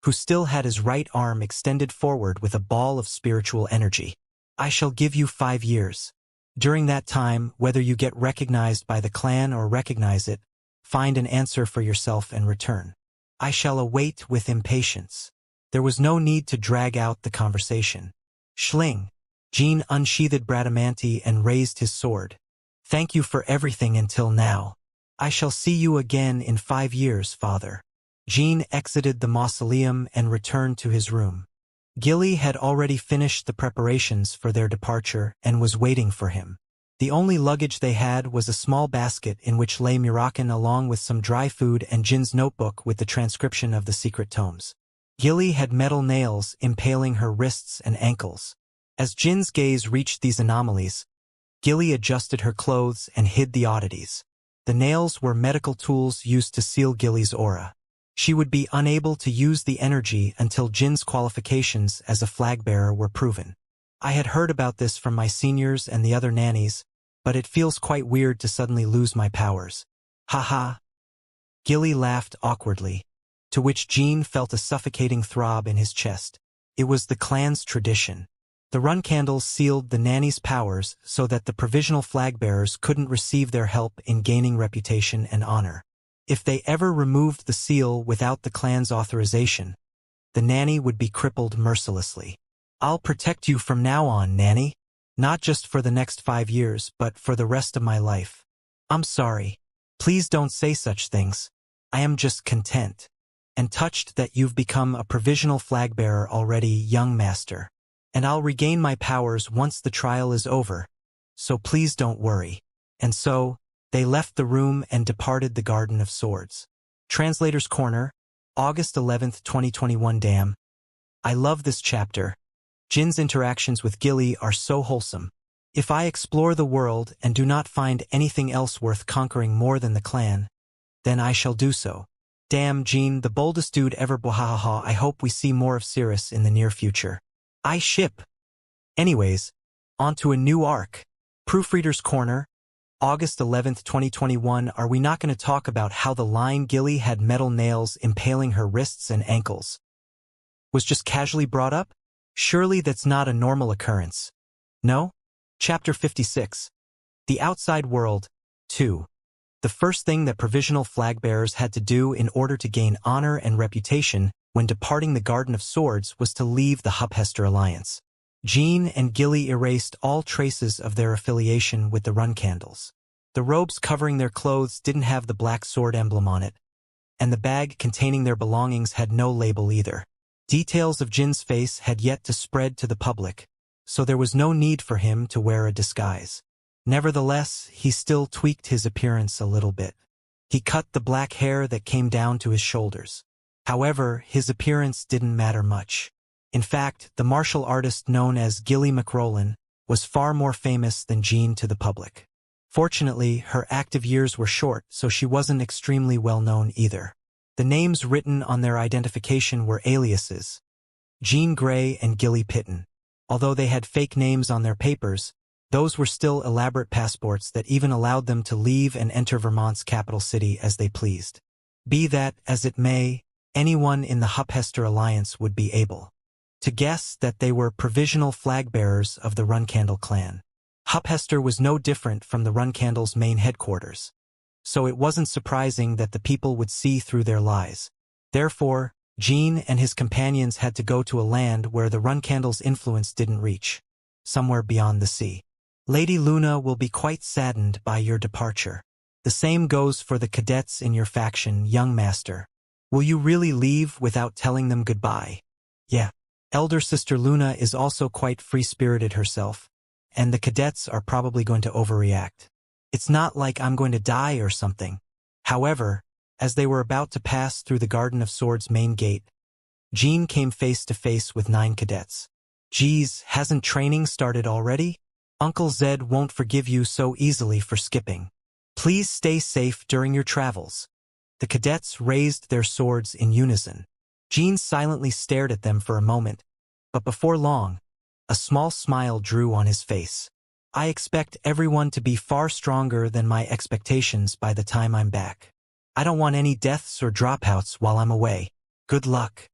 who still had his right arm extended forward with a ball of spiritual energy. I shall give you 5 years. During that time, whether you get recognized by the clan or recognize it, find an answer for yourself and return. I shall await with impatience. There was no need to drag out the conversation. Schling. Jean unsheathed Bradamante and raised his sword. Thank you for everything until now. I shall see you again in 5 years, father. Jean exited the mausoleum and returned to his room. Gilly had already finished the preparations for their departure and was waiting for him. The only luggage they had was a small basket in which lay Mirakan along with some dry food and Jin's notebook with the transcription of the secret tomes. Gilly had metal nails impaling her wrists and ankles. As Jin's gaze reached these anomalies, Gilly adjusted her clothes and hid the oddities. The nails were medical tools used to seal Gilly's aura. She would be unable to use the energy until Jin's qualifications as a flag-bearer were proven. I had heard about this from my seniors and the other nannies, but it feels quite weird to suddenly lose my powers. Haha. Gilly laughed awkwardly, to which Jean felt a suffocating throb in his chest. It was the clan's tradition. The run candles sealed the nanny's powers so that the provisional flag-bearers couldn't receive their help in gaining reputation and honor. If they ever removed the seal without the clan's authorization, the nanny would be crippled mercilessly. I'll protect you from now on, nanny. Not just for the next 5 years, but for the rest of my life. I'm sorry. Please don't say such things. I am just content and touched that you've become a provisional flag-bearer already, young master. And I'll regain my powers once the trial is over, so please don't worry. And so, they left the room and departed the Garden of Swords. Translator's Corner, August 11th, 2021. Damn. I love this chapter. Jin's interactions with Gilly are so wholesome. If I explore the world and do not find anything else worth conquering more than the clan, then I shall do so. Damn, Jean, the boldest dude ever. Bwahaha. I hope we see more of Cirrus in the near future. I ship. Anyways, on to a new arc. Proofreader's Corner, August 11th, 2021. Are we not going to talk about how the line Gilly had metal nails impaling her wrists and ankles was just casually brought up? Surely that's not a normal occurrence. No? Chapter 56. The Outside World, 2. The first thing that provisional flag-bearers had to do in order to gain honor and reputation when departing the Garden of Swords was to leave the Huphester Alliance. Jean and Gilly erased all traces of their affiliation with the Run Candles. The robes covering their clothes didn't have the black sword emblem on it, and the bag containing their belongings had no label either. Details of Jin's face had yet to spread to the public, so there was no need for him to wear a disguise. Nevertheless, he still tweaked his appearance a little bit. He cut the black hair that came down to his shoulders. However, his appearance didn't matter much. In fact, the martial artist known as Gilly McRolin was far more famous than Jean to the public. Fortunately, her active years were short, so she wasn't extremely well known either. The names written on their identification were aliases: Jean Grey and Gilly Pitten. Although they had fake names on their papers, those were still elaborate passports that even allowed them to leave and enter Vermont's capital city as they pleased. Be that as it may, anyone in the Huphester alliance would be able to guess that they were provisional flag-bearers of the Runcandle clan. Huphester was no different from the Runcandle's main headquarters, so it wasn't surprising that the people would see through their lies. Therefore, Jean and his companions had to go to a land where the Runcandle's influence didn't reach, somewhere beyond the sea. Lady Luna will be quite saddened by your departure. The same goes for the cadets in your faction, young master. Will you really leave without telling them goodbye? Yeah. Elder sister Luna is also quite free-spirited herself, and the cadets are probably going to overreact. It's not like I'm going to die or something. However, as they were about to pass through the Garden of Swords main gate, Jean came face to face with 9 cadets. Geez, hasn't training started already? Uncle Zed won't forgive you so easily for skipping. Please stay safe during your travels. The cadets raised their swords in unison. Jean silently stared at them for a moment, but before long, a small smile drew on his face. I expect everyone to be far stronger than my expectations by the time I'm back. I don't want any deaths or dropouts while I'm away. Good luck.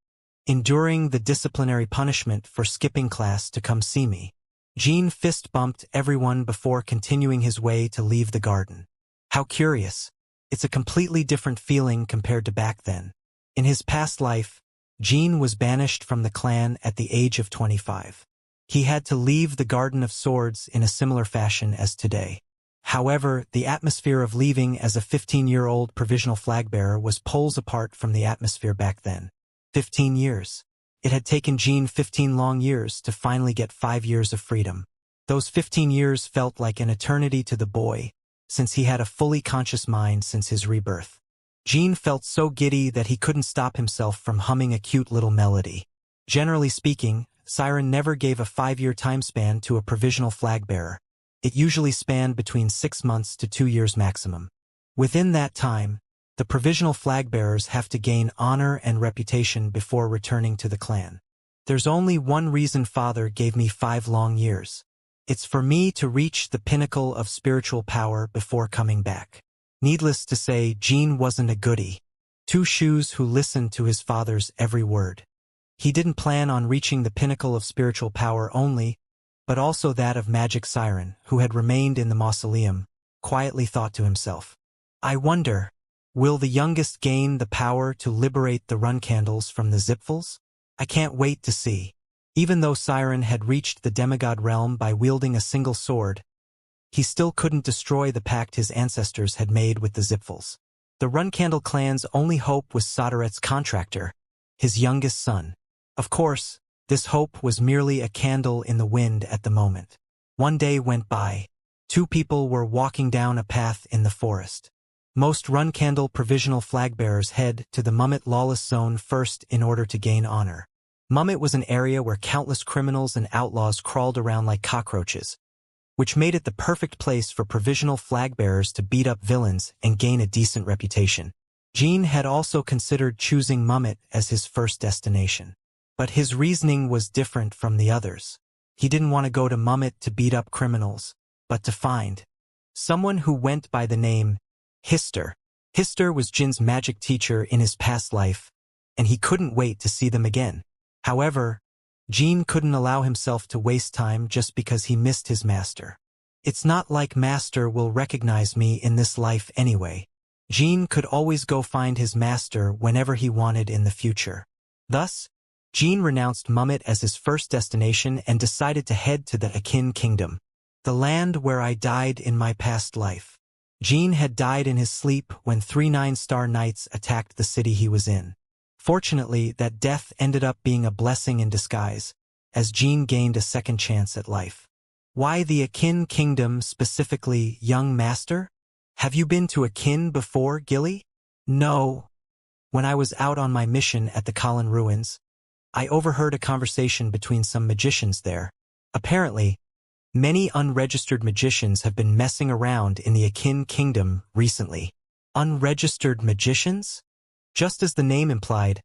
Enduring the disciplinary punishment for skipping class to come see me. Jean fist-bumped everyone before continuing his way to leave the garden. How curious. It's a completely different feeling compared to back then. In his past life, Jean was banished from the clan at the age of 25. He had to leave the Garden of Swords in a similar fashion as today. However, the atmosphere of leaving as a 15-year-old provisional flag-bearer was poles apart from the atmosphere back then. 15 years. It had taken Jean 15 long years to finally get 5 years of freedom. Those 15 years felt like an eternity to the boy, since he had a fully conscious mind since his rebirth. Jean felt so giddy that he couldn't stop himself from humming a cute little melody. Generally speaking, Siren never gave a 5-year time span to a provisional flag-bearer. It usually spanned between 6 months to 2 years maximum. Within that time, the provisional flag-bearers have to gain honor and reputation before returning to the clan. There's only one reason Father gave me 5 long years. It's for me to reach the pinnacle of spiritual power before coming back. Needless to say, Jean wasn't a goody. 2 shoes who listened to his father's every word. He didn't plan on reaching the pinnacle of spiritual power only, but also that of Magic Siren, who had remained in the mausoleum, quietly thought to himself. I wonder, will the youngest gain the power to liberate the Runcandles from the Zipfels? I can't wait to see. Even though Siren had reached the demigod realm by wielding a single sword, he still couldn't destroy the pact his ancestors had made with the Zipfels. The Runcandle clan's only hope was Soderet's contractor, his youngest son. Of course, this hope was merely a candle in the wind at the moment. One day went by. 2 people were walking down a path in the forest. Most Runcandle provisional flag-bearers head to the Mummet lawless zone first in order to gain honor. Mummet was an area where countless criminals and outlaws crawled around like cockroaches, which made it the perfect place for provisional flag-bearers to beat up villains and gain a decent reputation. Jean had also considered choosing Mummet as his first destination. But his reasoning was different from the others. He didn't want to go to Mummet to beat up criminals, but to find someone who went by the name Hister. Hister was Jin's magic teacher in his past life, and he couldn't wait to see them again. However, Jean couldn't allow himself to waste time just because he missed his master. It's not like Master will recognize me in this life anyway. Jean could always go find his master whenever he wanted in the future. Thus, Jean renounced Mummet as his first destination and decided to head to the Akin Kingdom, the land where I died in my past life. Jean had died in his sleep when 3 9-star knights attacked the city he was in. Fortunately, that death ended up being a blessing in disguise, as Jean gained a second chance at life. Why the Akin Kingdom specifically, young master? Have you been to Akin before, Gilly? No. When I was out on my mission at the Colin Ruins, I overheard a conversation between some magicians there. Apparently, many unregistered magicians have been messing around in the Akin Kingdom recently. Unregistered magicians? Just as the name implied,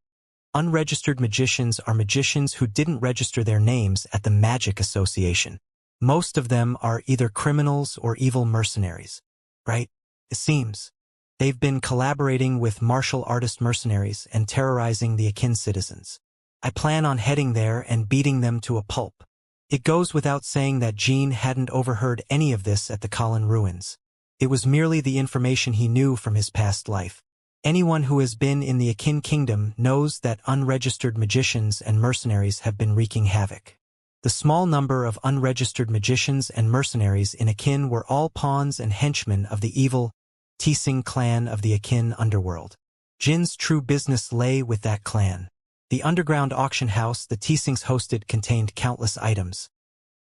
Unregistered magicians are magicians who didn't register their names at the Magic Association. Most of them are either criminals or evil mercenaries, right? It seems. They've been collaborating with martial artist mercenaries and terrorizing the Akin citizens. I plan on heading there and beating them to a pulp. It goes without saying that Jean hadn't overheard any of this at the Colin ruins. It was merely the information he knew from his past life. Anyone who has been in the Akin kingdom knows that unregistered magicians and mercenaries have been wreaking havoc. The small number of unregistered magicians and mercenaries in Akin were all pawns and henchmen of the evil Tising clan of the Akin underworld. Jin's true business lay with that clan. The underground auction house the Tisings hosted contained countless items.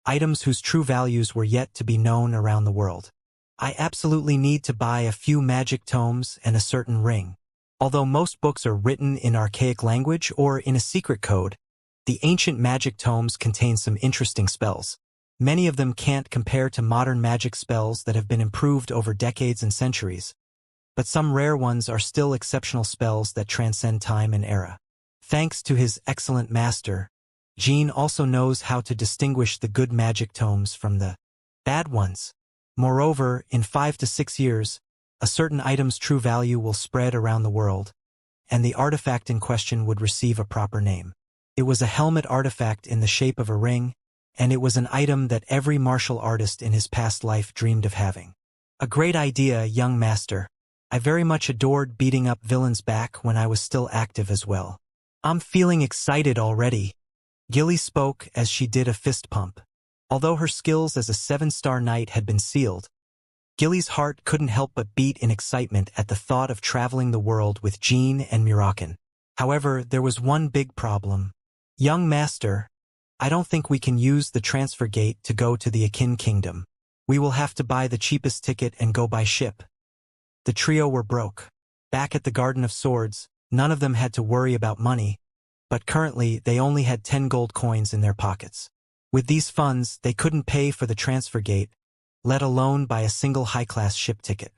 Items whose true values were yet to be known around the world. I absolutely need to buy a few magic tomes and a certain ring. Although most books are written in archaic language or in a secret code, the ancient magic tomes contain some interesting spells. Many of them can't compare to modern magic spells that have been improved over decades and centuries, but some rare ones are still exceptional spells that transcend time and era. Thanks to his excellent master, Jean also knows how to distinguish the good magic tomes from the bad ones. Moreover, in 5 to 6 years, a certain item's true value will spread around the world, and the artifact in question would receive a proper name. It was a helmet artifact in the shape of a ring, and it was an item that every martial artist in his past life dreamed of having. A great idea, young master. I very much adored beating up villains back when I was still active as well. I'm feeling excited already. Gilly spoke as she did a fist pump. Although her skills as a 7-star knight had been sealed, Gilly's heart couldn't help but beat in excitement at the thought of traveling the world with Jean and Murakin. However, there was one big problem. Young master, I don't think we can use the transfer gate to go to the Akin kingdom. We will have to buy the cheapest ticket and go by ship. The trio were broke. Back at the Garden of Swords, none of them had to worry about money, but currently they only had 10 gold coins in their pockets. With these funds, they couldn't pay for the transfer gate, let alone buy a single high-class ship ticket.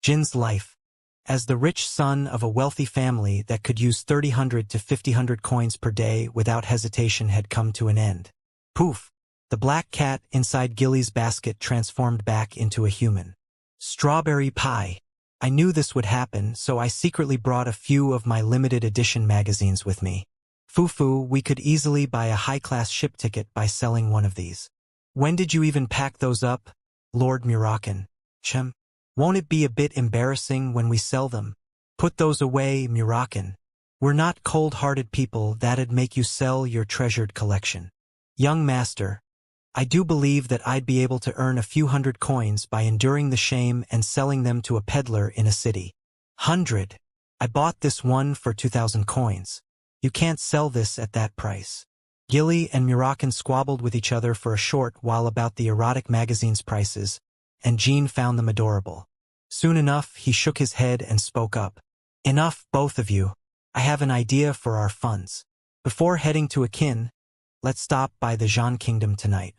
Jin's life, as the rich son of a wealthy family that could use 300 to 500 coins per day without hesitation, had come to an end. Poof! The black cat inside Gilly's basket transformed back into a human. Strawberry pie. I knew this would happen, so I secretly brought a few of my limited edition magazines with me. Fufu, we could easily buy a high-class ship ticket by selling one of these. When did you even pack those up, Lord Murakin? Chem. Won't it be a bit embarrassing when we sell them? Put those away, Murakin. We're not cold-hearted people that'd make you sell your treasured collection. Young master, I do believe that I'd be able to earn a few hundred coins by enduring the shame and selling them to a peddler in a city. 100. I bought this one for 2,000 coins. You can't sell this at that price. Gilly and Murakin squabbled with each other for a short while about the erotic magazine's prices, and Jean found them adorable. Soon enough, he shook his head and spoke up. Enough, both of you. I have an idea for our funds. Before heading to Akin, let's stop by the Zhan Kingdom tonight.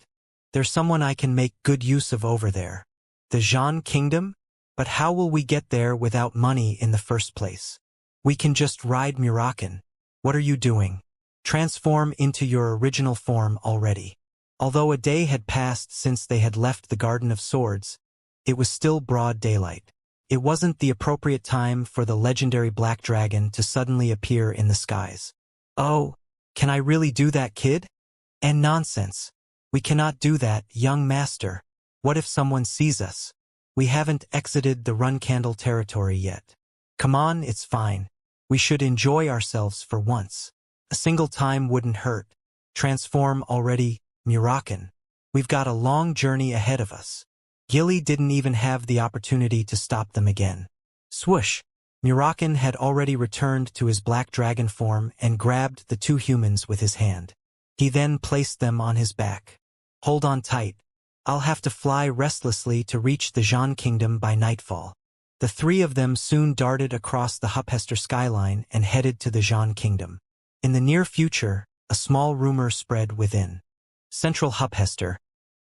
There's someone I can make good use of over there. The Zhan Kingdom? But how will we get there without money in the first place? We can just ride Murakin. What are you doing? Transform into your original form already. Although a day had passed since they had left the Garden of Swords, it was still broad daylight. It wasn't the appropriate time for the legendary black dragon to suddenly appear in the skies. Oh, can I really do that, kid? And nonsense. We cannot do that, young master. What if someone sees us? We haven't exited the Run Candle territory yet. Come on, it's fine. We should enjoy ourselves for once. A single time wouldn't hurt. Transform already, Murakin. We've got a long journey ahead of us. Gilly didn't even have the opportunity to stop them again. Swoosh! Murakin had already returned to his black dragon form and grabbed the two humans with his hand. He then placed them on his back. Hold on tight. I'll have to fly restlessly to reach the Zhan Kingdom by nightfall. The three of them soon darted across the Huphester skyline and headed to the Zhan Kingdom. In the near future, a small rumor spread within Central Huphester,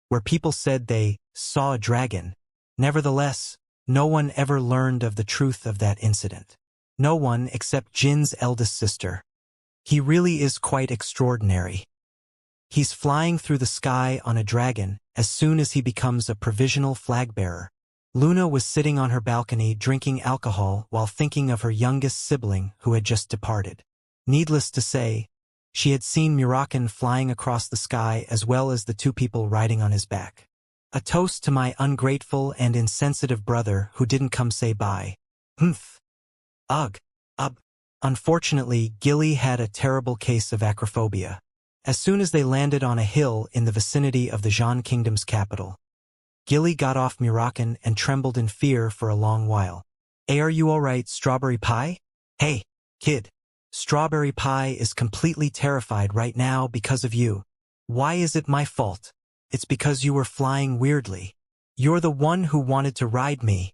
where people said they saw a dragon. Nevertheless, no one ever learned of the truth of that incident. No one except Jin's eldest sister. He really is quite extraordinary. He's flying through the sky on a dragon as soon as he becomes a provisional flag bearer. Luna was sitting on her balcony drinking alcohol while thinking of her youngest sibling who had just departed. Needless to say, she had seen Murakan flying across the sky as well as the two people riding on his back. A toast to my ungrateful and insensitive brother who didn't come say bye. Humph. Ugh. Ub. Unfortunately, Gilly had a terrible case of acrophobia. As soon as they landed on a hill in the vicinity of the Zhan Kingdom's capital, Gilly got off Murakan and trembled in fear for a long while. Hey, are you alright, Strawberry Pie? Hey, kid. Strawberry Pie is completely terrified right now because of you. Why is it my fault? It's because you were flying weirdly. You're the one who wanted to ride me.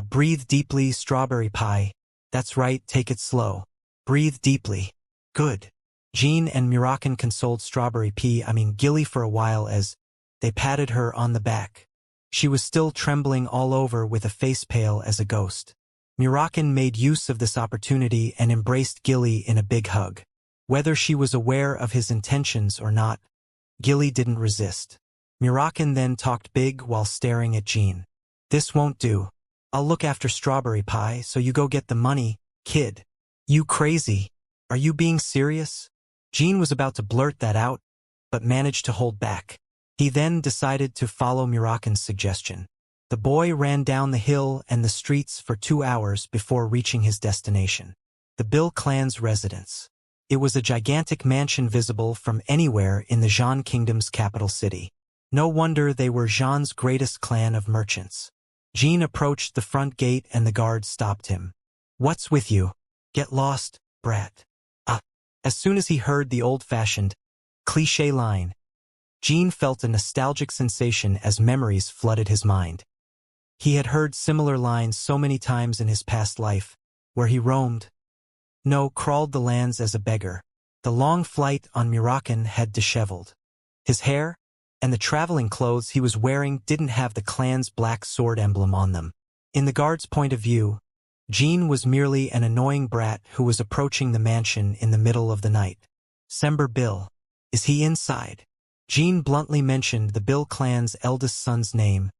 Breathe deeply, Strawberry Pie. That's right, take it slow. Breathe deeply. Good. Jean and Murakan consoled Gilly for a while as they patted her on the back. She was still trembling all over with a face pale as a ghost. Murakan made use of this opportunity and embraced Gilly in a big hug. Whether she was aware of his intentions or not, Gilly didn't resist. Murakan then talked big while staring at Jean. This won't do. I'll look after Strawberry Pie, so you go get the money, kid. You crazy? Are you being serious? Jean was about to blurt that out, but managed to hold back. He then decided to follow Murakan's suggestion. The boy ran down the hill and the streets for 2 hours before reaching his destination. The Bill clan's residence. It was a gigantic mansion visible from anywhere in the Zhan Kingdom's capital city. No wonder they were Zhan's greatest clan of merchants. Jean approached the front gate and the guard stopped him. What's with you? Get lost, brat. As soon as he heard the old-fashioned, cliché line, Jean felt a nostalgic sensation as memories flooded his mind. He had heard similar lines so many times in his past life, where he roamed. No, crawled the lands as a beggar. The long flight on Murakan had disheveled. His hair and the traveling clothes he was wearing didn't have the clan's black sword emblem on them. In the guard's point of view, Jean was merely an annoying brat who was approaching the mansion in the middle of the night. Sember Bill. Is he inside? Jean bluntly mentioned the Bill clan's eldest son's name,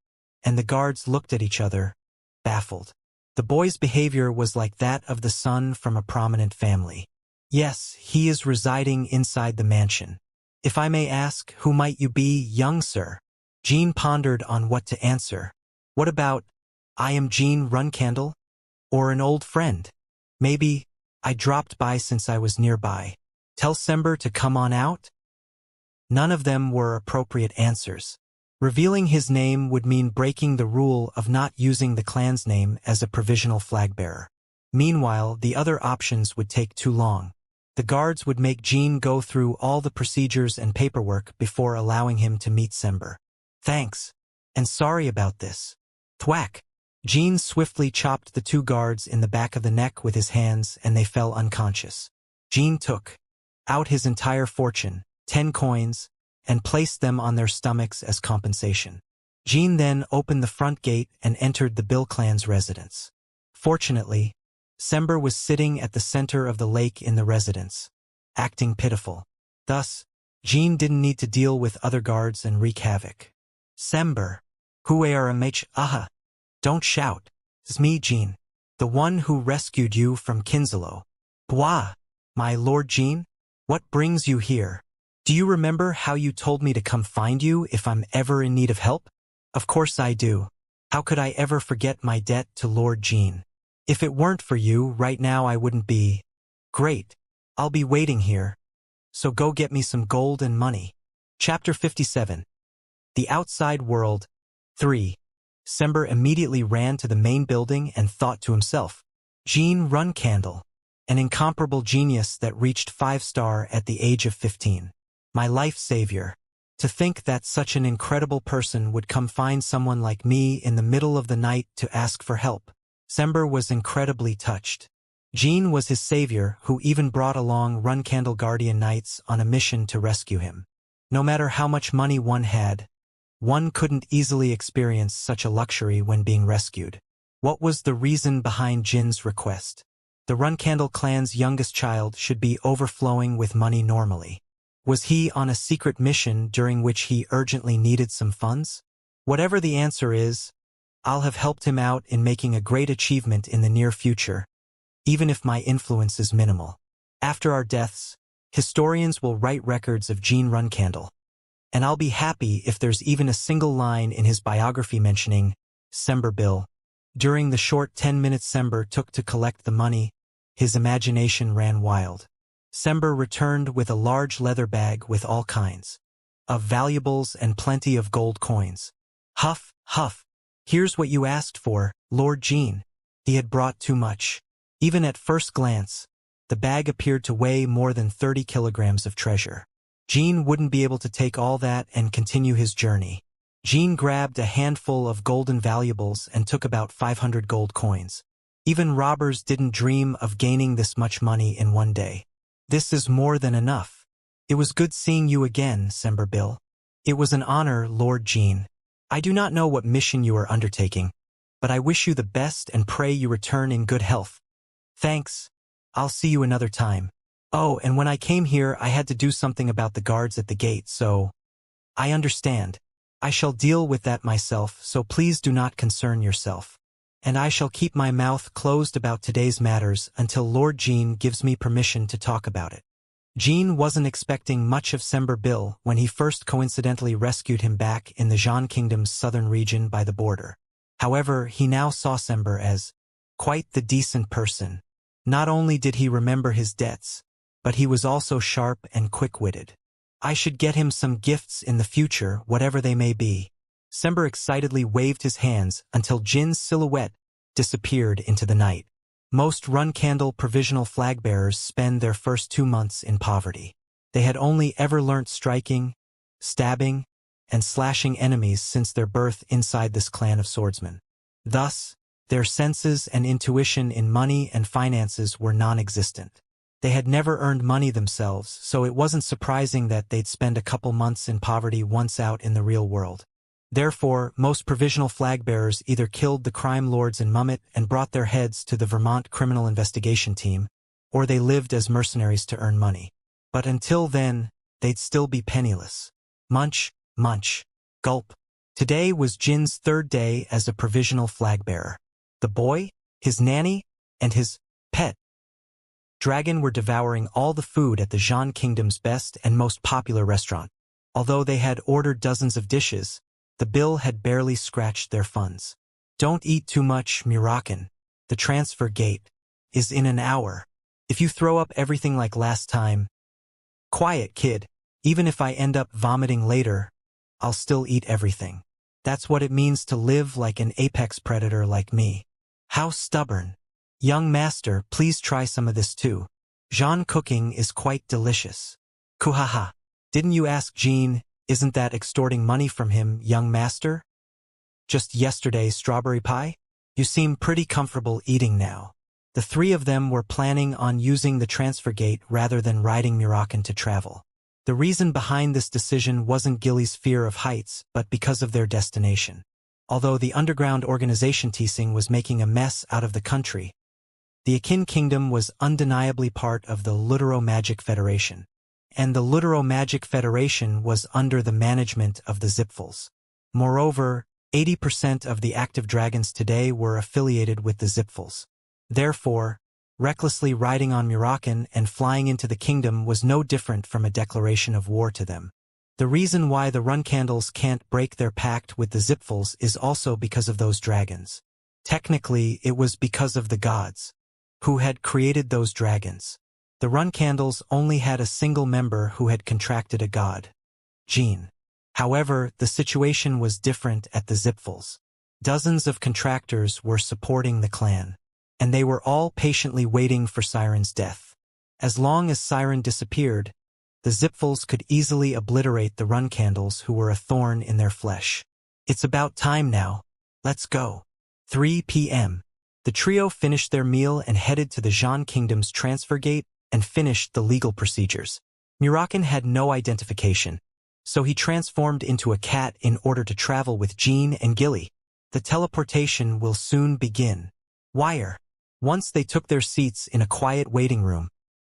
and the guards looked at each other, baffled. The boy's behavior was like that of the son from a prominent family. Yes, he is residing inside the mansion. If I may ask, who might you be, young sir? Jean pondered on what to answer. What about, I am Jean Runcandle? Or an old friend? Maybe, I dropped by since I was nearby. Tell Sember to come on out? None of them were appropriate answers. Revealing his name would mean breaking the rule of not using the clan's name as a provisional flag bearer. Meanwhile, the other options would take too long. The guards would make Jean go through all the procedures and paperwork before allowing him to meet Sember. Thanks. And sorry about this. Thwack. Jean swiftly chopped the two guards in the back of the neck with his hands and they fell unconscious. Jean took out his entire fortune, 10 coins, and placed them on their stomachs as compensation. Jean then opened the front gate and entered the Bill clan's residence. Fortunately, Sember was sitting at the center of the lake in the residence, acting pitiful. Thus, Jean didn't need to deal with other guards and wreak havoc. Sember. Aha. Don't shout. It's me, Jean. The one who rescued you from Kinsalo. Bwah. My lord Jean? What brings you here? Do you remember how you told me to come find you if I'm ever in need of help? Of course I do. How could I ever forget my debt to Lord Jean? If it weren't for you, right now I wouldn't be. Great. I'll be waiting here. So go get me some gold and money. Chapter 57. The Outside World. 3. Sember immediately ran to the main building and thought to himself, Jean Runcandle, an incomparable genius that reached 5-star at the age of 15. My life savior. To think that such an incredible person would come find someone like me in the middle of the night to ask for help. Sember was incredibly touched. Jean was his savior who even brought along Runcandle Guardian Knights on a mission to rescue him. No matter how much money one had, one couldn't easily experience such a luxury when being rescued. What was the reason behind Jin's request? The Runcandle clan's youngest child should be overflowing with money normally. Was he on a secret mission during which he urgently needed some funds? Whatever the answer is, I'll have helped him out in making a great achievement in the near future, even if my influence is minimal. After our deaths, historians will write records of Gene Runcandle, and I'll be happy if there's even a single line in his biography mentioning Sember Bill. During the short 10 minutes Sember took to collect the money, his imagination ran wild. Sember returned with a large leather bag with all kinds of valuables and plenty of gold coins. Huff, huff. Here's what you asked for, Lord Gene. He had brought too much. Even at first glance, the bag appeared to weigh more than 30 kilograms of treasure. Gene wouldn't be able to take all that and continue his journey. Gene grabbed a handful of golden valuables and took about 500 gold coins. Even robbers didn't dream of gaining this much money in one day. This is more than enough. It was good seeing you again, Sember Bill. It was an honor, Lord Gene. I do not know what mission you are undertaking, but I wish you the best and pray you return in good health. Thanks. I'll see you another time. Oh, and when I came here I had to do something about the guards at the gate, so… I understand. I shall deal with that myself, so please do not concern yourself. And I shall keep my mouth closed about today's matters until Lord Gene gives me permission to talk about it. Gene wasn't expecting much of Sember Bill when he first coincidentally rescued him back in the Jean Kingdom's southern region by the border. However, he now saw Sember as quite the decent person. Not only did he remember his debts, but he was also sharp and quick-witted. I should get him some gifts in the future, whatever they may be. Sember excitedly waved his hands until Jin's silhouette disappeared into the night. Most Runcandle provisional flag-bearers spend their first 2 months in poverty. They had only ever learnt striking, stabbing, and slashing enemies since their birth inside this clan of swordsmen. Thus, their senses and intuition in money and finances were non-existent. They had never earned money themselves, so it wasn't surprising that they'd spend a couple months in poverty once out in the real world. Therefore, most provisional flag-bearers either killed the crime lords in Mummet and brought their heads to the Vermont Criminal Investigation Team, or they lived as mercenaries to earn money. But until then, they'd still be penniless. Munch, munch, gulp. Today was Jin's 3rd day as a provisional flag-bearer. The boy, his nanny, and his pet dragon were devouring all the food at the Jean Kingdom's best and most popular restaurant. Although they had ordered dozens of dishes, the bill had barely scratched their funds. Don't eat too much, Murakin. The transfer gate is in an hour. If you throw up everything like last time… Quiet, kid. Even if I end up vomiting later, I'll still eat everything. That's what it means to live like an apex predator like me. How stubborn. Young master, please try some of this too. Jean cooking is quite delicious. Kuhaha. Didn't you ask Jean? Isn't that extorting money from him, young master? Just yesterday's strawberry pie? You seem pretty comfortable eating now. The 3 of them were planning on using the transfer gate rather than riding Murakin to travel. The reason behind this decision wasn't Gilly's fear of heights, but because of their destination. Although the underground organization Teesing was making a mess out of the country, the Akin Kingdom was undeniably part of the Lutero Magic Federation. And the Lutero Magic Federation was under the management of the Zipfels. Moreover, 80% of the active dragons today were affiliated with the Zipfels. Therefore, recklessly riding on Murakin and flying into the kingdom was no different from a declaration of war to them. The reason why the Runcandles can't break their pact with the Zipfels is also because of those dragons. Technically, it was because of the gods, who had created those dragons. The Runcandles only had a single member who had contracted a god, Jean. However, the situation was different at the Zipfels. Dozens of contractors were supporting the clan, and they were all patiently waiting for Siren's death. As long as Siren disappeared, the Zipfels could easily obliterate the Runcandles who were a thorn in their flesh. It's about time now. Let's go. 3 p.m. The trio finished their meal and headed to the Jean Kingdom's transfer gate and finished the legal procedures. Murakin had no identification, so he transformed into a cat in order to travel with Jean and Gilly. The teleportation will soon begin. Wire. Once they took their seats in a quiet waiting room,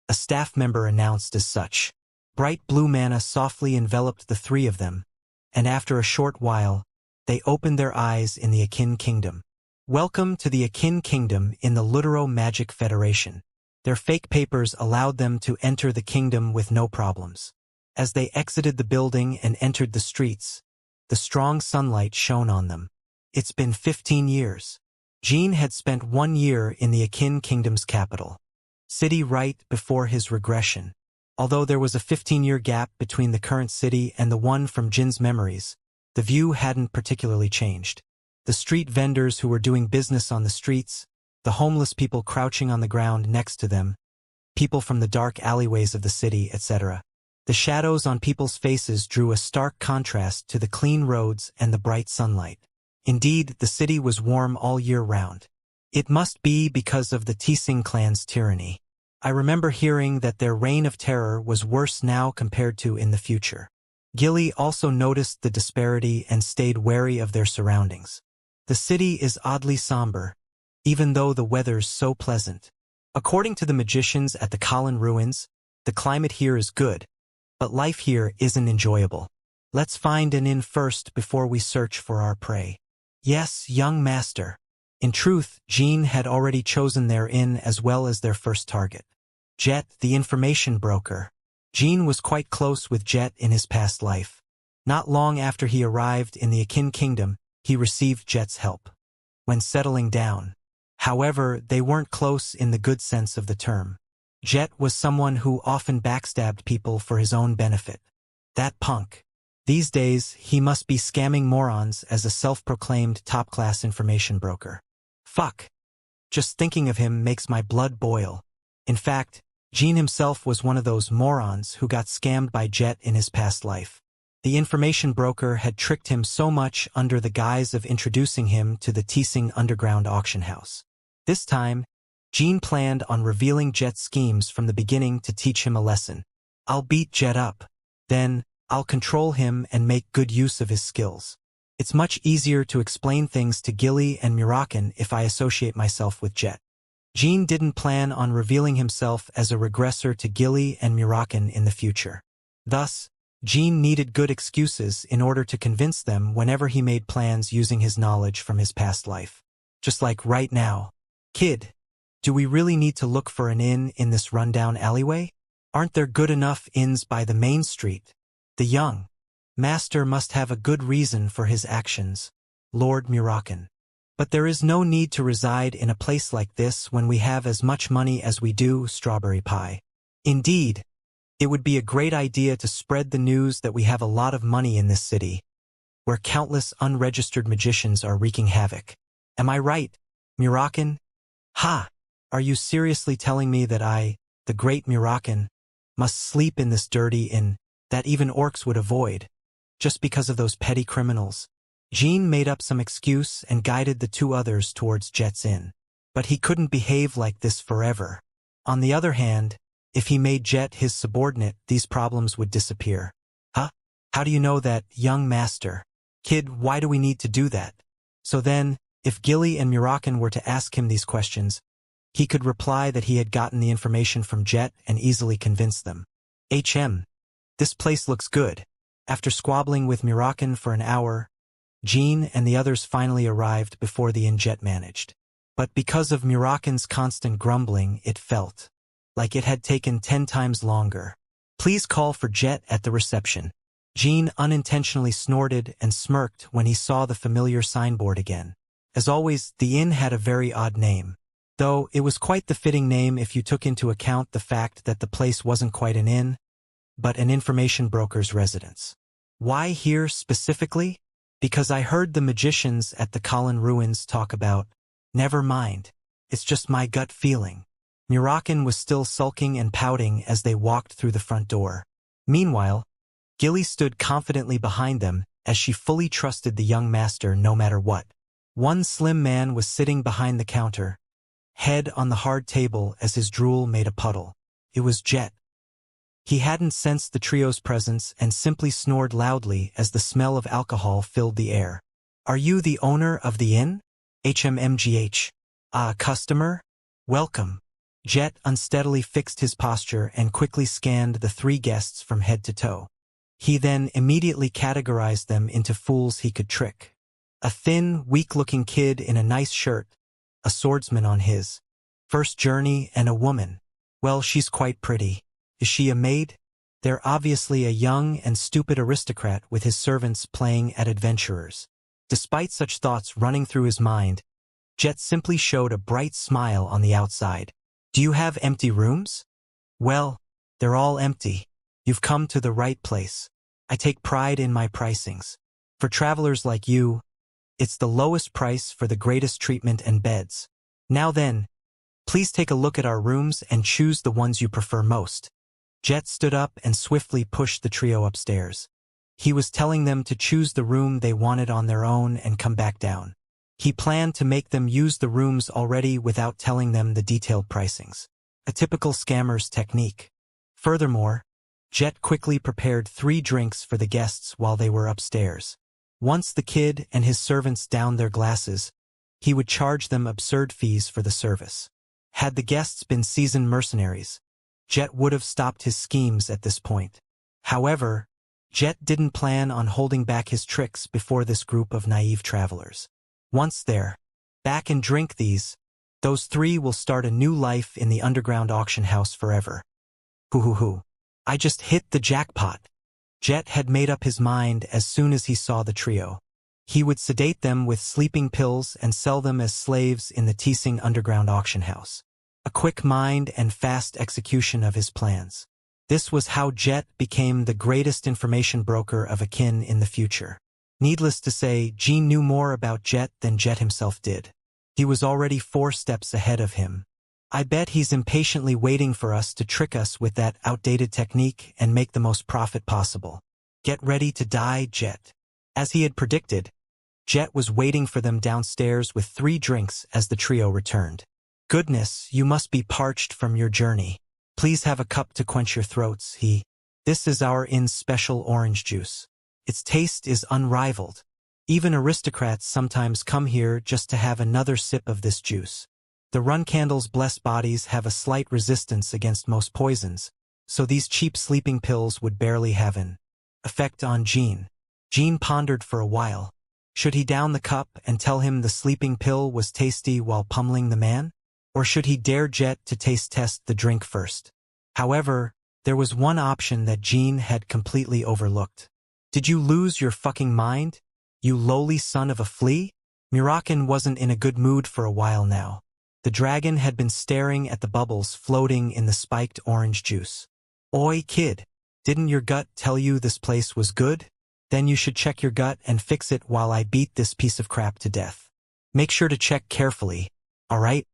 a staff member announced as such. Bright blue manna softly enveloped the three of them, and after a short while, they opened their eyes in the Akin Kingdom. Welcome to the Akin Kingdom in the Lutero Magic Federation. Their fake papers allowed them to enter the kingdom with no problems. As they exited the building and entered the streets, the strong sunlight shone on them. It's been 15 years. Jean had spent 1 year in the Akin Kingdom's capital city right before his regression. Although there was a 15-year gap between the current city and the one from Jin's memories, the view hadn't particularly changed. The street vendors who were doing business on the streets, the homeless people crouching on the ground next to them, people from the dark alleyways of the city, etc. The shadows on people's faces drew a stark contrast to the clean roads and the bright sunlight. Indeed, the city was warm all year round. It must be because of the Tising clan's tyranny. I remember hearing that their reign of terror was worse now compared to in the future. Gilly also noticed the disparity and stayed wary of their surroundings. The city is oddly somber, even though the weather's so pleasant. According to the magicians at the Kalin ruins, the climate here is good, but life here isn't enjoyable. Let's find an inn first before we search for our prey. Yes, young master. In truth, Jean had already chosen their inn as well as their first target. Jet, the information broker. Jean was quite close with Jet in his past life. Not long after he arrived in the Akin Kingdom, he received Jet's help. When settling down. However, they weren't close in the good sense of the term. Jet was someone who often backstabbed people for his own benefit. That punk. These days, he must be scamming morons as a self-proclaimed top-class information broker. Fuck. Just thinking of him makes my blood boil. In fact, Jean himself was one of those morons who got scammed by Jet in his past life. The information broker had tricked him so much under the guise of introducing him to the Tising underground auction house. This time, Jean planned on revealing Jet's schemes from the beginning to teach him a lesson. I'll beat Jet up. Then, I'll control him and make good use of his skills. It's much easier to explain things to Gilly and Murakin if I associate myself with Jet. Jean didn't plan on revealing himself as a regressor to Gilly and Murakin in the future. Thus, Jean needed good excuses in order to convince them whenever he made plans using his knowledge from his past life. Just like right now. Kid, do we really need to look for an inn in this rundown alleyway? Aren't there good enough inns by the main street? The young master must have a good reason for his actions, Lord Murakin. But there is no need to reside in a place like this when we have as much money as we do, Strawberry Pie. Indeed, it would be a great idea to spread the news that we have a lot of money in this city, where countless unregistered magicians are wreaking havoc. Am I right, Murakin? Ha! Are you seriously telling me that I, the great Murakin, must sleep in this dirty inn that even orcs would avoid, just because of those petty criminals? Jean made up some excuse and guided the two others towards Jet's inn. But he couldn't behave like this forever. On the other hand, if he made Jet his subordinate, these problems would disappear. Huh? How do you know that, young master? Kid, why do we need to do that? So then, if Gilly and Murakin were to ask him these questions, he could reply that he had gotten the information from Jet and easily convince them. This place looks good. After squabbling with Murakin for an hour, Jean and the others finally arrived before the inn Jet managed. But because of Murakin's constant grumbling, it felt like it had taken 10 times longer. Please call for Jet at the reception. Jean unintentionally snorted and smirked when he saw the familiar signboard again. As always, the inn had a very odd name, though it was quite the fitting name if you took into account the fact that the place wasn't quite an inn, but an information broker's residence. Why here specifically? Because I heard the magicians at the Kalin ruins talk about, never mind, it's just my gut feeling. Murakin was still sulking and pouting as they walked through the front door. Meanwhile, Gilly stood confidently behind them as she fully trusted the young master no matter what. One slim man was sitting behind the counter, head on the hard table as his drool made a puddle. It was Jet. He hadn't sensed the trio's presence and simply snored loudly as the smell of alcohol filled the air. Are you the owner of the inn? HMMGH. Ah, customer? Welcome. Jet unsteadily fixed his posture and quickly scanned the three guests from head to toe. He then immediately categorized them into fools he could trick. A thin, weak-looking kid in a nice shirt, a swordsman on his first journey, and a woman. Well, she's quite pretty. Is she a maid? They're obviously a young and stupid aristocrat with his servants playing at adventurers. Despite such thoughts running through his mind, Jet simply showed a bright smile on the outside. Do you have empty rooms? Well, they're all empty. You've come to the right place. I take pride in my pricings. For travelers like you, it's the lowest price for the greatest treatment and beds. Now then, please take a look at our rooms and choose the ones you prefer most. Jet stood up and swiftly pushed the trio upstairs. He was telling them to choose the room they wanted on their own and come back down. He planned to make them use the rooms already without telling them the detailed pricings. A typical scammer's technique. Furthermore, Jet quickly prepared 3 drinks for the guests while they were upstairs. Once the kid and his servants downed their glasses, he would charge them absurd fees for the service. Had the guests been seasoned mercenaries, Jet would have stopped his schemes at this point. However, Jet didn't plan on holding back his tricks before this group of naive travelers. Once there, back and drink those 3 will start a new life in the underground auction house forever. Hoo. I just hit the jackpot. Jet had made up his mind as soon as he saw the trio. He would sedate them with sleeping pills and sell them as slaves in the teasing underground auction house. A quick mind and fast execution of his plans. This was how Jet became the greatest information broker of akin in the future. Needless to say, Gene knew more about Jet than Jet himself did. He was already 4 steps ahead of him. I bet he's impatiently waiting for us to trick us with that outdated technique and make the most profit possible. Get ready to die, Jet. As he had predicted, Jet was waiting for them downstairs with 3 drinks as the trio returned. Goodness, you must be parched from your journey. Please have a cup to quench your throats, This is our inn's special orange juice. Its taste is unrivaled. Even aristocrats sometimes come here just to have another sip of this juice. The run candles' blessed bodies have a slight resistance against most poisons, so these cheap sleeping pills would barely have an effect on Gene. Gene pondered for a while. Should he down the cup and tell him the sleeping pill was tasty while pummeling the man? Or should he dare Jet to taste test the drink first? However, there was one option that Gene had completely overlooked. Did you lose your fucking mind, you lowly son of a flea? Murakin wasn't in a good mood for a while now. The dragon had been staring at the bubbles floating in the spiked orange juice. Oi, kid, didn't your gut tell you this place was good? Then you should check your gut and fix it while I beat this piece of crap to death. Make sure to check carefully, alright?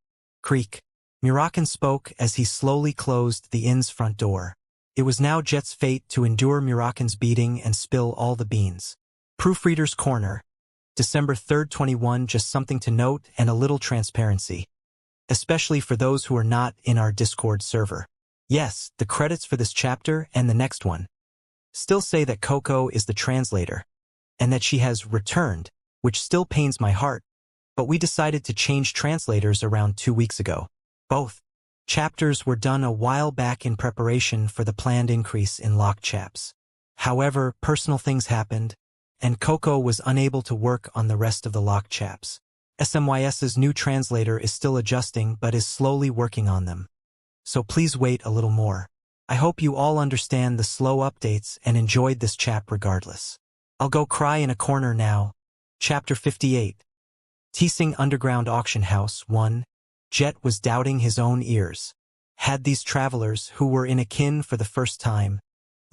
Creak. Murakin spoke as he slowly closed the inn's front door. It was now Jet's fate to endure Murakin's beating and spill all the beans. Proofreader's Corner. December 3rd, 21. Just something to note and a little transparency. Especially for those who are not in our Discord server. Yes, the credits for this chapter and the next one still say that Coco is the translator, and that she has returned, which still pains my heart, but we decided to change translators around 2 weeks ago. Both chapters were done a while back in preparation for the planned increase in locked chaps. However, personal things happened, and Coco was unable to work on the rest of the locked chaps. SMYS's new translator is still adjusting but is slowly working on them. So please wait a little more. I hope you all understand the slow updates and enjoyed this chap regardless. I'll go cry in a corner now. Chapter 58. Teasing Underground Auction House 1. Jet was doubting his own ears. Had these travelers, who were in akin for the first time,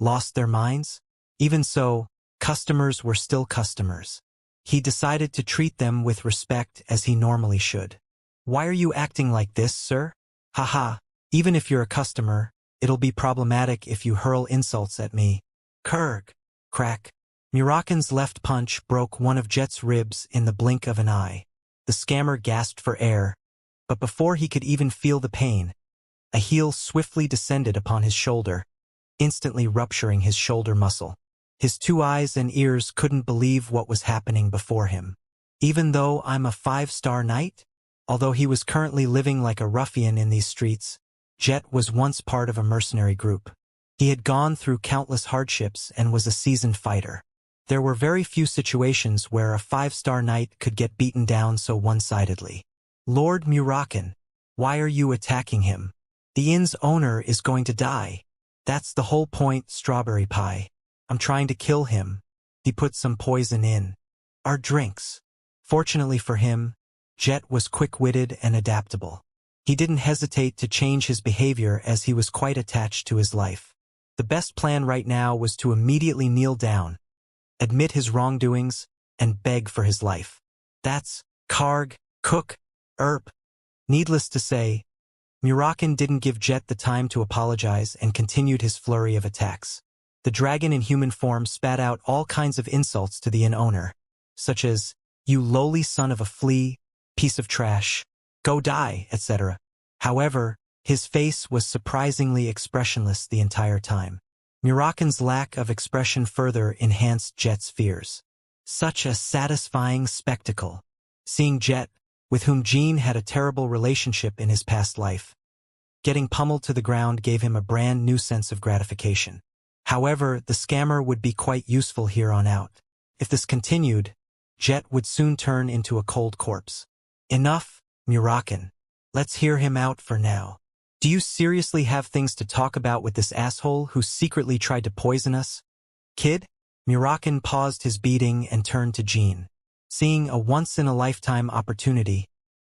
lost their minds? Even so, customers were still customers. He decided to treat them with respect as he normally should. Why are you acting like this, sir? Haha, even if you're a customer, it'll be problematic if you hurl insults at me. Kurg. Crack. Murakin's left punch broke one of Jet's ribs in the blink of an eye. The scammer gasped for air, but before he could even feel the pain, a heel swiftly descended upon his shoulder, instantly rupturing his shoulder muscle. His 2 eyes and ears couldn't believe what was happening before him. Even though I'm a 5-star knight? Although he was currently living like a ruffian in these streets, Jet was once part of a mercenary group. He had gone through countless hardships and was a seasoned fighter. There were very few situations where a 5-star knight could get beaten down so one-sidedly. Lord Murakan, why are you attacking him? The inn's owner is going to die. That's the whole point, Strawberry Pie. I'm trying to kill him. He put some poison in our drinks. Fortunately for him, Jet was quick-witted and adaptable. He didn't hesitate to change his behavior as he was quite attached to his life. The best plan right now was to immediately kneel down, admit his wrongdoings, and beg for his life. That's Karg, Cook, Erp. Needless to say, Murakan didn't give Jet the time to apologize and continued his flurry of attacks. The dragon in human form spat out all kinds of insults to the inn owner, such as, "You lowly son of a flea, piece of trash, go die," etc. However, his face was surprisingly expressionless the entire time. Murakan's lack of expression further enhanced Jet's fears. Such a satisfying spectacle. Seeing Jet, with whom Jean had a terrible relationship in his past life, getting pummeled to the ground gave him a brand new sense of gratification. However, the scammer would be quite useful here on out. If this continued, Jet would soon turn into a cold corpse. Enough, Murakan. Let's hear him out for now. Do you seriously have things to talk about with this asshole who secretly tried to poison us? Kid? Murakan paused his beating and turned to Jean. Seeing a once-in-a-lifetime opportunity,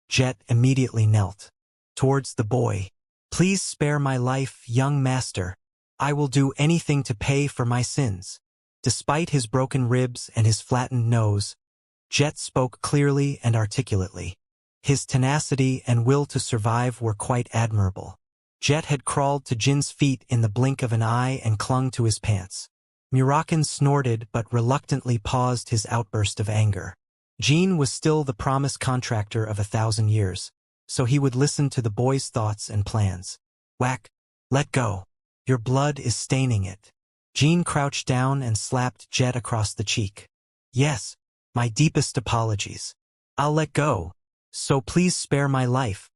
Jet immediately knelt towards the boy. Please spare my life, young master. I will do anything to pay for my sins. Despite his broken ribs and his flattened nose, Jet spoke clearly and articulately. His tenacity and will to survive were quite admirable. Jet had crawled to Jin's feet in the blink of an eye and clung to his pants. Murakan snorted but reluctantly paused his outburst of anger. Jean was still the promised contractor of 1,000 years, so he would listen to the boy's thoughts and plans. Whack! Let go. Your blood is staining it. Jean crouched down and slapped Jet across the cheek. Yes, my deepest apologies. I'll let go, so please spare my life.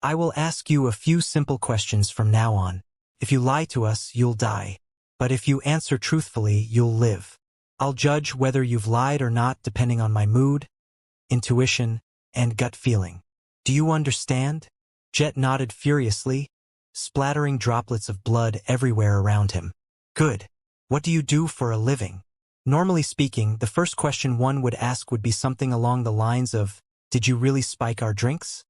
I will ask you a few simple questions from now on. If you lie to us, you'll die. But if you answer truthfully, you'll live. I'll judge whether you've lied or not depending on my mood, intuition, and gut feeling. Do you understand? Jet nodded furiously, splattering droplets of blood everywhere around him. Good. What do you do for a living? Normally speaking, the first question one would ask would be something along the lines of, did you really spike our drinks?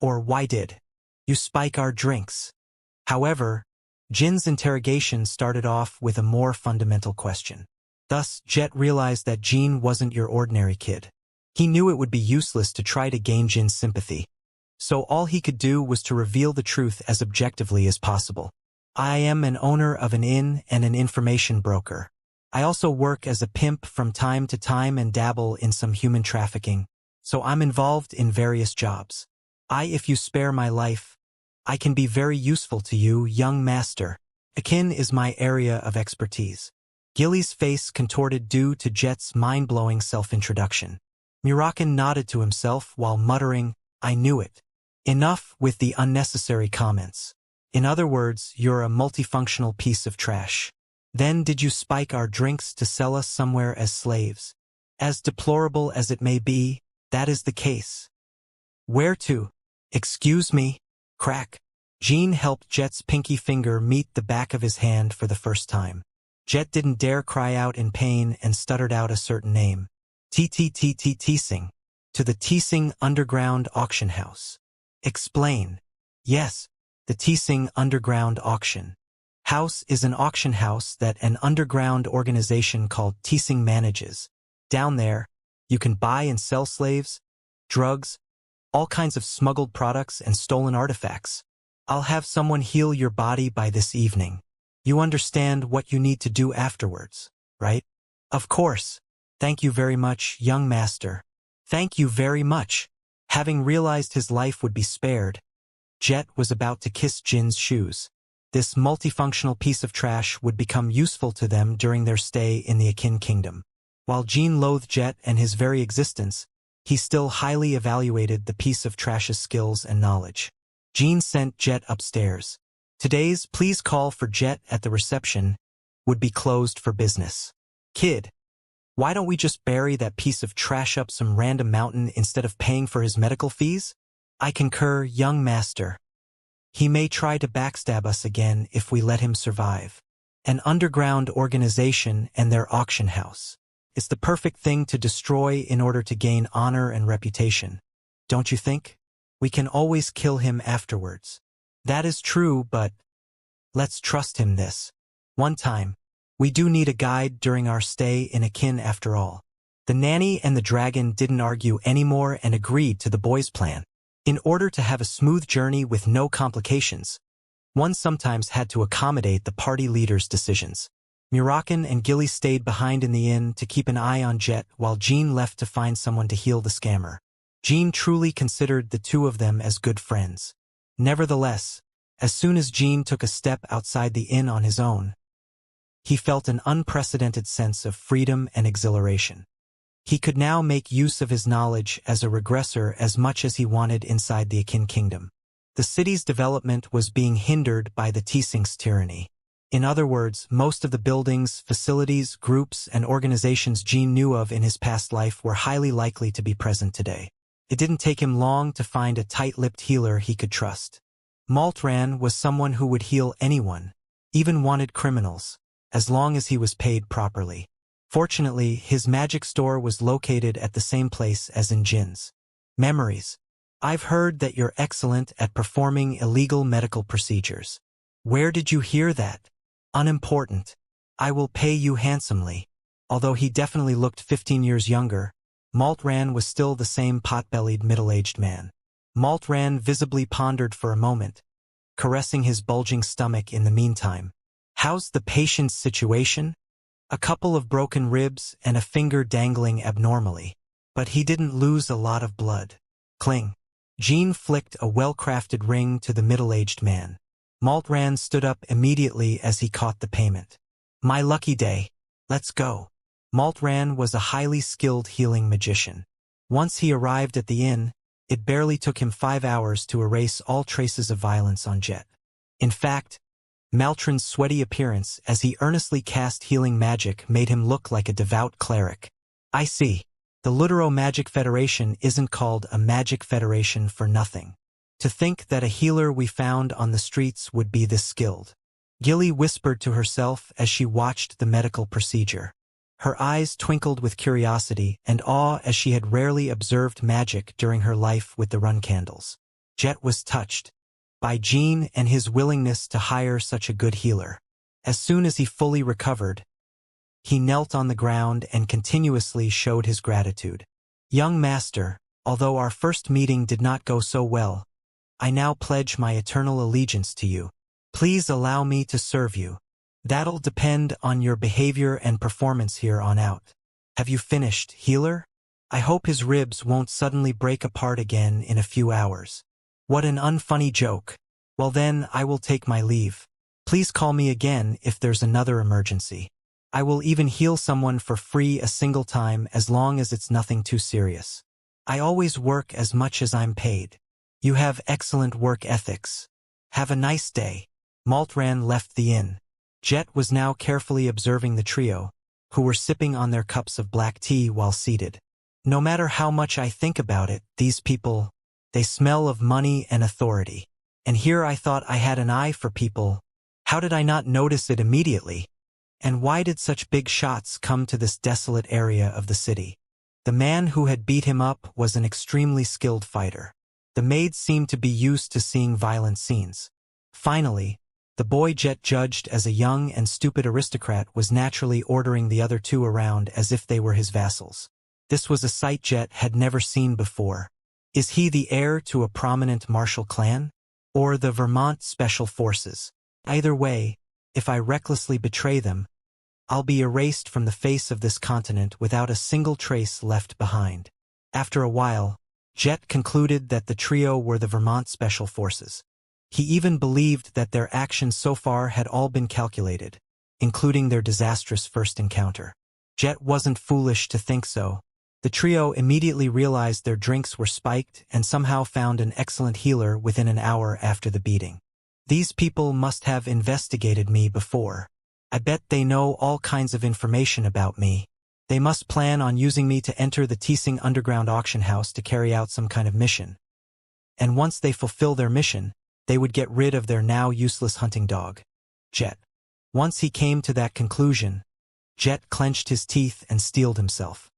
Or why did you spike our drinks? However, Jin's interrogation started off with a more fundamental question. Thus, Jet realized that Jean wasn't your ordinary kid. He knew it would be useless to try to gain Jin's sympathy. So all he could do was to reveal the truth as objectively as possible. I am an owner of an inn and an information broker. I also work as a pimp from time to time and dabble in some human trafficking, so I'm involved in various jobs. If you spare my life, I can be very useful to you, young master. Akin is my area of expertise. Gilly's face contorted due to Jet's mind-blowing self-introduction. Murakan nodded to himself while muttering, I knew it. Enough with the unnecessary comments. In other words, you're a multifunctional piece of trash. Then did you spike our drinks to sell us somewhere as slaves? As deplorable as it may be, that is the case. Where to? Excuse me. Crack. Jean helped Jet's pinky finger meet the back of his hand for the first time. Jet didn't dare cry out in pain and stuttered out a certain name. Teesing. To the Teesing Underground Auction House. Explain. Yes, the Teesing Underground Auction House is an auction house that an underground organization called Teesing manages. Down there, you can buy and sell slaves, drugs, all kinds of smuggled products and stolen artifacts. I'll have someone heal your body by this evening. You understand what you need to do afterwards, right? Of course. Thank you very much, young master. Thank you very much. Having realized his life would be spared, Jet was about to kiss Jin's shoes. This multifunctional piece of trash would become useful to them during their stay in the Akin Kingdom. While Jean loathed Jet and his very existence, he still highly evaluated the piece of trash's skills and knowledge. Jean sent Jet upstairs. Today's "please call for Jet at the reception" would be closed for business. Kid, why don't we just bury that piece of trash up some random mountain instead of paying for his medical fees? I concur, young master. He may try to backstab us again if we let him survive. An underground organization and their auction house. It's the perfect thing to destroy in order to gain honor and reputation. Don't you think? We can always kill him afterwards. That is true, but let's trust him this one time. We do need a guide during our stay in Akin after all. The nanny and the dragon didn't argue anymore and agreed to the boys' plan. In order to have a smooth journey with no complications, one sometimes had to accommodate the party leader's decisions. Murakan and Gilly stayed behind in the inn to keep an eye on Jet while Jean left to find someone to heal the scammer. Jean truly considered the two of them as good friends. Nevertheless, as soon as Jean took a step outside the inn on his own, he felt an unprecedented sense of freedom and exhilaration. He could now make use of his knowledge as a regressor as much as he wanted inside the Akin kingdom. The city's development was being hindered by the T-Sync's tyranny. In other words, most of the buildings, facilities, groups, and organizations Jean knew of in his past life were highly likely to be present today. It didn't take him long to find a tight-lipped healer he could trust. Maltran was someone who would heal anyone, even wanted criminals, as long as he was paid properly. Fortunately, his magic store was located at the same place as in Jin's. Memories. I've heard that you're excellent at performing illegal medical procedures. Where did you hear that? Unimportant. I will pay you handsomely. Although he definitely looked 15 years younger, Maltran was still the same pot-bellied middle-aged man. Maltran visibly pondered for a moment, caressing his bulging stomach in the meantime. How's the patient's situation? A couple of broken ribs and a finger dangling abnormally. But he didn't lose a lot of blood. Cling. Jean flicked a well-crafted ring to the middle-aged man. Maltran stood up immediately as he caught the payment. My lucky day. Let's go. Maltran was a highly skilled healing magician. Once he arrived at the inn, it barely took him 5 hours to erase all traces of violence on Jet. In fact, Maltran's sweaty appearance as he earnestly cast healing magic made him look like a devout cleric. I see. The Lutero Magic Federation isn't called a magic federation for nothing. To think that a healer we found on the streets would be this skilled. Gilly whispered to herself as she watched the medical procedure. Her eyes twinkled with curiosity and awe as she had rarely observed magic during her life with the run candles. Jet was touched by Jean and his willingness to hire such a good healer. As soon as he fully recovered, he knelt on the ground and continuously showed his gratitude. Young master, although our first meeting did not go so well, I now pledge my eternal allegiance to you. Please allow me to serve you. That'll depend on your behavior and performance here on out. Have you finished, healer? I hope his ribs won't suddenly break apart again in a few hours. What an unfunny joke. Well then, I will take my leave. Please call me again if there's another emergency. I will even heal someone for free a single time as long as it's nothing too serious. I always work as much as I'm paid. You have excellent work ethics. Have a nice day. Maltran left the inn. Jet was now carefully observing the trio, who were sipping on their cups of black tea while seated. No matter how much I think about it, these people, they smell of money and authority. And here I thought I had an eye for people. How did I not notice it immediately? And why did such big shots come to this desolate area of the city? The man who had beat him up was an extremely skilled fighter. The maids seemed to be used to seeing violent scenes. Finally, the boy Jet judged as a young and stupid aristocrat was naturally ordering the other two around as if they were his vassals. This was a sight Jet had never seen before. Is he the heir to a prominent martial clan? Or the Vermont Special Forces? Either way, if I recklessly betray them, I'll be erased from the face of this continent without a single trace left behind. After a while, Jet concluded that the trio were the Vermont Special Forces. He even believed that their actions so far had all been calculated, including their disastrous first encounter. Jet wasn't foolish to think so. The trio immediately realized their drinks were spiked and somehow found an excellent healer within an hour after the beating. These people must have investigated me before. I bet they know all kinds of information about me. They must plan on using me to enter the Teesing underground auction house to carry out some kind of mission. And once they fulfill their mission, they would get rid of their now useless hunting dog, Jet. Once he came to that conclusion, Jet clenched his teeth and steeled himself.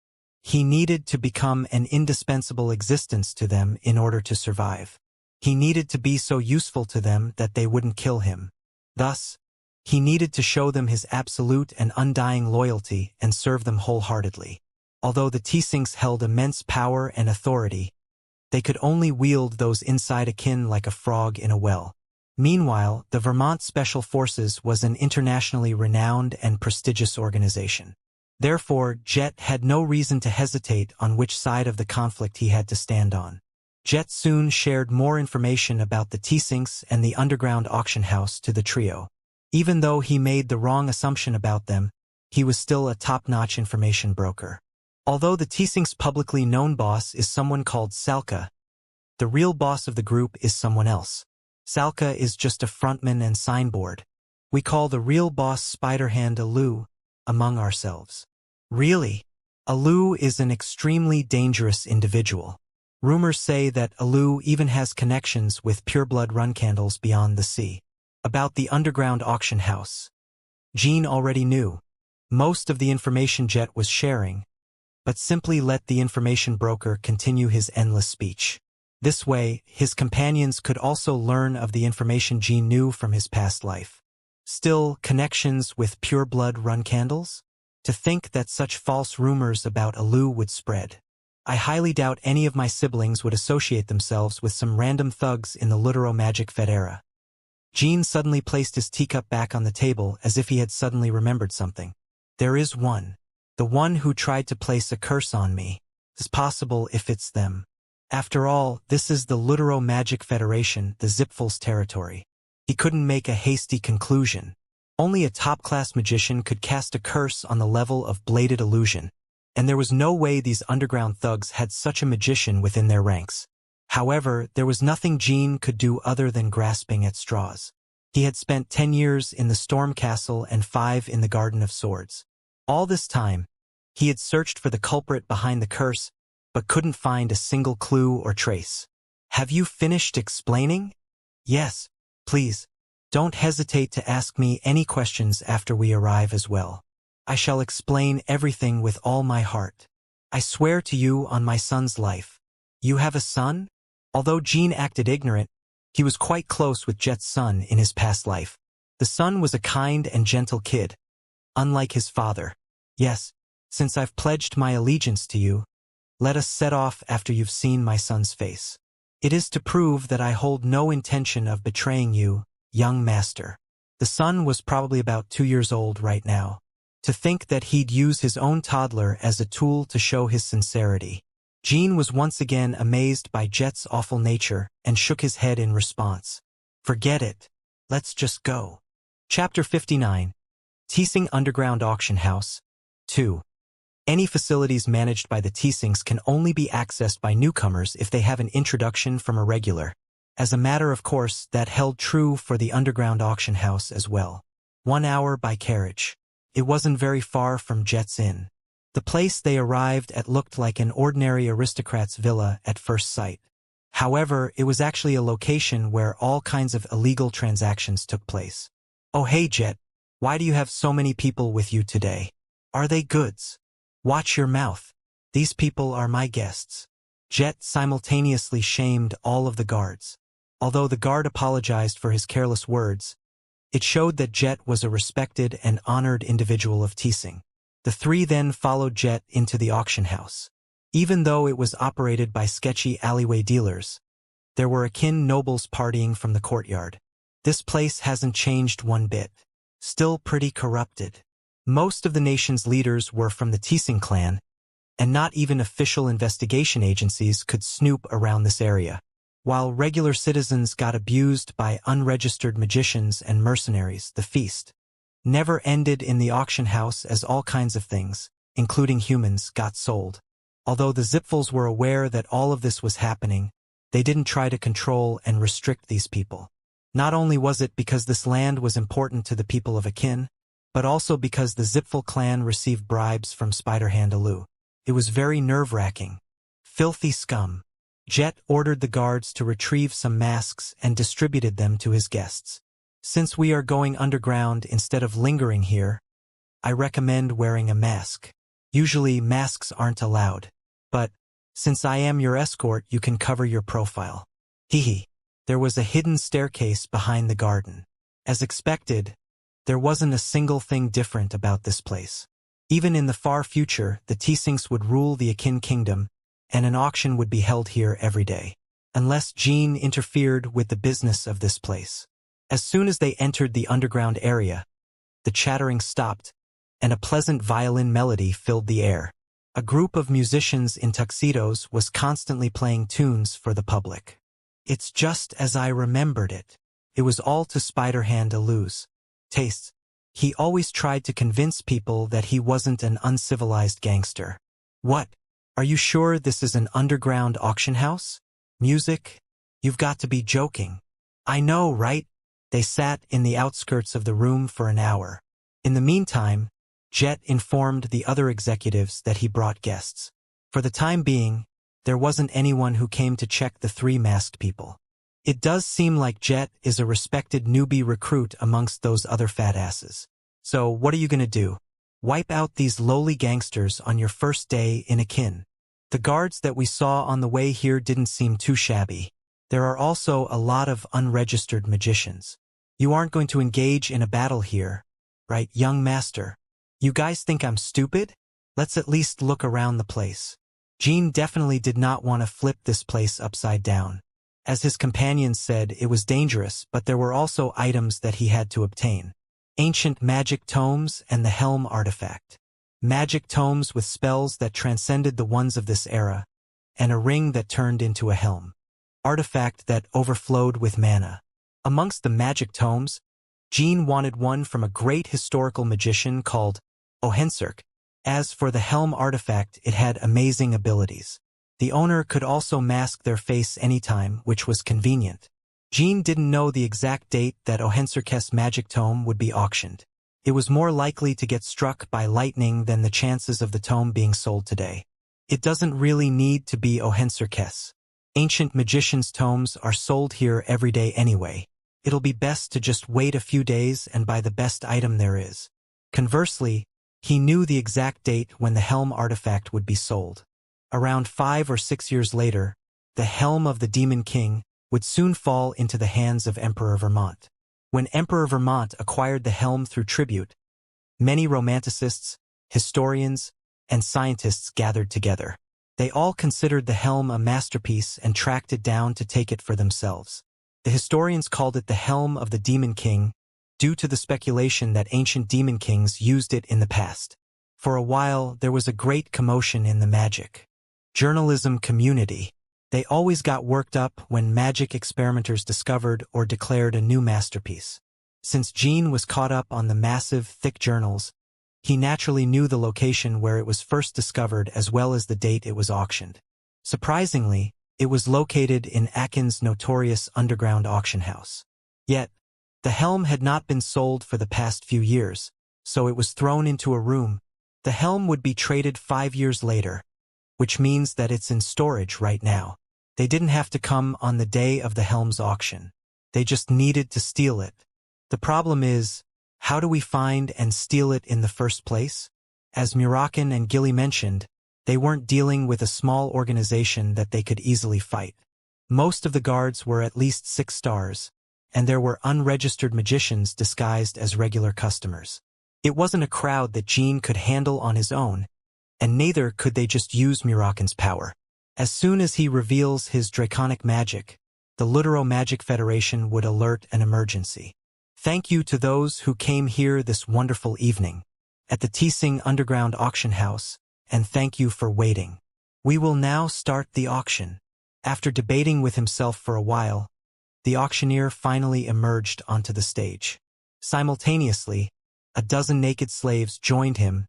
He needed to become an indispensable existence to them in order to survive. He needed to be so useful to them that they wouldn't kill him. Thus, he needed to show them his absolute and undying loyalty and serve them wholeheartedly. Although the Teesings held immense power and authority, they could only wield those inside akin like a frog in a well. Meanwhile, the Vermont Special Forces was an internationally renowned and prestigious organization. Therefore, Jet had no reason to hesitate on which side of the conflict he had to stand on. Jet soon shared more information about the Teesings and the underground auction house to the trio. Even though he made the wrong assumption about them, he was still a top-notch information broker. Although the Teesings' publicly known boss is someone called Salka, the real boss of the group is someone else. Salka is just a frontman and signboard. We call the real boss Spiderhand Alu among ourselves. Really? Alu is an extremely dangerous individual. Rumors say that Alu even has connections with pureblood run candles beyond the sea. About the underground auction house, Jean already knew most of the information Jet was sharing, but simply let the information broker continue his endless speech. This way, his companions could also learn of the information Jean knew from his past life. Still, connections with pureblood run candles? To think that such false rumors about Alu would spread. I highly doubt any of my siblings would associate themselves with some random thugs in the Lutero Magic Federa. Jean suddenly placed his teacup back on the table as if he had suddenly remembered something. There is one. The one who tried to place a curse on me. It's possible if it's them. After all, this is the Lutero Magic Federation, the Zipful's territory. He couldn't make a hasty conclusion. Only a top-class magician could cast a curse on the level of bladed illusion, and there was no way these underground thugs had such a magician within their ranks. However, there was nothing Jean could do other than grasping at straws. He had spent 10 years in the Storm Castle and 5 in the Garden of Swords. All this time, he had searched for the culprit behind the curse, but couldn't find a single clue or trace. Have you finished explaining? Yes, please. Don't hesitate to ask me any questions after we arrive as well. I shall explain everything with all my heart. I swear to you on my son's life. You have a son? Although Jean acted ignorant, he was quite close with Jet's son in his past life. The son was a kind and gentle kid, unlike his father. Yes, since I've pledged my allegiance to you, let us set off after you've seen my son's face. It is to prove that I hold no intention of betraying you, young master. The son was probably about 2 years old right now. To think that he'd use his own toddler as a tool to show his sincerity. Jean was once again amazed by Jet's awful nature and shook his head in response. Forget it. Let's just go. Chapter 59. Teesing Underground Auction House. 2. Any facilities managed by the Teesings can only be accessed by newcomers if they have an introduction from a regular. As a matter of course, that held true for the underground auction house as well. 1 hour by carriage. It wasn't very far from Jet's Inn. The place they arrived at looked like an ordinary aristocrat's villa at first sight. However, it was actually a location where all kinds of illegal transactions took place. Oh hey Jet, why do you have so many people with you today? Are they goods? Watch your mouth. These people are my guests. Jet simultaneously shamed all of the guards. Although the guard apologized for his careless words, it showed that Jet was a respected and honored individual of Teesing. The three then followed Jet into the auction house. Even though it was operated by sketchy alleyway dealers, there were akin nobles partying from the courtyard. This place hasn't changed one bit. Still pretty corrupted. Most of the nation's leaders were from the Teesing clan, and not even official investigation agencies could snoop around this area. While regular citizens got abused by unregistered magicians and mercenaries, the feast never ended in the auction house as all kinds of things, including humans, got sold. Although the Zipfels were aware that all of this was happening, they didn't try to control and restrict these people. Not only was it because this land was important to the people of Akin, but also because the Zipfel clan received bribes from Spider-Hand Alu. It was very nerve-wracking. Filthy scum. Jet ordered the guards to retrieve some masks and distributed them to his guests. Since we are going underground instead of lingering here, I recommend wearing a mask. Usually masks aren't allowed, but since I am your escort, you can cover your profile. Hehe. There was a hidden staircase behind the garden. As expected, there wasn't a single thing different about this place. Even in the far future, the T-Sinks would rule the Akin kingdom, and an auction would be held here every day, unless Jean interfered with the business of this place. As soon as they entered the underground area, the chattering stopped, and a pleasant violin melody filled the air. A group of musicians in tuxedos was constantly playing tunes for the public. It's just as I remembered it. It was all to Spider-Hand Alu's tastes. He always tried to convince people that he wasn't an uncivilized gangster. What? Are you sure this is an underground auction house? Music? You've got to be joking. I know, right? They sat in the outskirts of the room for an hour. In the meantime, Jet informed the other executives that he brought guests. For the time being, there wasn't anyone who came to check the three masked people. It does seem like Jet is a respected newbie recruit amongst those other fat asses. So what are you gonna do? Wipe out these lowly gangsters on your first day in Akin? The guards that we saw on the way here didn't seem too shabby. There are also a lot of unregistered magicians. You aren't going to engage in a battle here, right, young master? You guys think I'm stupid? Let's at least look around the place. Jean definitely did not want to flip this place upside down. As his companions said, it was dangerous, but there were also items that he had to obtain. Ancient magic tomes and the Helm artifact. Magic tomes with spells that transcended the ones of this era, and a ring that turned into a helm. Artifact that overflowed with mana. Amongst the magic tomes, Jean wanted one from a great historical magician called Ohensirk. As for the Helm artifact, it had amazing abilities. The owner could also mask their face anytime, which was convenient. Jean didn't know the exact date that Ohensirk's magic tome would be auctioned. It was more likely to get struck by lightning than the chances of the tome being sold today. It doesn't really need to be Ohensirk's. Ancient magicians' tomes are sold here every day anyway. It'll be best to just wait a few days and buy the best item there is. Conversely, he knew the exact date when the Helm artifact would be sold. Around 5 or 6 years later, the Helm of the Demon King would soon fall into the hands of Emperor Vermont. When Emperor Vermont acquired the Helm through tribute, many romanticists, historians, and scientists gathered together. They all considered the Helm a masterpiece and tracked it down to take it for themselves. The historians called it the Helm of the Demon King, due to the speculation that ancient demon kings used it in the past. For a while, there was a great commotion in the magic journalism community. They always got worked up when magic experimenters discovered or declared a new masterpiece. Since Jean was caught up on the massive, thick journals, he naturally knew the location where it was first discovered as well as the date it was auctioned. Surprisingly, it was located in Akin's notorious underground auction house. Yet, the Helm had not been sold for the past few years, so it was thrown into a room. The Helm would be traded 5 years later, which means that it's in storage right now. They didn't have to come on the day of the Helm's auction. They just needed to steal it. The problem is, how do we find and steal it in the first place? As Murakin and Gilly mentioned, they weren't dealing with a small organization that they could easily fight. Most of the guards were at least 6 stars, and there were unregistered magicians disguised as regular customers. It wasn't a crowd that Jean could handle on his own, and neither could they just use Murakin's power. As soon as he reveals his draconic magic, the Lutero Magic Federation would alert an emergency. Thank you to those who came here this wonderful evening, at the T-Sing Underground Auction House, and thank you for waiting. We will now start the auction. After debating with himself for a while, the auctioneer finally emerged onto the stage. Simultaneously, a dozen naked slaves joined him,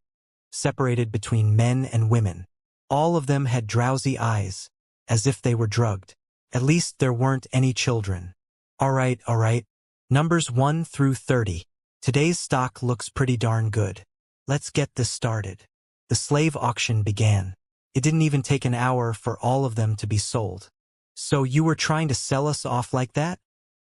separated between men and women. All of them had drowsy eyes, as if they were drugged. At least there weren't any children. All right. Numbers 1 through 30. Today's stock looks pretty darn good. Let's get this started. The slave auction began. It didn't even take an hour for all of them to be sold. So you were trying to sell us off like that?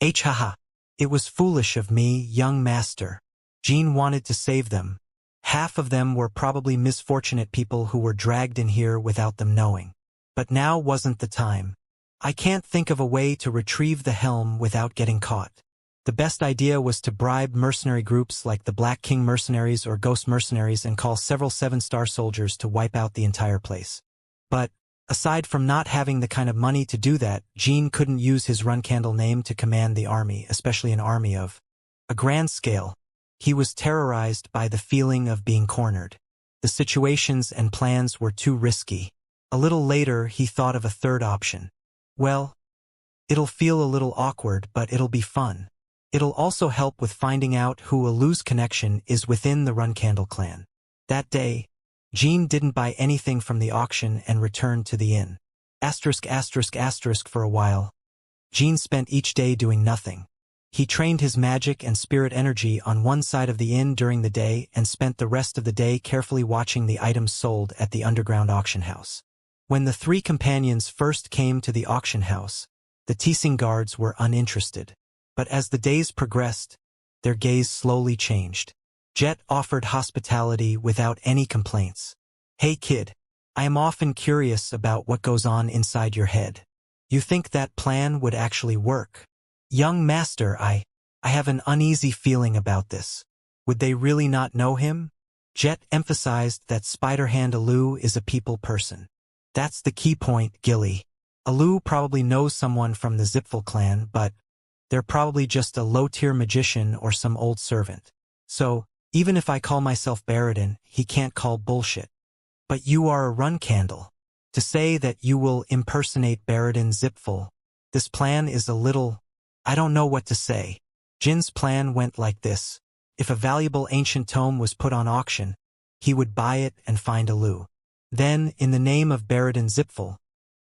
Haha. It was foolish of me, young master. Jean wanted to save them. Half of them were probably misfortunate people who were dragged in here without them knowing. But now wasn't the time. I can't think of a way to retrieve the helm without getting caught. The best idea was to bribe mercenary groups like the Black King Mercenaries or Ghost Mercenaries and call several 7-star soldiers to wipe out the entire place. But, aside from not having the kind of money to do that, Jean couldn't use his Runcandle name to command the army, especially an army of a grand scale. He was terrorized by the feeling of being cornered. The situations and plans were too risky. A little later, he thought of a third option. Well, it'll feel a little awkward, but it'll be fun. It'll also help with finding out who Alu's connection is within the Runcandle clan. That day, Jean didn't buy anything from the auction and returned to the inn. For a while. Jean spent each day doing nothing. He trained his magic and spirit energy on one side of the inn during the day and spent the rest of the day carefully watching the items sold at the underground auction house. When the 3 companions first came to the auction house, the teasing guards were uninterested. But as the days progressed, their gaze slowly changed. Jet offered hospitality without any complaints. Hey kid, I am often curious about what goes on inside your head. You think that plan would actually work? Young master, I have an uneasy feeling about this. Would they really not know him? Jet emphasized that Spider-Hand Alu is a people person. That's the key point, Gilly. Alu probably knows someone from the Zipfel clan, but they're probably just a low-tier magician or some old servant. So, even if I call myself Baradin, he can't call bullshit. But you are a Runcandle. To say that you will impersonate Baradin Zipfel, this plan is a little... I don't know what to say. Jin's plan went like this. If a valuable ancient tome was put on auction, he would buy it and find Alu. Then, in the name of Baradin Zipfel,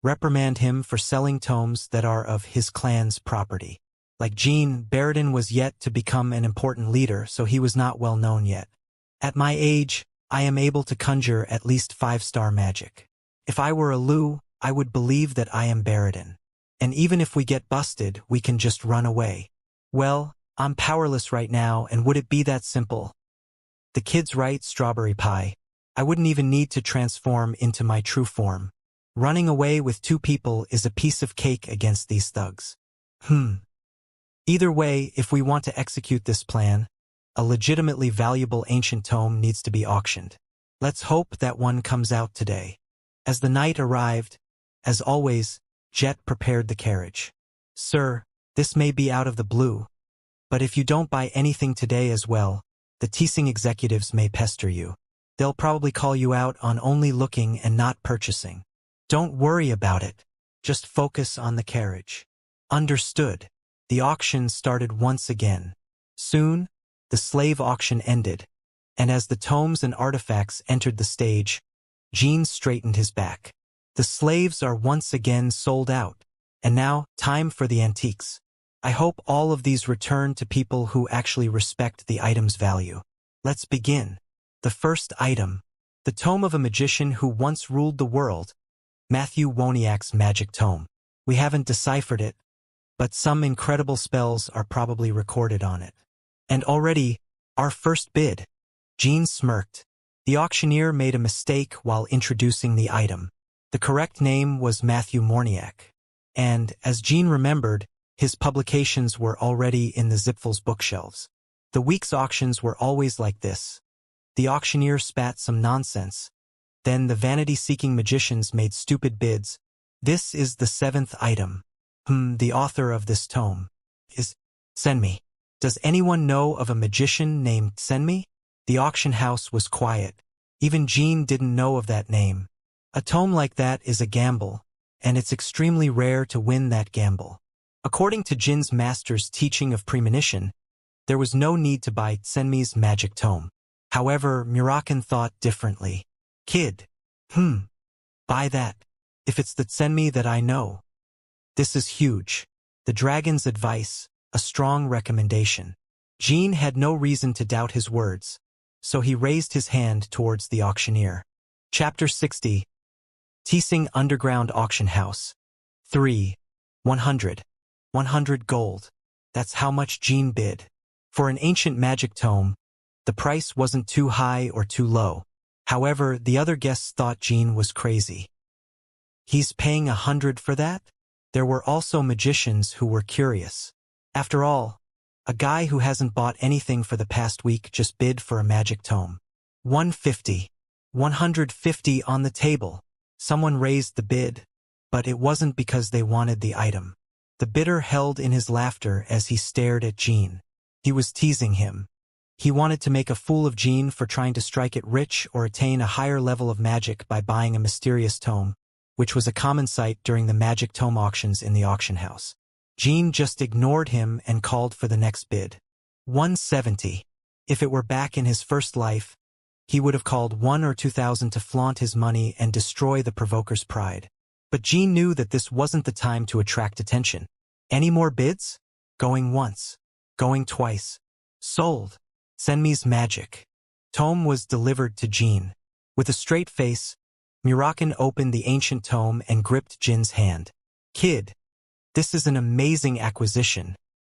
reprimand him for selling tomes that are of his clan's property. Like Jean, Baradin was yet to become an important leader, so he was not well known yet. At my age, I am able to conjure at least 5-star magic. If I were Alu, I would believe that I am Baradin. And even if we get busted, we can just run away. Well, I'm powerless right now, and would it be that simple? The kid's right, Strawberry Pie. I wouldn't even need to transform into my true form. Running away with 2 people is a piece of cake against these thugs. Either way, if we want to execute this plan, a legitimately valuable ancient tome needs to be auctioned. Let's hope that one comes out today. As the night arrived, as always, Jet prepared the carriage. Sir, this may be out of the blue, but if you don't buy anything today as well, the teasing executives may pester you. They'll probably call you out on only looking and not purchasing. Don't worry about it. Just focus on the carriage. Understood. The auction started once again. Soon, the slave auction ended, and as the tomes and artifacts entered the stage, Jean straightened his back. The slaves are once again sold out, and now, time for the antiques. I hope all of these return to people who actually respect the item's value. Let's begin. The first item. The Tome of a Magician Who Once Ruled the World. Matthew Woniak's Magic Tome. We haven't deciphered it, but some incredible spells are probably recorded on it. And already, our first bid. Jean smirked. The auctioneer made a mistake while introducing the item. The correct name was Matthew Morniak. And, as Jean remembered, his publications were already in the Zipfel's bookshelves. The week's auctions were always like this. The auctioneer spat some nonsense. Then the vanity-seeking magicians made stupid bids. This is the 7th item. The author of this tome is Senmi. Does anyone know of a magician named Senmi? The auction house was quiet. Even Jean didn't know of that name. A tome like that is a gamble, and it's extremely rare to win that gamble. According to Jin's master's teaching of premonition, there was no need to buy Senmi's magic tome. However, Murakan thought differently. Kid. Buy that. If it's the Tsenmi that I know. This is huge. The dragon's advice, a strong recommendation. Jean had no reason to doubt his words, so he raised his hand towards the auctioneer. Chapter 60. Teasing Underground Auction House. 3. 100. 100 gold. That's how much Jean bid. For an ancient magic tome, the price wasn't too high or too low. However, the other guests thought Jean was crazy. He's paying 100 for that? There were also magicians who were curious. After all, a guy who hasn't bought anything for the past week just bid for a magic tome. 150. 150 on the table. Someone raised the bid, but it wasn't because they wanted the item. The bidder held in his laughter as he stared at Jean. He was teasing him. He wanted to make a fool of Jean for trying to strike it rich or attain a higher level of magic by buying a mysterious tome, which was a common sight during the magic tome auctions in the auction house. Jean just ignored him and called for the next bid. 170. If it were back in his first life, he would have called 1 or 2,000 to flaunt his money and destroy the provoker's pride. But Jean knew that this wasn't the time to attract attention. Any more bids? Going once. Going twice. Sold. Senmi's magic. Tome was delivered to Jean. With a straight face, Muraken opened the ancient tome and gripped Jin's hand. Kid, this is an amazing acquisition.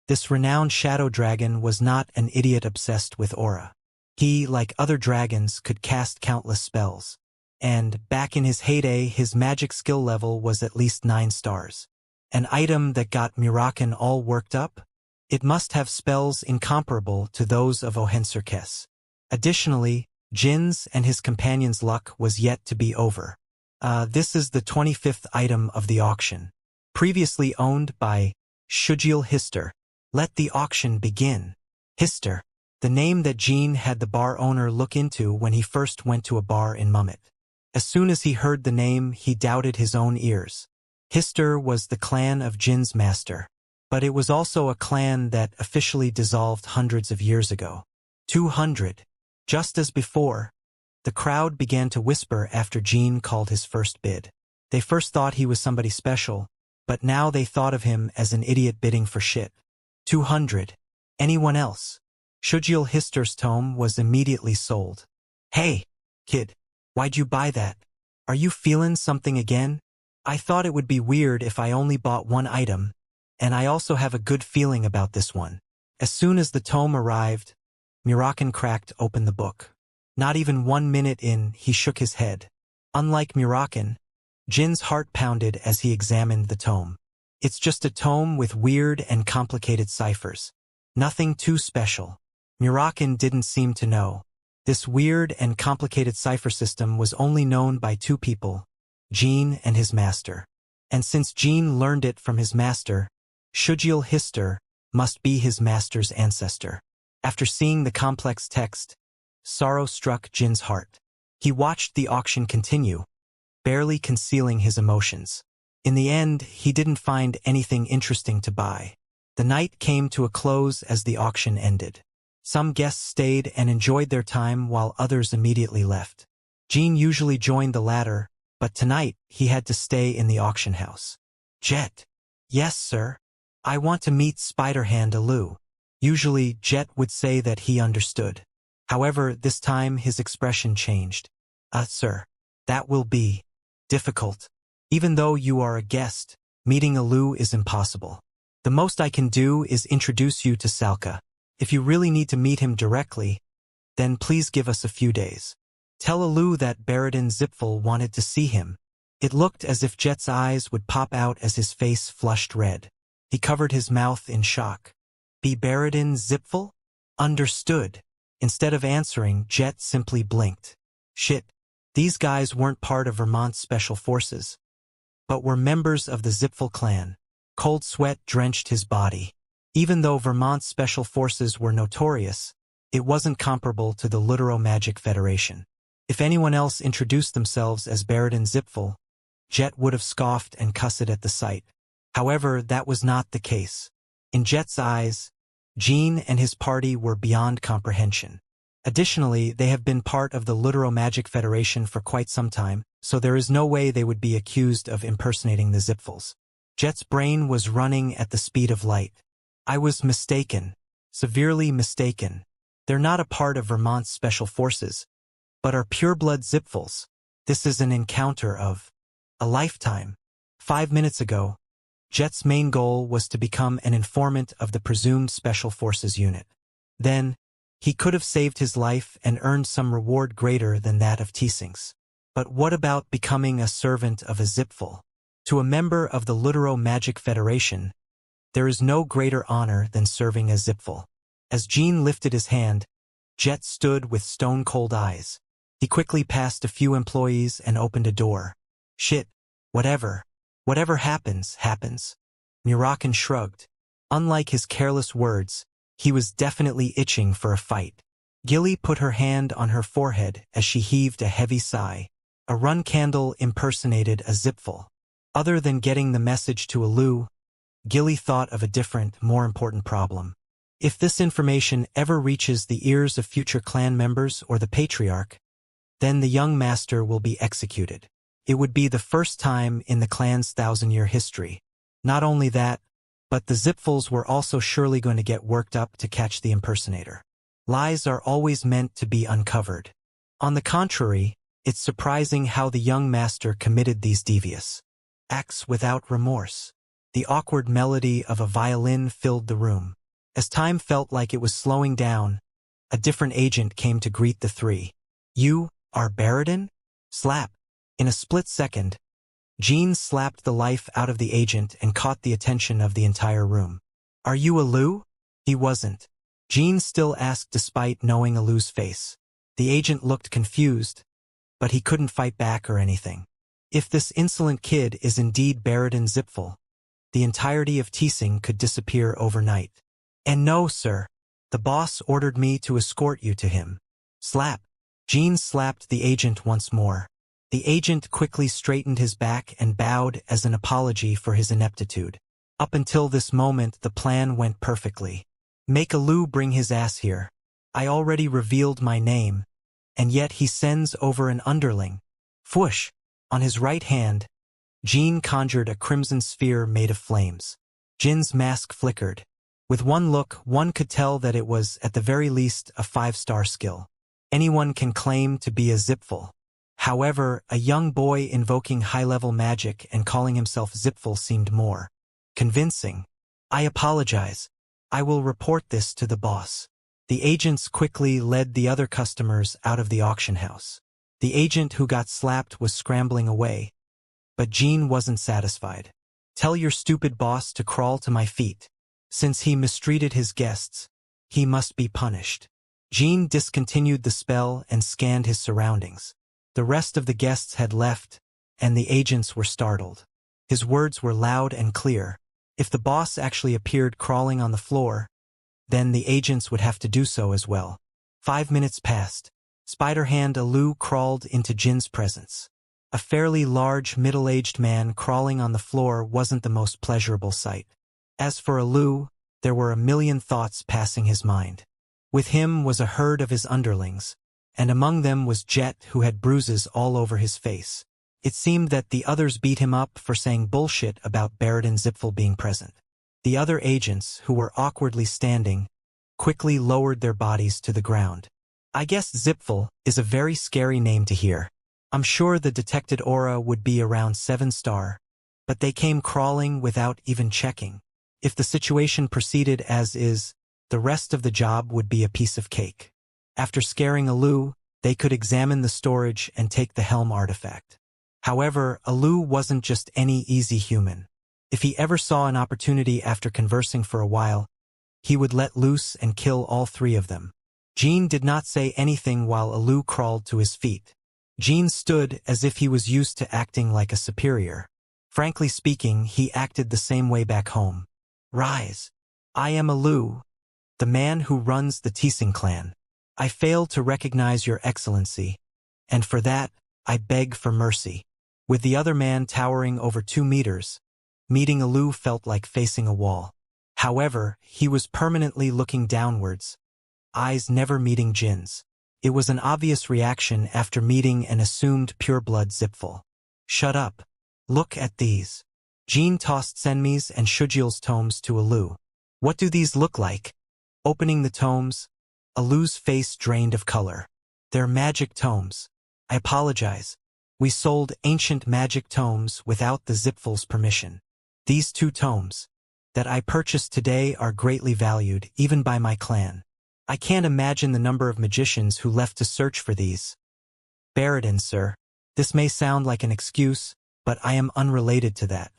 This renowned shadow dragon was not an idiot obsessed with aura. He, like other dragons, could cast countless spells. And, back in his heyday, his magic skill level was at least 9 stars. An item that got Muraken all worked up? It must have spells incomparable to those of Ohenserkes. Additionally, Jin's and his companion's luck was yet to be over. This is the 25th item of the auction. Previously owned by Shujil Hister. Let the auction begin. Hister, the name that Jean had the bar owner look into when he first went to a bar in Mummet. As soon as he heard the name, he doubted his own ears. Hister was the clan of Jin's master, but it was also a clan that officially dissolved hundreds of years ago. 200. Just as before, the crowd began to whisper after Jean called his first bid. They first thought he was somebody special, but now they thought of him as an idiot bidding for shit. 200. Anyone else? Shujil Hister's tome was immediately sold. Hey, kid, why'd you buy that? Are you feeling something again? I thought it would be weird if I only bought one item, and I also have a good feeling about this one. As soon as the tome arrived, Muraken cracked open the book. Not even 1 minute in, he shook his head. Unlike Muraken, Jin's heart pounded as he examined the tome. It's just a tome with weird and complicated ciphers. Nothing too special. Muraken didn't seem to know. This weird and complicated cipher system was only known by 2 people, Jean and his master. And since Jean learned it from his master, Shujil Hister must be his master's ancestor. After seeing the complex text, sorrow struck Jin's heart. He watched the auction continue, barely concealing his emotions. In the end, he didn't find anything interesting to buy. The night came to a close as the auction ended. Some guests stayed and enjoyed their time while others immediately left. Jean usually joined the latter, but tonight he had to stay in the auction house. Jet. Yes, sir. I want to meet Spider-Hand Alu. Usually, Jet would say that he understood. However, this time his expression changed. Sir, that will be difficult. Even though you are a guest, meeting Alu is impossible. The most I can do is introduce you to Salka. If you really need to meet him directly, then please give us a few days. Tell Alu that Baradin Zipfel wanted to see him. It looked as if Jet's eyes would pop out as his face flushed red. He covered his mouth in shock. Be Baradin Zipfel? Understood. Instead of answering, Jet simply blinked. Shit. These guys weren't part of Vermont's special forces, but were members of the Zipfel clan. Cold sweat drenched his body. Even though Vermont's special forces were notorious, it wasn't comparable to the Lutero Magic Federation. If anyone else introduced themselves as Baradin Zipfel, Jet would have scoffed and cussed at the sight. However, that was not the case. In Jet's eyes, Jean and his party were beyond comprehension. Additionally, they have been part of the Lutero Magic Federation for quite some time, so there is no way they would be accused of impersonating the Zipfels. Jet's brain was running at the speed of light. I was mistaken. Severely mistaken. They're not a part of Vermont's special forces, but are pureblood Zipfels. This is an encounter of a lifetime. 5 minutes ago, Jet's main goal was to become an informant of the presumed Special Forces unit. Then, he could have saved his life and earned some reward greater than that of Teesing's. But what about becoming a servant of a Zipfel? To a member of the Lutero Magic Federation, there is no greater honor than serving a Zipfel. As Jean lifted his hand, Jet stood with stone-cold eyes. He quickly passed a few employees and opened a door. Shit, whatever. Whatever happens, happens. Murakin shrugged. Unlike his careless words, he was definitely itching for a fight. Gilly put her hand on her forehead as she heaved a heavy sigh. A run candle impersonated a Zipfel. Other than getting the message to Alu, Gilly thought of a different, more important problem. If this information ever reaches the ears of future clan members or the Patriarch, then the young master will be executed. It would be the first time in the clan's 1,000-year history. Not only that, but the Zipfels were also surely going to get worked up to catch the impersonator. Lies are always meant to be uncovered. On the contrary, it's surprising how the young master committed these devious acts without remorse. The awkward melody of a violin filled the room. As time felt like it was slowing down, a different agent came to greet the three. "You are Baradin?" Slap. In a split second, Jean slapped the life out of the agent and caught the attention of the entire room. "Are you Alu?" He wasn't. Jean still asked despite knowing Alu's face. The agent looked confused, but he couldn't fight back or anything. If this insolent kid is indeed Baradin Zipfel, the entirety of Teesing could disappear overnight. "And no, sir. The boss ordered me to escort you to him." Slap. Jean slapped the agent once more. The agent quickly straightened his back and bowed as an apology for his ineptitude. Up until this moment, the plan went perfectly. Make Alu bring his ass here. I already revealed my name, and yet he sends over an underling. Fwoosh! On his right hand, Jean conjured a crimson sphere made of flames. Jin's mask flickered. With one look, one could tell that it was, at the very least, a 5-star skill. Anyone can claim to be a Zipfel. However, a young boy invoking high-level magic and calling himself Zipfel seemed more convincing. "I apologize. I will report this to the boss." The agents quickly led the other customers out of the auction house. The agent who got slapped was scrambling away, but Jean wasn't satisfied. "Tell your stupid boss to crawl to my feet. Since he mistreated his guests, he must be punished." Jean discontinued the spell and scanned his surroundings. The rest of the guests had left, and the agents were startled. His words were loud and clear. If the boss actually appeared crawling on the floor, then the agents would have to do so as well. 5 minutes passed. Spider-Hand Alu crawled into Jin's presence. A fairly large, middle-aged man crawling on the floor wasn't the most pleasurable sight. As for Alu, there were a million thoughts passing his mind. With him was a herd of his underlings, and among them was Jet, who had bruises all over his face. It seemed that the others beat him up for saying bullshit about Baradin Zipfel being present. The other agents, who were awkwardly standing, quickly lowered their bodies to the ground. "I guess Zipfel is a very scary name to hear. I'm sure the detected aura would be around 7-star, but they came crawling without even checking. If the situation proceeded as is, the rest of the job would be a piece of cake. After scaring Alu, they could examine the storage and take the helm artifact." However, Alu wasn't just any easy human. If he ever saw an opportunity after conversing for a while, he would let loose and kill all 3 of them. Jean did not say anything while Alu crawled to his feet. Jean stood as if he was used to acting like a superior. Frankly speaking, he acted the same way back home. "Rise. I am Alu, the man who runs the Teesing clan. I failed to recognize your excellency, and for that, I beg for mercy." With the other man towering over 2 meters, meeting Alu felt like facing a wall. However, he was permanently looking downwards, eyes never meeting Jin's. It was an obvious reaction after meeting an assumed pureblood Zipful. Shut up. Look at these. Jean tossed Senmi's and Shujil's tomes to Alu. What do these look like? Opening the tomes, Alu's face drained of color. They're magic tomes. I apologize. We sold ancient magic tomes without the Zipful's permission. These 2 tomes that I purchased today are greatly valued, even by my clan. I can't imagine the number of magicians who left to search for these. Baradin, sir. This may sound like an excuse, but I am unrelated to that.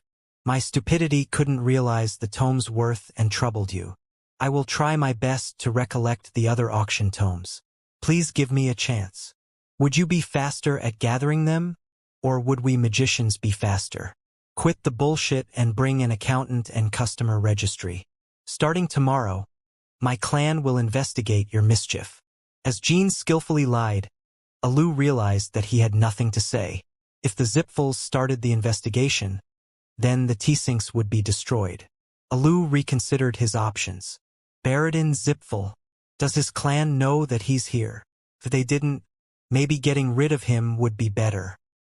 My stupidity couldn't realize the tome's worth and troubled you. I will try my best to recollect the other auction tomes. Please give me a chance. Would you be faster at gathering them? Or would we magicians be faster? Quit the bullshit and bring an accountant and customer registry. Starting tomorrow, my clan will investigate your mischief. As Jean skillfully lied, Alu realized that he had nothing to say. If the Zipfuls started the investigation, then the T-Syncs would be destroyed. Alu reconsidered his options. Baradin Zipful. Does his clan know that he's here? If they didn't, maybe getting rid of him would be better.